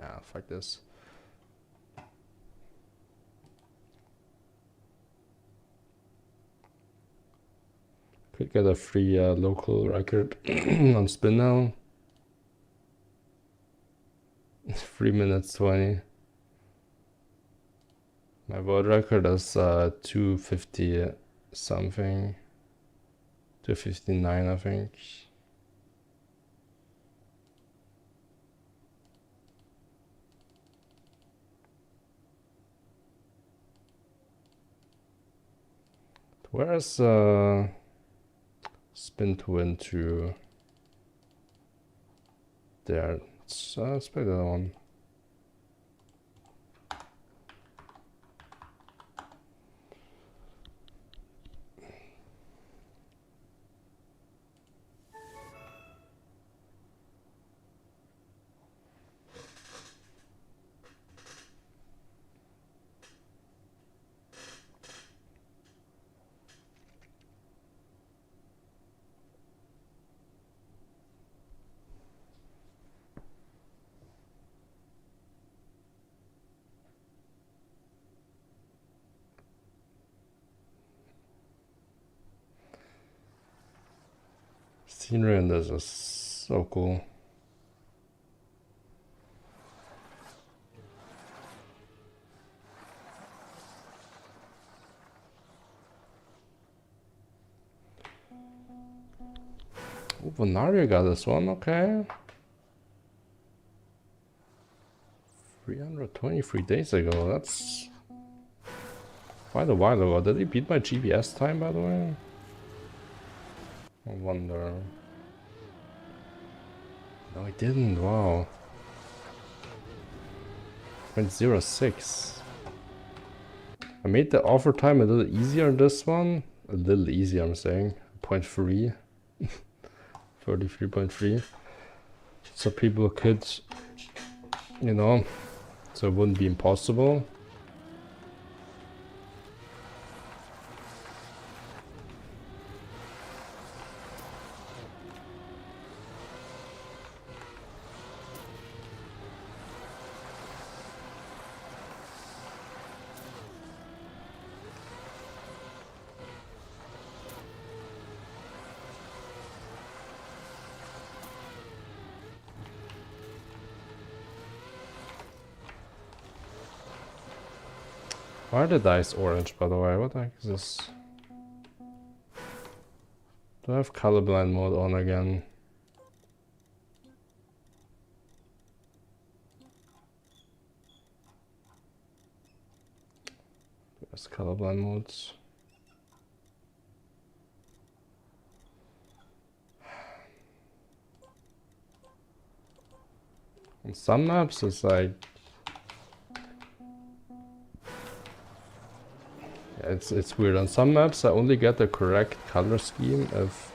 Ah, fuck this. Could get a free local record on spin now. 3 minutes 20. My world record is 250 something. 259, I think. Where's spin to win to? There. Let's play that one. Scenery in this is so cool. Oh, Bonario got this one, okay. 323 days ago, that's quite a while ago. Did he beat my GPS time, by the way? I wonder. No, he didn't, wow. 0.06. I made the offer time a little easier in this one. A little easier, I'm saying. 0.3. 33.3. So people could, you know, so it wouldn't be impossible. Why are the dice orange, by the way? What the heck is this? Do I have colorblind mode on again? There's colorblind modes. On some maps, it's like it's weird. On some maps, I only get the correct color scheme if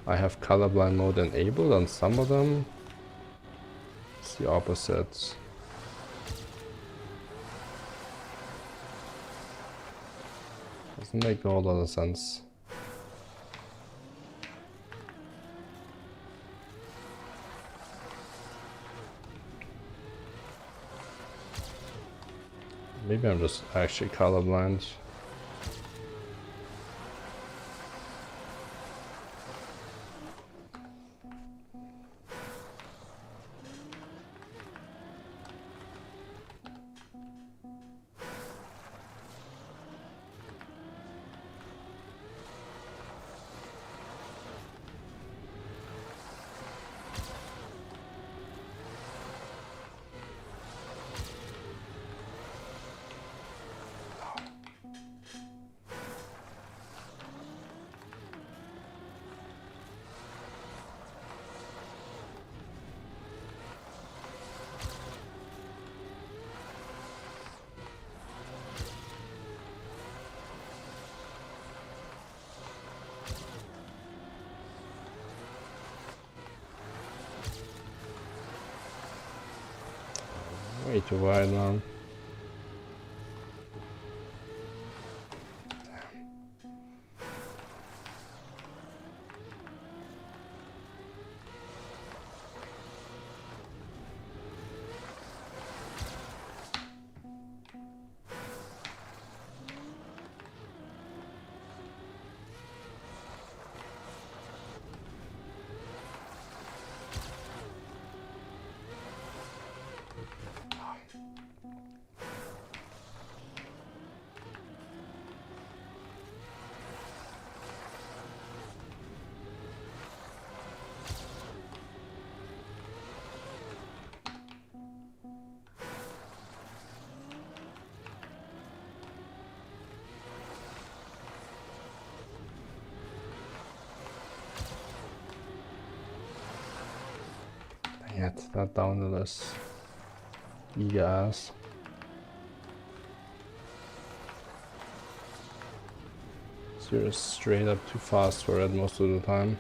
I have colorblind mode enabled. On some of them, it's the opposite. Doesn't make a whole lot of sense. Maybe I'm just actually colorblind. Way too wide, man. Yet that down to this e-gas. So you're straight up too fast for it most of the time.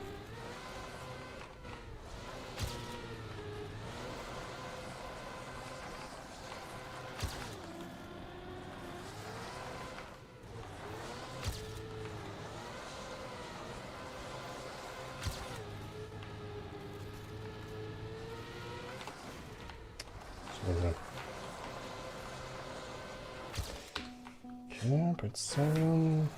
Okay, but 7.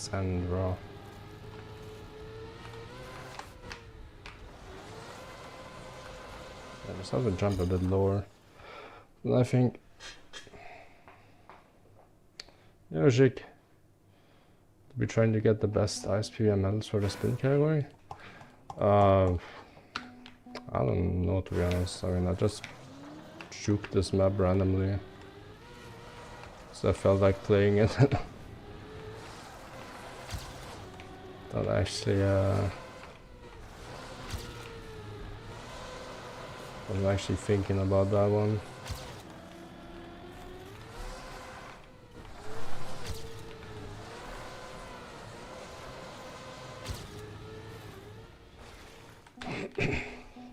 sand, bro. I just have to jump a bit lower. And I think... Yeah, Jig. To be trying to get the best ice PMLs for the spin category. I don't know, to be honest. I mean, I just juked this map randomly. So I felt like playing it. Not actually, wasn't actually thinking about that one.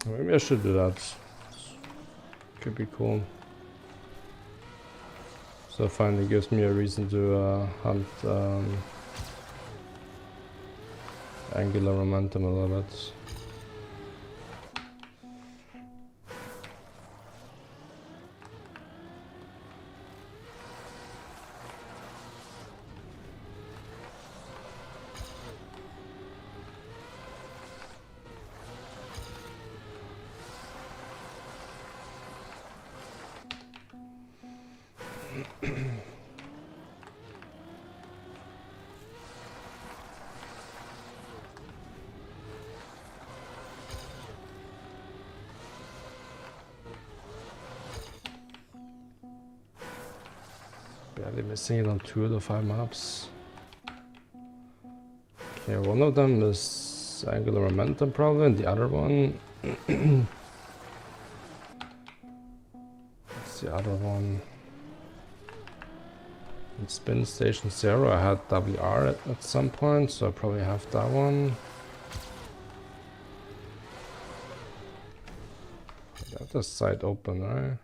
Maybe I should do that. Could be cool. So it finally gives me a reason to hunt angular momentum a little bit. Barely missing it on 2 of the 5 maps. Okay, one of them is angular momentum probably, and the other one... What's the other one? In spin station 0 I had WR at some point, so I probably have that one. That's a side open, right?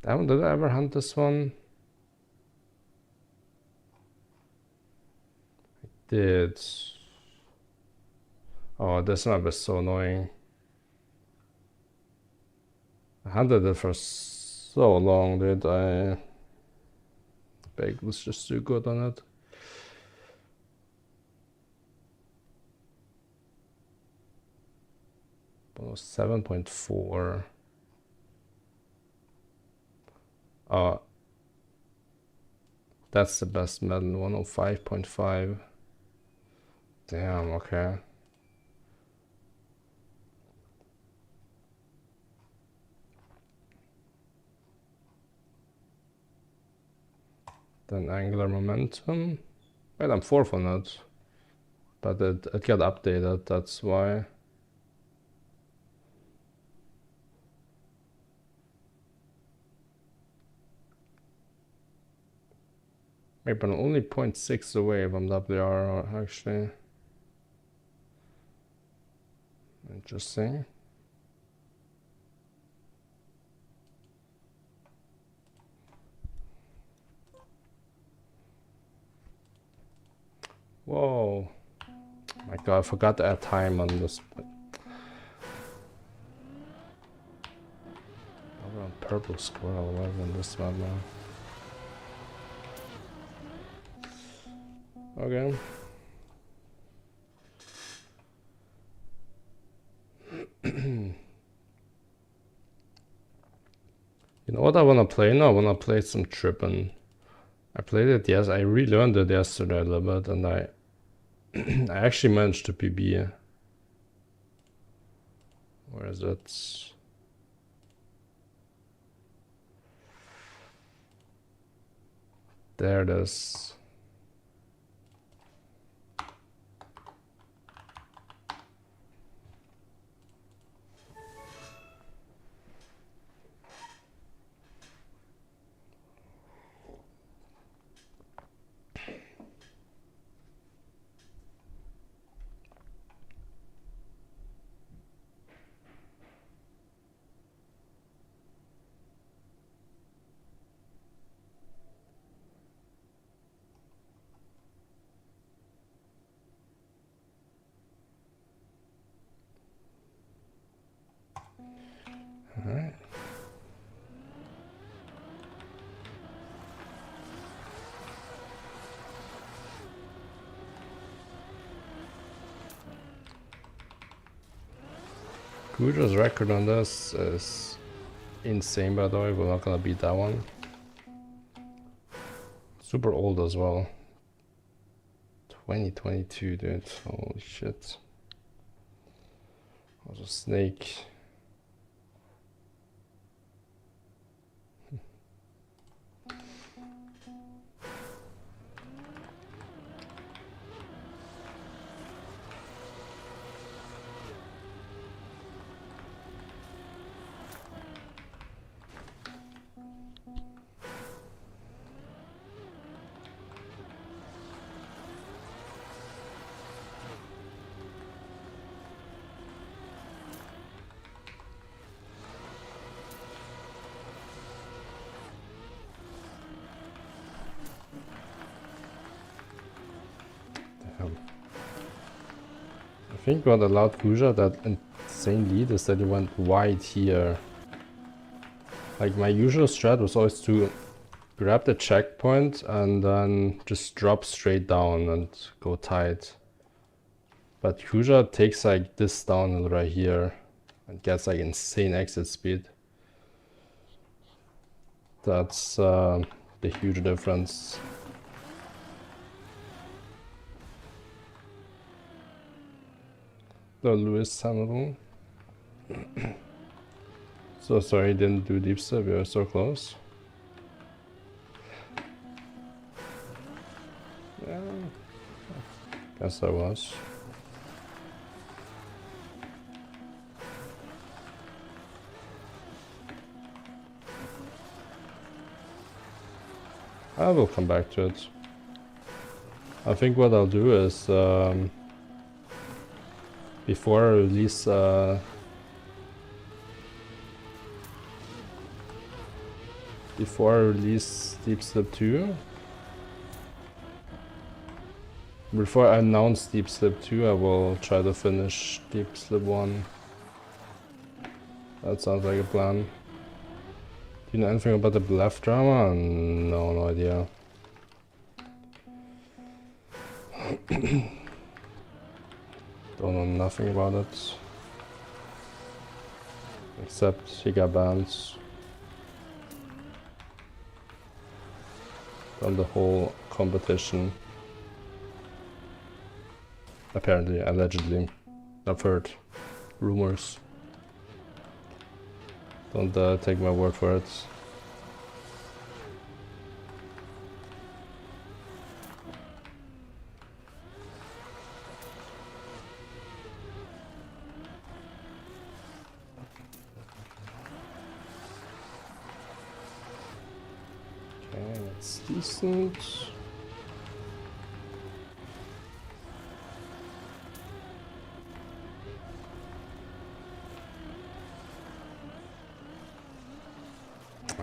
Damn, did I ever hunt this one? I did. Oh, this map is so annoying. I hunted it for so long, dude. Big was just too good on it. But it was 7.4. That's the best medal, 105.5. Damn, okay. Then angular momentum. Wait, I'm 4th on it. But it got updated, that's why. Wait, but I'm only 0.6 away from WR, actually. Interesting. Whoa. My god, I forgot to add time on this. Over on purple squirrel, rather than this one now. Okay. You know what I wanna play now? I wanna play some trippin'. I played it, yes, I relearned it yesterday a little bit, and I actually managed to PB. Where is it? There it is. Guja's record on this is insane, by the way. We're not gonna beat that one. Super old as well. 2022, dude. Holy shit. I was a snake. I think what allowed Guja that insane lead is that he went wide here. Like my usual strat was always to grab the checkpoint and then just drop straight down and go tight. But Guja takes like this downhill right here and gets like insane exit speed. That's the huge difference. The Lewis Hamilton. So sorry, didn't do deep slip. We were so close. Yeah, guess I was. I will come back to it. I think what I'll do is before I release Deep Slip 2, before I announce Deep Slip 2, I will try to finish Deep Slip 1. That sounds like a plan. Do you know anything about the left drama? No idea. Don't know nothing about it. Except he got banned. From the whole competition. Apparently, allegedly. I've heard rumors. Don't take my word for it. Okay, that's decent.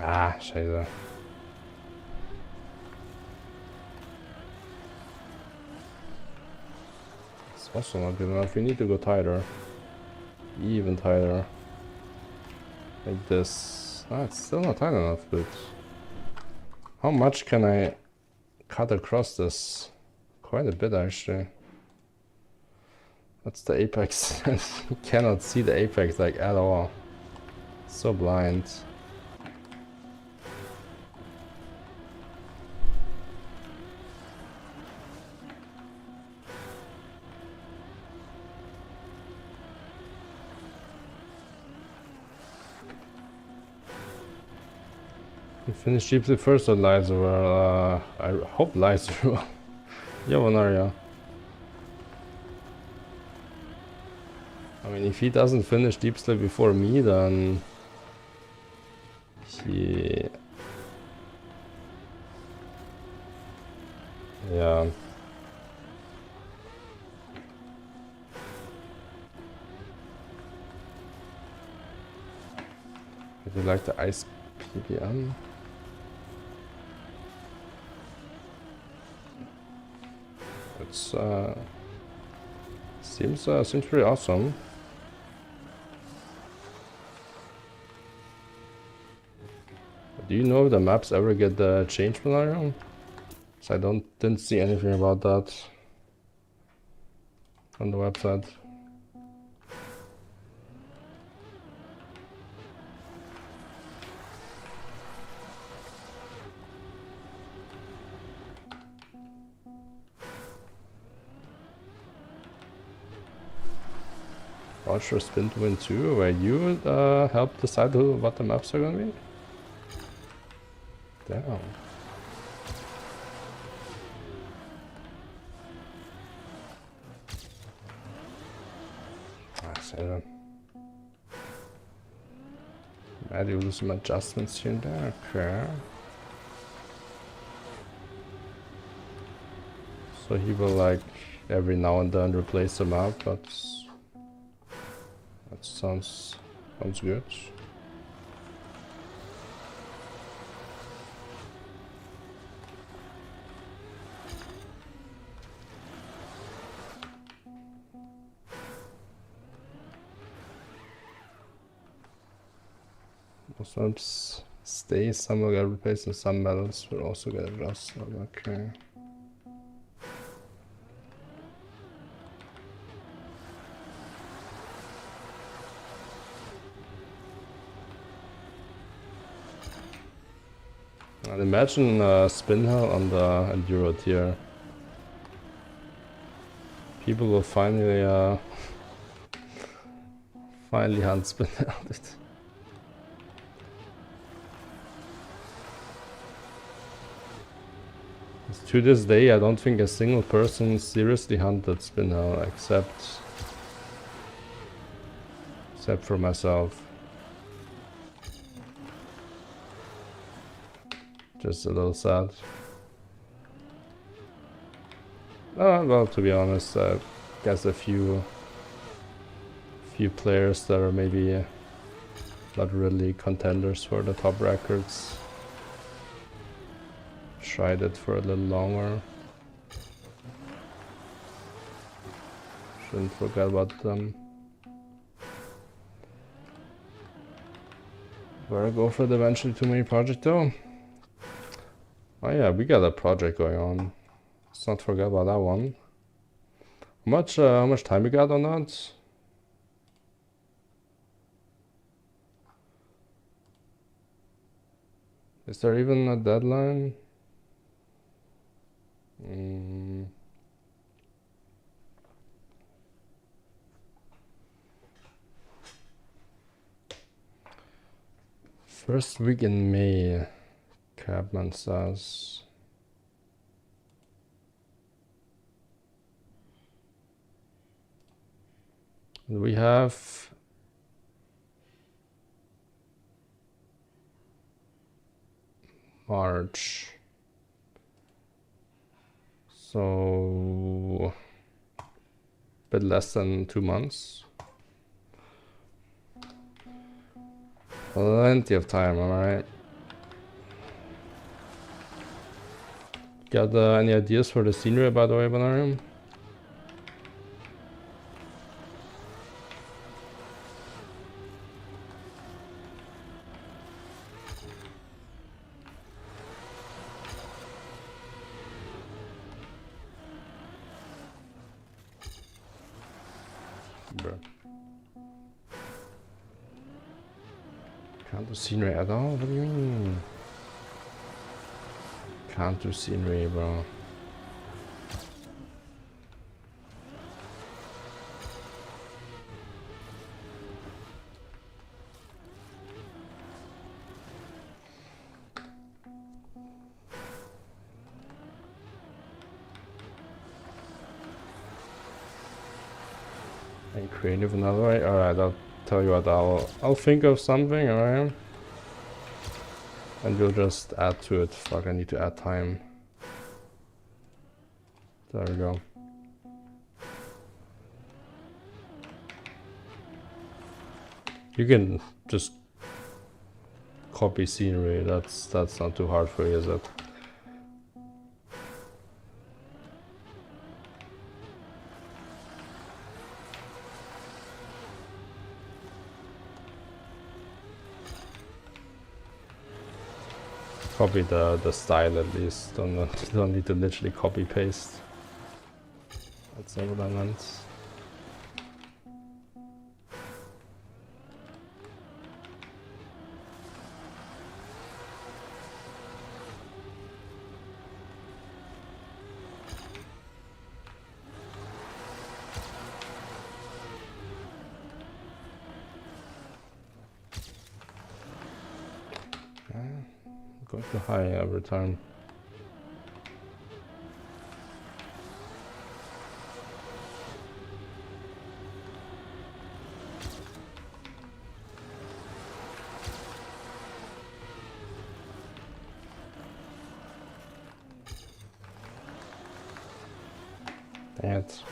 Ah, scheiße. It's also not good enough. We need to go tighter. Even tighter. Like this. Ah, it's still not tight enough, but... How much can I cut across this? Quite a bit, actually. That's the apex. You cannot see the apex, like, at all. So blind. You finish Deep Slid first or Liza? Well, I hope Liza will. Yeah, Vanaria. I mean, if he doesn't finish Deep Slid before me, then... He... Yeah. Would you like the ice PPM? It's seems pretty awesome. Do you know if the maps ever get the change scenario? So I didn't see anything about that on the website. Roger spin to win 2, where you help decide what the maps are gonna be? Damn. I say that. Maybe we'll do some adjustments here and there. Okay. So he will like every now and then replace the map, but that sounds good. Most maps stay, some will get replaced, and some medals will also get adjusted. Okay. And imagine spin hell on the enduro tier. People will finally hunt spin hell. To this day, I don't think a single person seriously hunted spin hell except for myself. Just a little sad. Well, to be honest, I guess a few players that are maybe not really contenders for the top records tried it for a little longer. Shouldn't forget about them. Better go for the eventually too many project though. Oh yeah, we got a project going on. Let's not forget about that one. How much time we got on that? Is there even a deadline? First week in May, Cabman says. We have March. So a bit less than 2 months. Plenty of time, alright. Got any ideas for the scenery, by the way, Banarium? Bro. Can't do scenery at all? What do you mean? Can't do scenery, bro. And creative another way? Alright, I'll tell you what, I'll think of something, alright? And you'll just add to it. Fuck, I need to add time. There we go. You can just copy scenery, that's not too hard for you, is it? Copy the style at least, don't need to literally copy paste. That's not what I meant. going too high every time. Dang it.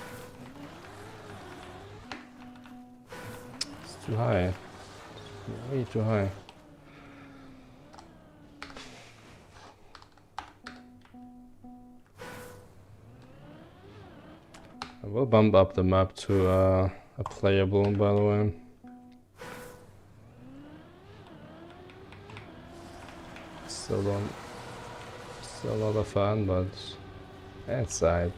It's too high. It's way too high. I will bump up the map to a playable, by the way. Still a lot of fun, but it's sad.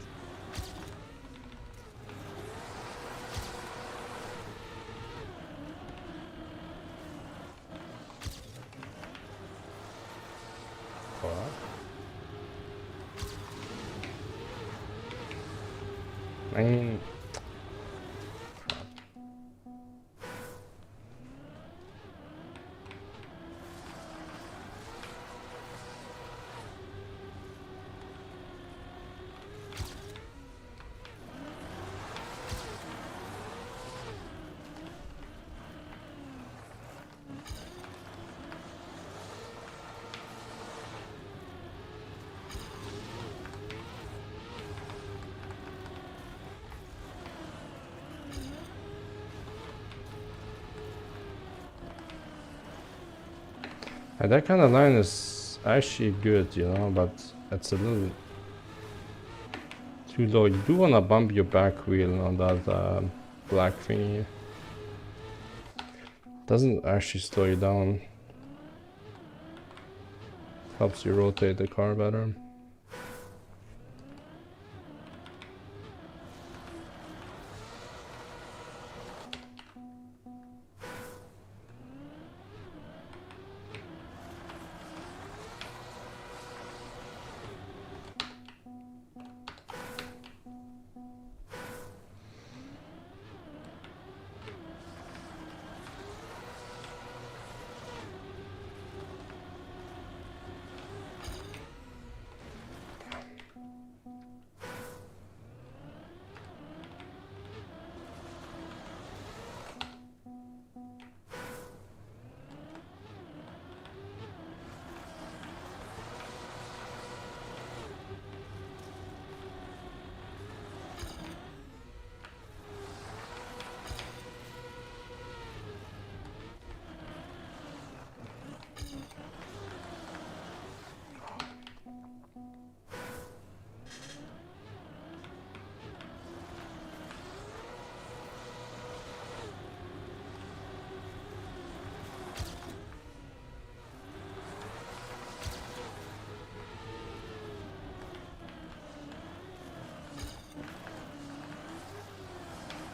I mean, and that kind of line is actually good, you know, but it's a little too low. You do want to bump your back wheel on that black thingy. Doesn't actually slow you down. Helps you rotate the car better.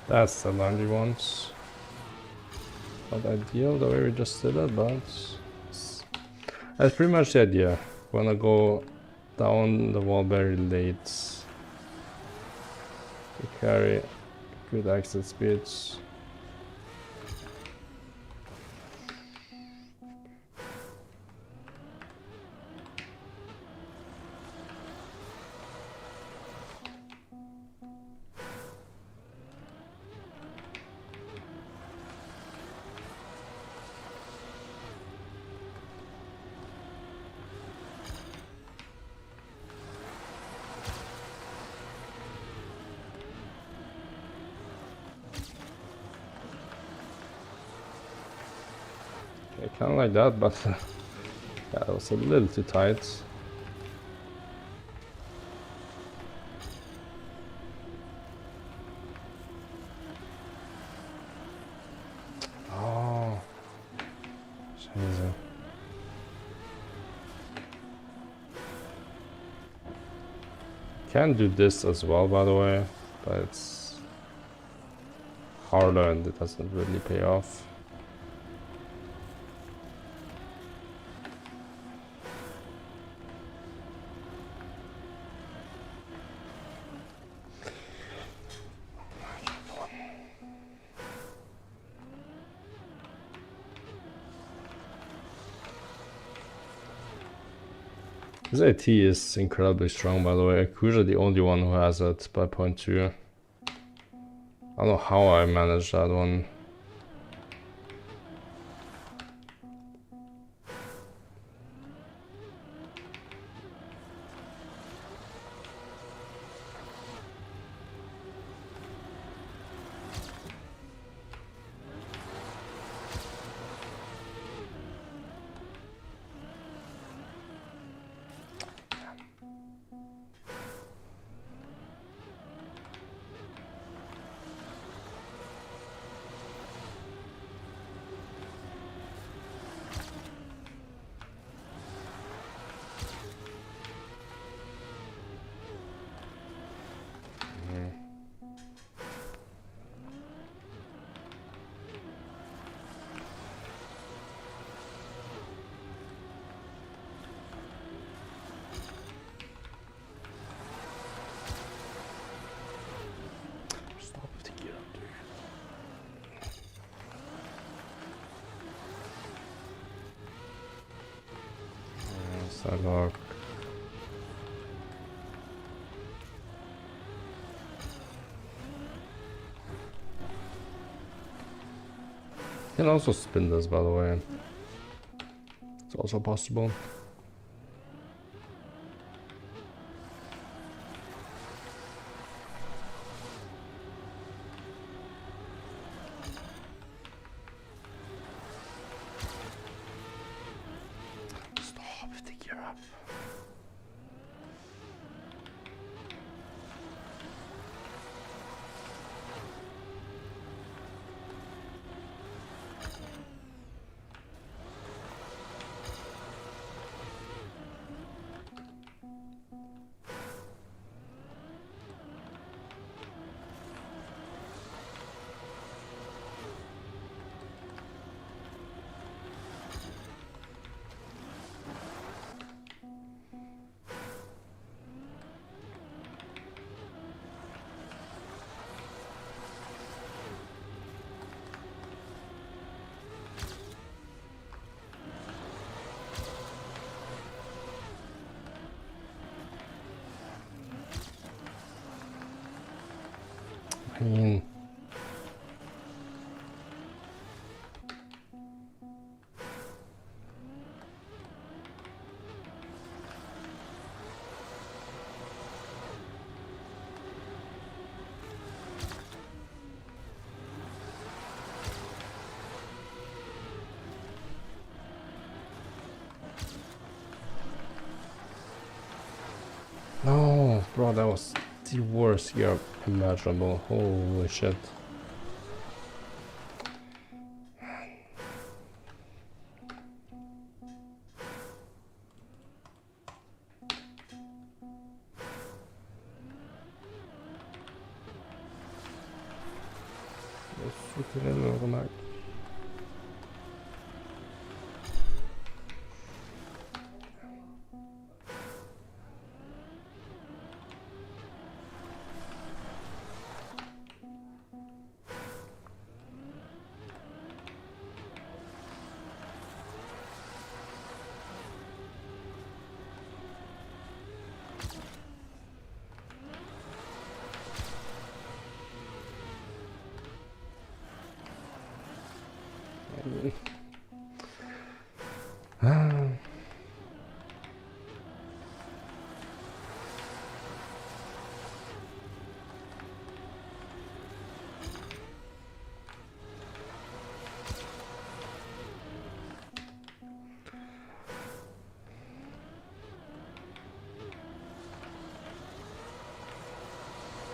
That's the laundry ones. Not ideal the way we just did it, but that's pretty much the idea. Wanna go down the wall very late to carry good exit speeds. Kind of like that, but yeah, it was a little too tight. Oh, scheiße. Can do this as well, by the way, but it's harder and it doesn't really pay off. This AT is incredibly strong, by the way. Akuja the only one who has it by point 2. I don't know how I managed that one. Sidewalk. You can also spin this, by the way. It's also possible. Stop the gear up. I mean, no, bro, that was the worst gear imaginable. Holy shit.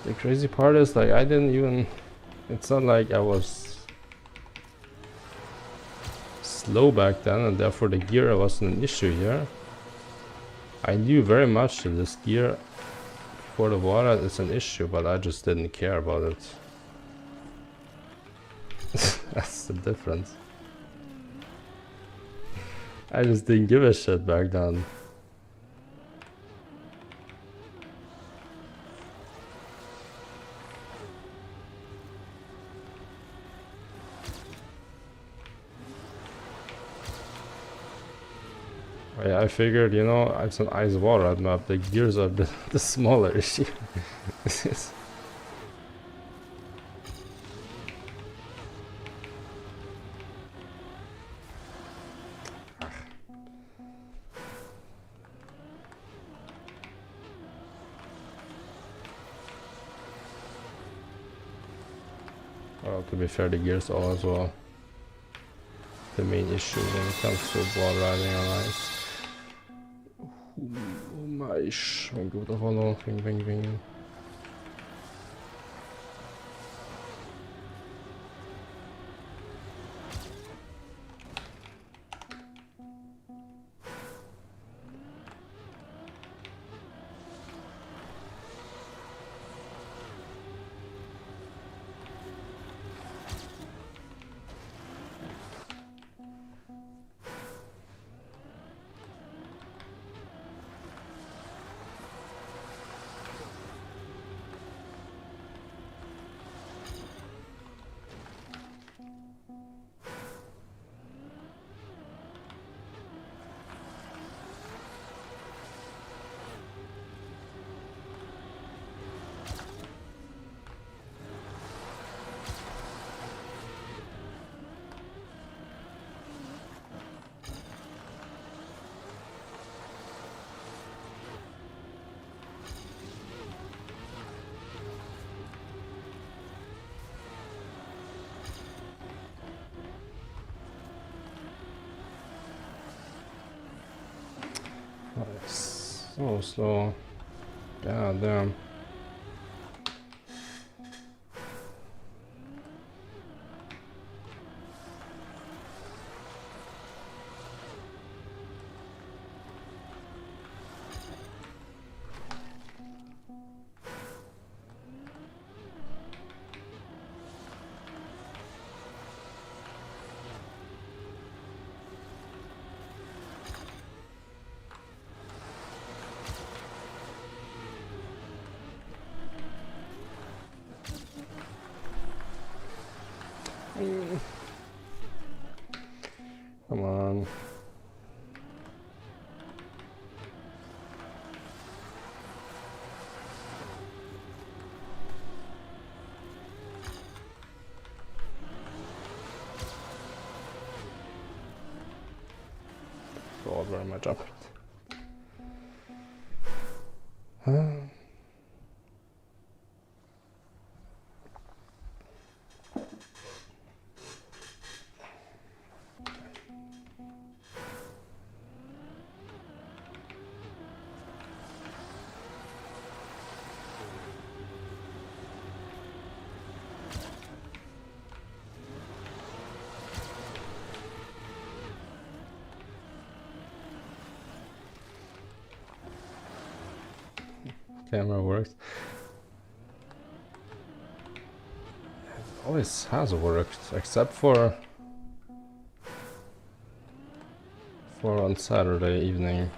The crazy part is, like, I didn't even, it's not like I was slow back then and therefore the gear wasn't an issue here. I knew very much that this gear for the water is an issue, but I just didn't care about it. That's the difference. I just didn't give a shit back then. I figured, you know, it's an ice water map, the gears are the smaller issue. Well, to be fair, the gears are as well the main issue when it comes to board riding on ice. Mais, men gode håll, ving. Nice. So slow. God damn. Come on. God, where am I jumping? Camera works. It always has worked, except for on Saturday evening.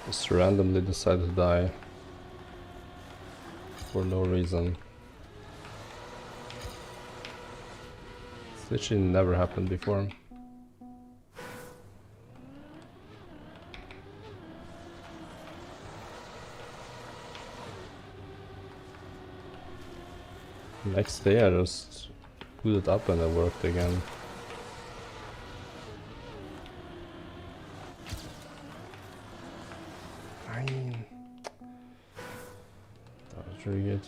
Just randomly decided to die for no reason. It's literally never happened before. Next day I just booted up and it worked again. Fine. That was really good.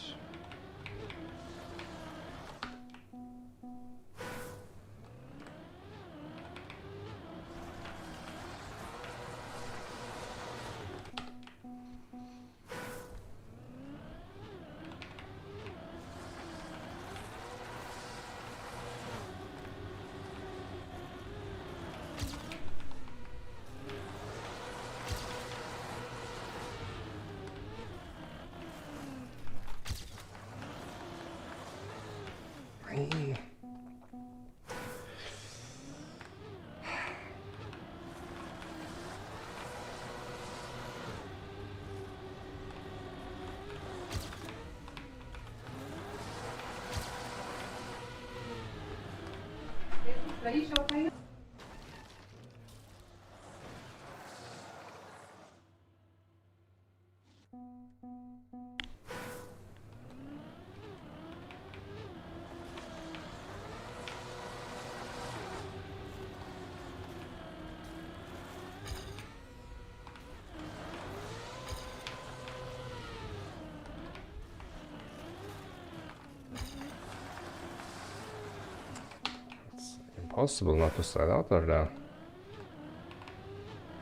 Possible not to slide out of there.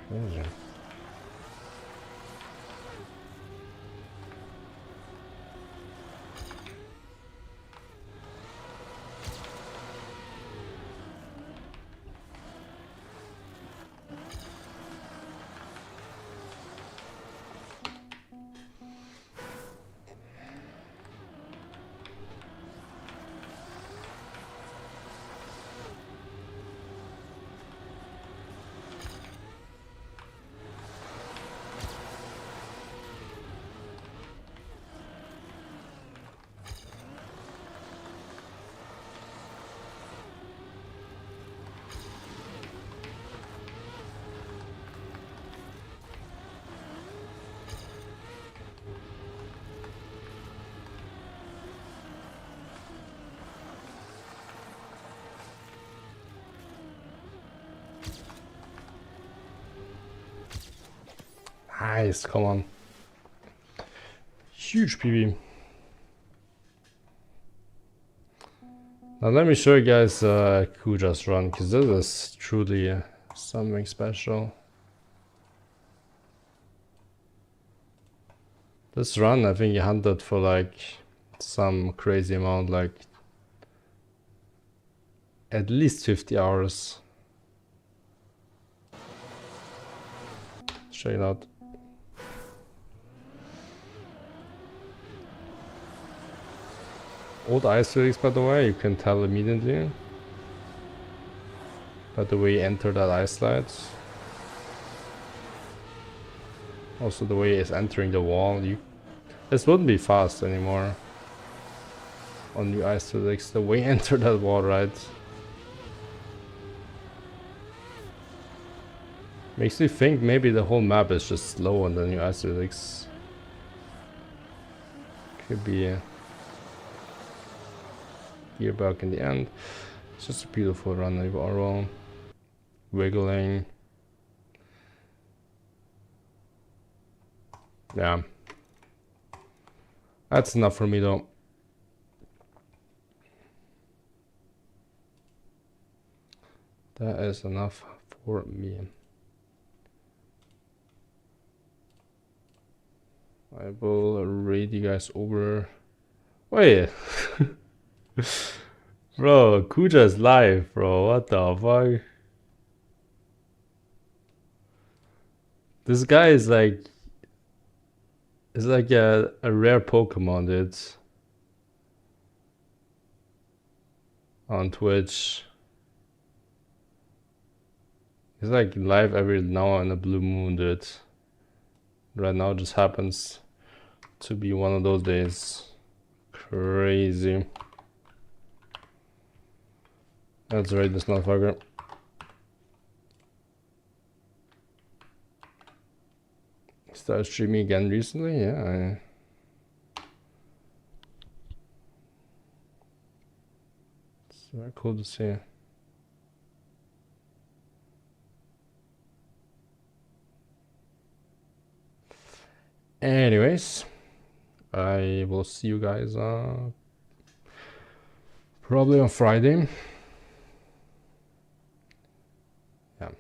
Crazy. Nice, come on. Huge PB. Now let me show you guys Kuja's run, because this is truly something special. This run, I think he hunted for like some crazy amount, like at least 50 hours. Check it out. Old ice physics, by the way, you can tell immediately by the way you enter that ice slide. Also the way it's entering the wall. This wouldn't be fast anymore on new ice physics. The way you enter that wall, right? Makes me think maybe the whole map is just slow on the new ice physics. Could be a gearbug in the end. It's just a beautiful run overall. Wiggling. Yeah. That's enough for me though. That is enough for me. I will raid you guys over. Wait. Bro, Kuja's live, bro. What the fuck? This guy is like... It's like a rare Pokemon, dude. On Twitch. He's like live every now and a blue moon, dude. Right now just happens to be one of those days. Crazy. Let's raid this motherfucker. Started streaming again recently, yeah. It's very cool to see. Anyways, I will see you guys probably on Friday. Yeah.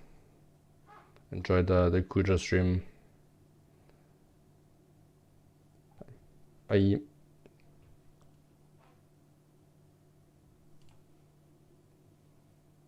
Enjoy the Kuja stream. Bye.